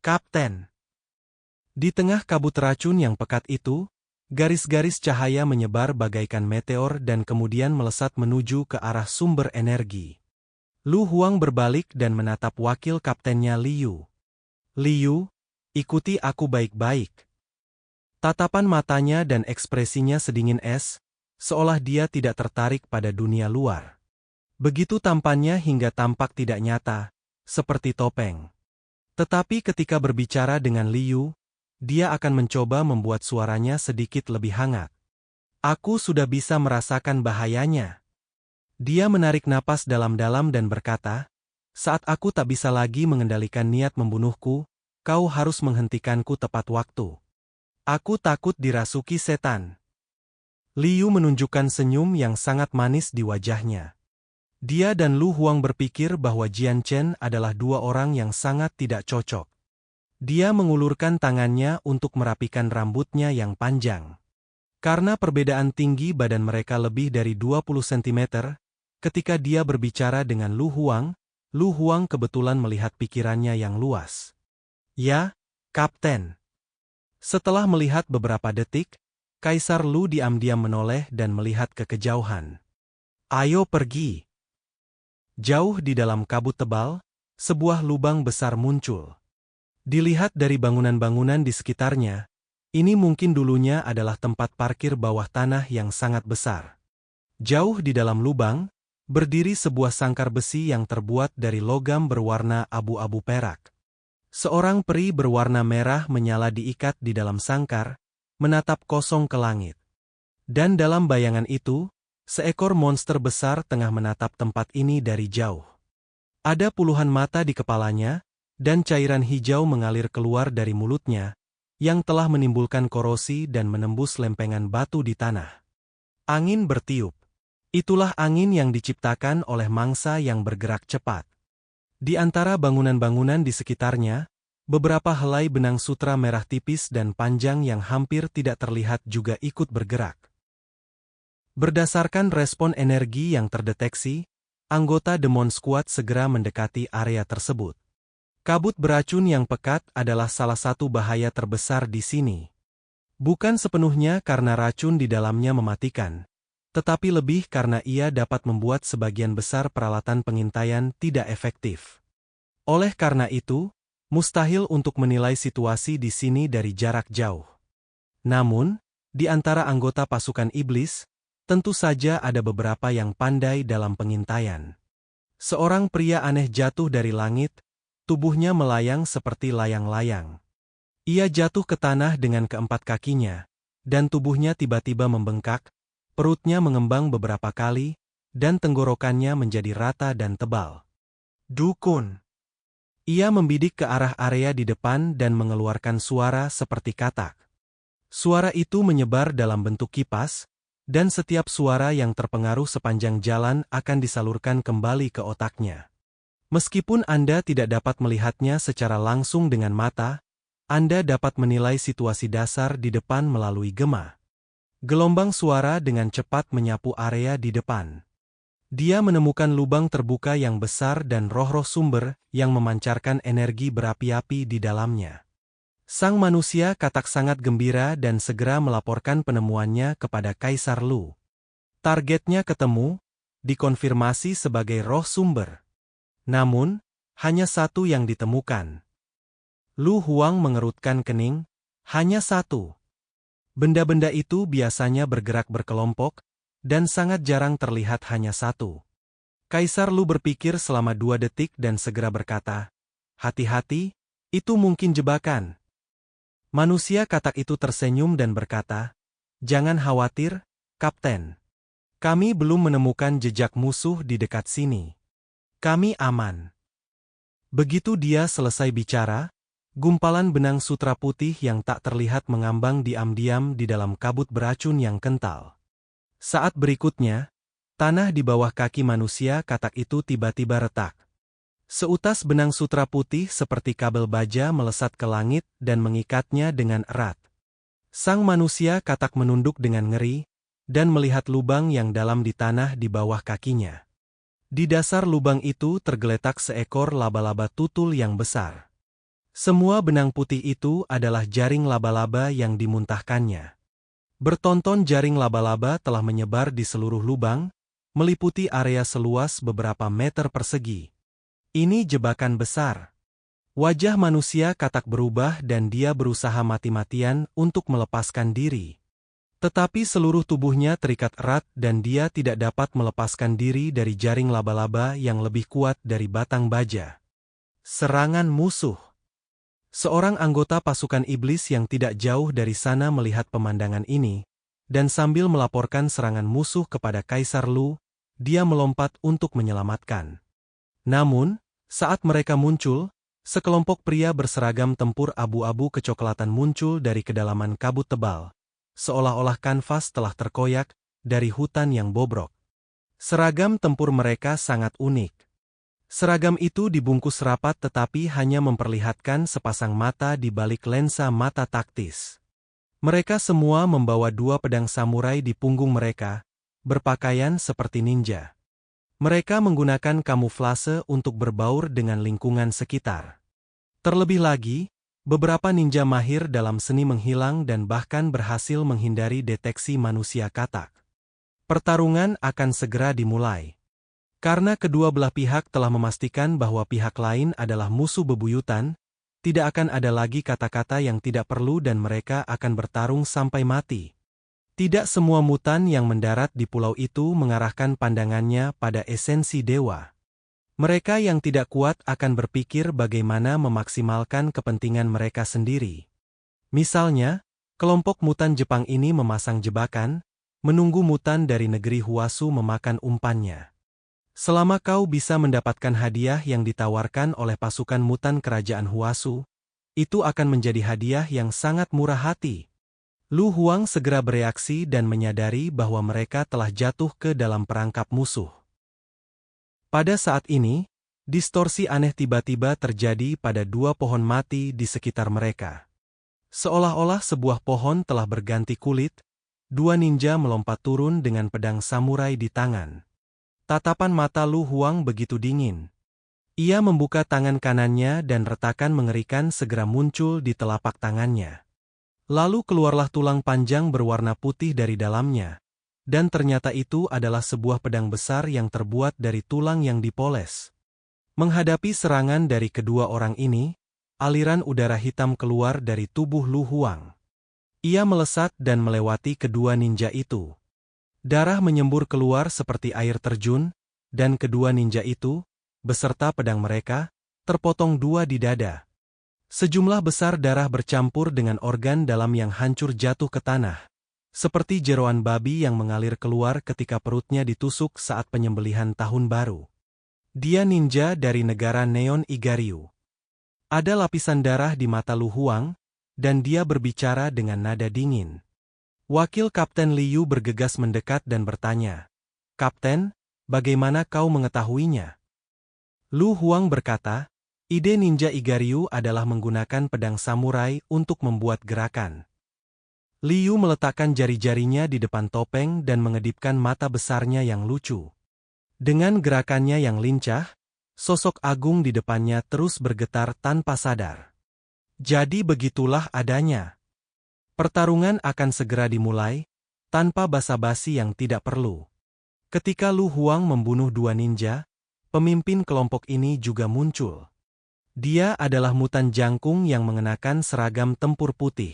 Kapten. Di tengah kabut racun yang pekat itu, garis-garis cahaya menyebar bagaikan meteor dan kemudian melesat menuju ke arah sumber energi. Lu Huang berbalik dan menatap wakil kaptennya Liu. Liu, ikuti aku baik-baik. Tatapan matanya dan ekspresinya sedingin es, seolah dia tidak tertarik pada dunia luar. Begitu tampannya hingga tampak tidak nyata, seperti topeng. Tetapi ketika berbicara dengan Liu, dia akan mencoba membuat suaranya sedikit lebih hangat. Aku sudah bisa merasakan bahayanya. Dia menarik napas dalam-dalam dan berkata, saat aku tak bisa lagi mengendalikan niat membunuhku, kau harus menghentikanku tepat waktu. Aku takut dirasuki setan. Liu menunjukkan senyum yang sangat manis di wajahnya. Dia dan Lu Huang berpikir bahwa Jian Chen adalah dua orang yang sangat tidak cocok. Dia mengulurkan tangannya untuk merapikan rambutnya yang panjang. Karena perbedaan tinggi badan mereka lebih dari 20 cm, ketika dia berbicara dengan Lu Huang kebetulan melihat pikirannya yang luas. Ya, Kapten. Setelah melihat beberapa detik, Kaisar Lu diam-diam menoleh dan melihat ke kejauhan. Ayo pergi. Jauh di dalam kabut tebal, sebuah lubang besar muncul. Dilihat dari bangunan-bangunan di sekitarnya, ini mungkin dulunya adalah tempat parkir bawah tanah yang sangat besar. Jauh di dalam lubang, berdiri sebuah sangkar besi yang terbuat dari logam berwarna abu-abu perak. Seorang peri berwarna merah menyala diikat di dalam sangkar, menatap kosong ke langit. Dan dalam bayangan itu, seekor monster besar tengah menatap tempat ini dari jauh. Ada puluhan mata di kepalanya, dan cairan hijau mengalir keluar dari mulutnya, yang telah menimbulkan korosi dan menembus lempengan batu di tanah. Angin bertiup. Itulah angin yang diciptakan oleh mangsa yang bergerak cepat. Di antara bangunan-bangunan di sekitarnya, beberapa helai benang sutra merah tipis dan panjang yang hampir tidak terlihat juga ikut bergerak. Berdasarkan respon energi yang terdeteksi, anggota Demon Squad segera mendekati area tersebut. Kabut beracun yang pekat adalah salah satu bahaya terbesar di sini. Bukan sepenuhnya karena racun di dalamnya mematikan, tetapi lebih karena ia dapat membuat sebagian besar peralatan pengintaian tidak efektif. Oleh karena itu, mustahil untuk menilai situasi di sini dari jarak jauh. Namun, di antara anggota pasukan iblis, tentu saja ada beberapa yang pandai dalam pengintaian. Seorang pria aneh jatuh dari langit, tubuhnya melayang seperti layang-layang. Ia jatuh ke tanah dengan keempat kakinya, dan tubuhnya tiba-tiba membengkak, perutnya mengembang beberapa kali, dan tenggorokannya menjadi rata dan tebal. Dukun. Ia membidik ke arah area di depan dan mengeluarkan suara seperti katak. Suara itu menyebar dalam bentuk kipas, dan setiap suara yang terpengaruh sepanjang jalan akan disalurkan kembali ke otaknya. Meskipun Anda tidak dapat melihatnya secara langsung dengan mata, Anda dapat menilai situasi dasar di depan melalui gema. Gelombang suara dengan cepat menyapu area di depan. Dia menemukan lubang terbuka yang besar dan roh-roh sumber yang memancarkan energi berapi-api di dalamnya. Sang manusia katak sangat gembira dan segera melaporkan penemuannya kepada Kaisar Lu. Targetnya ketemu, dikonfirmasi sebagai roh sumber. Namun, hanya satu yang ditemukan. Lu Huang mengerutkan kening, hanya satu. Benda-benda itu biasanya bergerak berkelompok, dan sangat jarang terlihat hanya satu. Kaisar Lu berpikir selama 2 detik dan segera berkata, "Hati-hati, itu mungkin jebakan." Manusia katak itu tersenyum dan berkata, "Jangan khawatir, Kapten. Kami belum menemukan jejak musuh di dekat sini. Kami aman." Begitu dia selesai bicara, gumpalan benang sutra putih yang tak terlihat mengambang diam-diam di dalam kabut beracun yang kental. Saat berikutnya, tanah di bawah kaki manusia katak itu tiba-tiba retak. Seutas benang sutra putih seperti kabel baja melesat ke langit dan mengikatnya dengan erat. Sang manusia katak menunduk dengan ngeri, dan melihat lubang yang dalam di tanah di bawah kakinya. Di dasar lubang itu tergeletak seekor laba-laba tutul yang besar. Semua benang putih itu adalah jaring laba-laba yang dimuntahkannya. Bertonton jaring laba-laba telah menyebar di seluruh lubang, meliputi area seluas beberapa meter persegi. Ini jebakan besar. Wajah manusia katak berubah dan dia berusaha mati-matian untuk melepaskan diri. Tetapi seluruh tubuhnya terikat erat dan dia tidak dapat melepaskan diri dari jaring laba-laba yang lebih kuat dari batang baja. Serangan musuh. Seorang anggota pasukan iblis yang tidak jauh dari sana melihat pemandangan ini, dan sambil melaporkan serangan musuh kepada Kaisar Lu, dia melompat untuk menyelamatkan. Namun, saat mereka muncul, sekelompok pria berseragam tempur abu-abu kecoklatan muncul dari kedalaman kabut tebal. Seolah-olah kanvas telah terkoyak dari hutan yang bobrok. Seragam tempur mereka sangat unik. Seragam itu dibungkus rapat tetapi hanya memperlihatkan sepasang mata di balik lensa mata taktis. Mereka semua membawa 2 pedang samurai di punggung mereka, berpakaian seperti ninja. Mereka menggunakan kamuflase untuk berbaur dengan lingkungan sekitar. Terlebih lagi, beberapa ninja mahir dalam seni menghilang dan bahkan berhasil menghindari deteksi manusia katak. Pertarungan akan segera dimulai. Karena kedua belah pihak telah memastikan bahwa pihak lain adalah musuh bebuyutan, tidak akan ada lagi kata-kata yang tidak perlu dan mereka akan bertarung sampai mati. Tidak semua mutan yang mendarat di pulau itu mengarahkan pandangannya pada esensi dewa. Mereka yang tidak kuat akan berpikir bagaimana memaksimalkan kepentingan mereka sendiri. Misalnya, kelompok mutan Jepang ini memasang jebakan, menunggu mutan dari negeri Huasu memakan umpannya. Selama kau bisa mendapatkan hadiah yang ditawarkan oleh pasukan mutan kerajaan Huasu, itu akan menjadi hadiah yang sangat murah hati. Lu Huang segera bereaksi dan menyadari bahwa mereka telah jatuh ke dalam perangkap musuh. Pada saat ini, distorsi aneh tiba-tiba terjadi pada 2 pohon mati di sekitar mereka. Seolah-olah sebuah pohon telah berganti kulit, Dua ninja melompat turun dengan pedang samurai di tangan. Tatapan mata Lu Huang begitu dingin. Ia membuka tangan kanannya dan retakan mengerikan segera muncul di telapak tangannya. Lalu keluarlah tulang panjang berwarna putih dari dalamnya. Dan ternyata itu adalah sebuah pedang besar yang terbuat dari tulang yang dipoles. Menghadapi serangan dari kedua orang ini, aliran udara hitam keluar dari tubuh Lu Huang. Ia melesat dan melewati kedua ninja itu. Darah menyembur keluar seperti air terjun, dan kedua ninja itu, beserta pedang mereka, terpotong dua di dada. Sejumlah besar darah bercampur dengan organ dalam yang hancur jatuh ke tanah. Seperti jeroan babi yang mengalir keluar ketika perutnya ditusuk saat penyembelihan tahun baru. Dia ninja dari negara Neon Igaryu. Ada lapisan darah di mata Lu Huang, dan dia berbicara dengan nada dingin. Wakil Kapten Liu bergegas mendekat dan bertanya, "Kapten, bagaimana kau mengetahuinya?" Lu Huang berkata, "Ide Ninja Igaryu adalah menggunakan pedang samurai untuk membuat gerakan." Liu meletakkan jari-jarinya di depan topeng dan mengedipkan mata besarnya yang lucu. Dengan gerakannya yang lincah, sosok agung di depannya terus bergetar tanpa sadar. Jadi begitulah adanya. Pertarungan akan segera dimulai, tanpa basa-basi yang tidak perlu. Ketika Lu Huang membunuh dua ninja, pemimpin kelompok ini juga muncul. Dia adalah Mutan Jangkung yang mengenakan seragam tempur putih.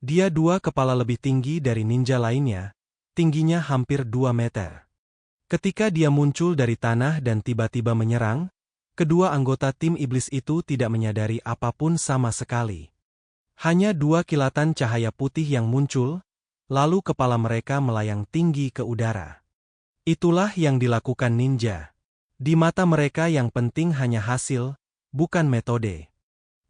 Dia dua kepala lebih tinggi dari ninja lainnya, tingginya hampir 2 meter. Ketika dia muncul dari tanah dan tiba-tiba menyerang, kedua anggota tim iblis itu tidak menyadari apapun sama sekali. Hanya dua kilatan cahaya putih yang muncul, lalu kepala mereka melayang tinggi ke udara. Itulah yang dilakukan ninja. Di mata mereka yang penting hanya hasil, bukan metode.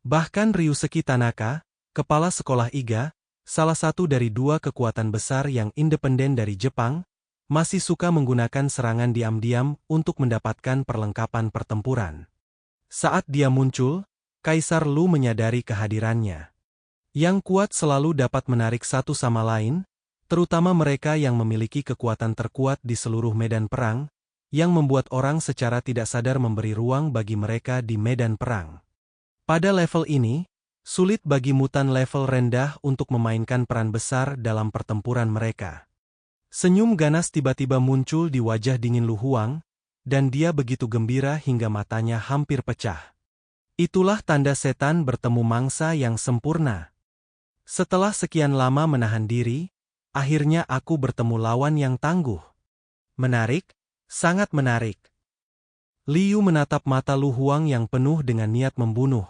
Bahkan Ryusuke Tanaka, kepala sekolah IGA, salah satu dari dua kekuatan besar yang independen dari Jepang, masih suka menggunakan serangan diam-diam untuk mendapatkan perlengkapan pertempuran. Saat dia muncul, Kaisar Lu menyadari kehadirannya. Yang kuat selalu dapat menarik satu sama lain, terutama mereka yang memiliki kekuatan terkuat di seluruh medan perang, yang membuat orang secara tidak sadar memberi ruang bagi mereka di medan perang. Pada level ini, sulit bagi mutan level rendah untuk memainkan peran besar dalam pertempuran mereka. Senyum ganas tiba-tiba muncul di wajah dingin Lu Huang, dan dia begitu gembira hingga matanya hampir pecah. Itulah tanda setan bertemu mangsa yang sempurna. Setelah sekian lama menahan diri, akhirnya aku bertemu lawan yang tangguh. Menarik, sangat menarik. Liu menatap mata Lu Huang yang penuh dengan niat membunuh,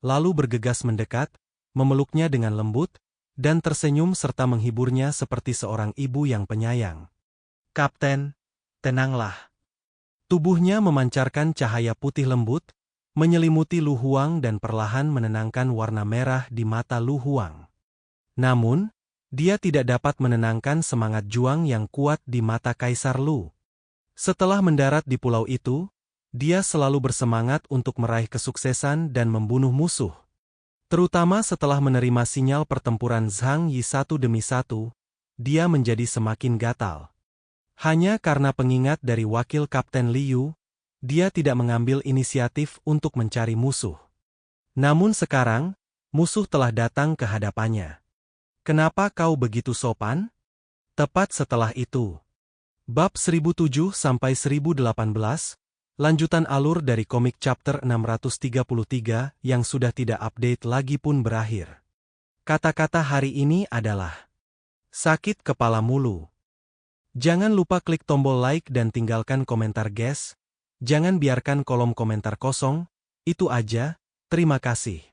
lalu bergegas mendekat, memeluknya dengan lembut, dan tersenyum serta menghiburnya seperti seorang ibu yang penyayang. "Kapten, tenanglah." Tubuhnya memancarkan cahaya putih lembut, menyelimuti Lu Huang dan perlahan menenangkan warna merah di mata Lu Huang. Namun, dia tidak dapat menenangkan semangat juang yang kuat di mata Kaisar Lu. Setelah mendarat di pulau itu, dia selalu bersemangat untuk meraih kesuksesan dan membunuh musuh. Terutama setelah menerima sinyal pertempuran Zhang Yi satu demi satu, dia menjadi semakin gatal. Hanya karena pengingat dari wakil Kapten Liu, dia tidak mengambil inisiatif untuk mencari musuh. Namun sekarang, musuh telah datang ke hadapannya. "Kenapa kau begitu sopan?" Tepat setelah itu. Bab 1007-1018, lanjutan alur dari komik chapter 633 yang sudah tidak update lagi pun berakhir. Kata-kata hari ini adalah sakit kepala mulu. Jangan lupa klik tombol like dan tinggalkan komentar guys. Jangan biarkan kolom komentar kosong. Itu aja, terima kasih.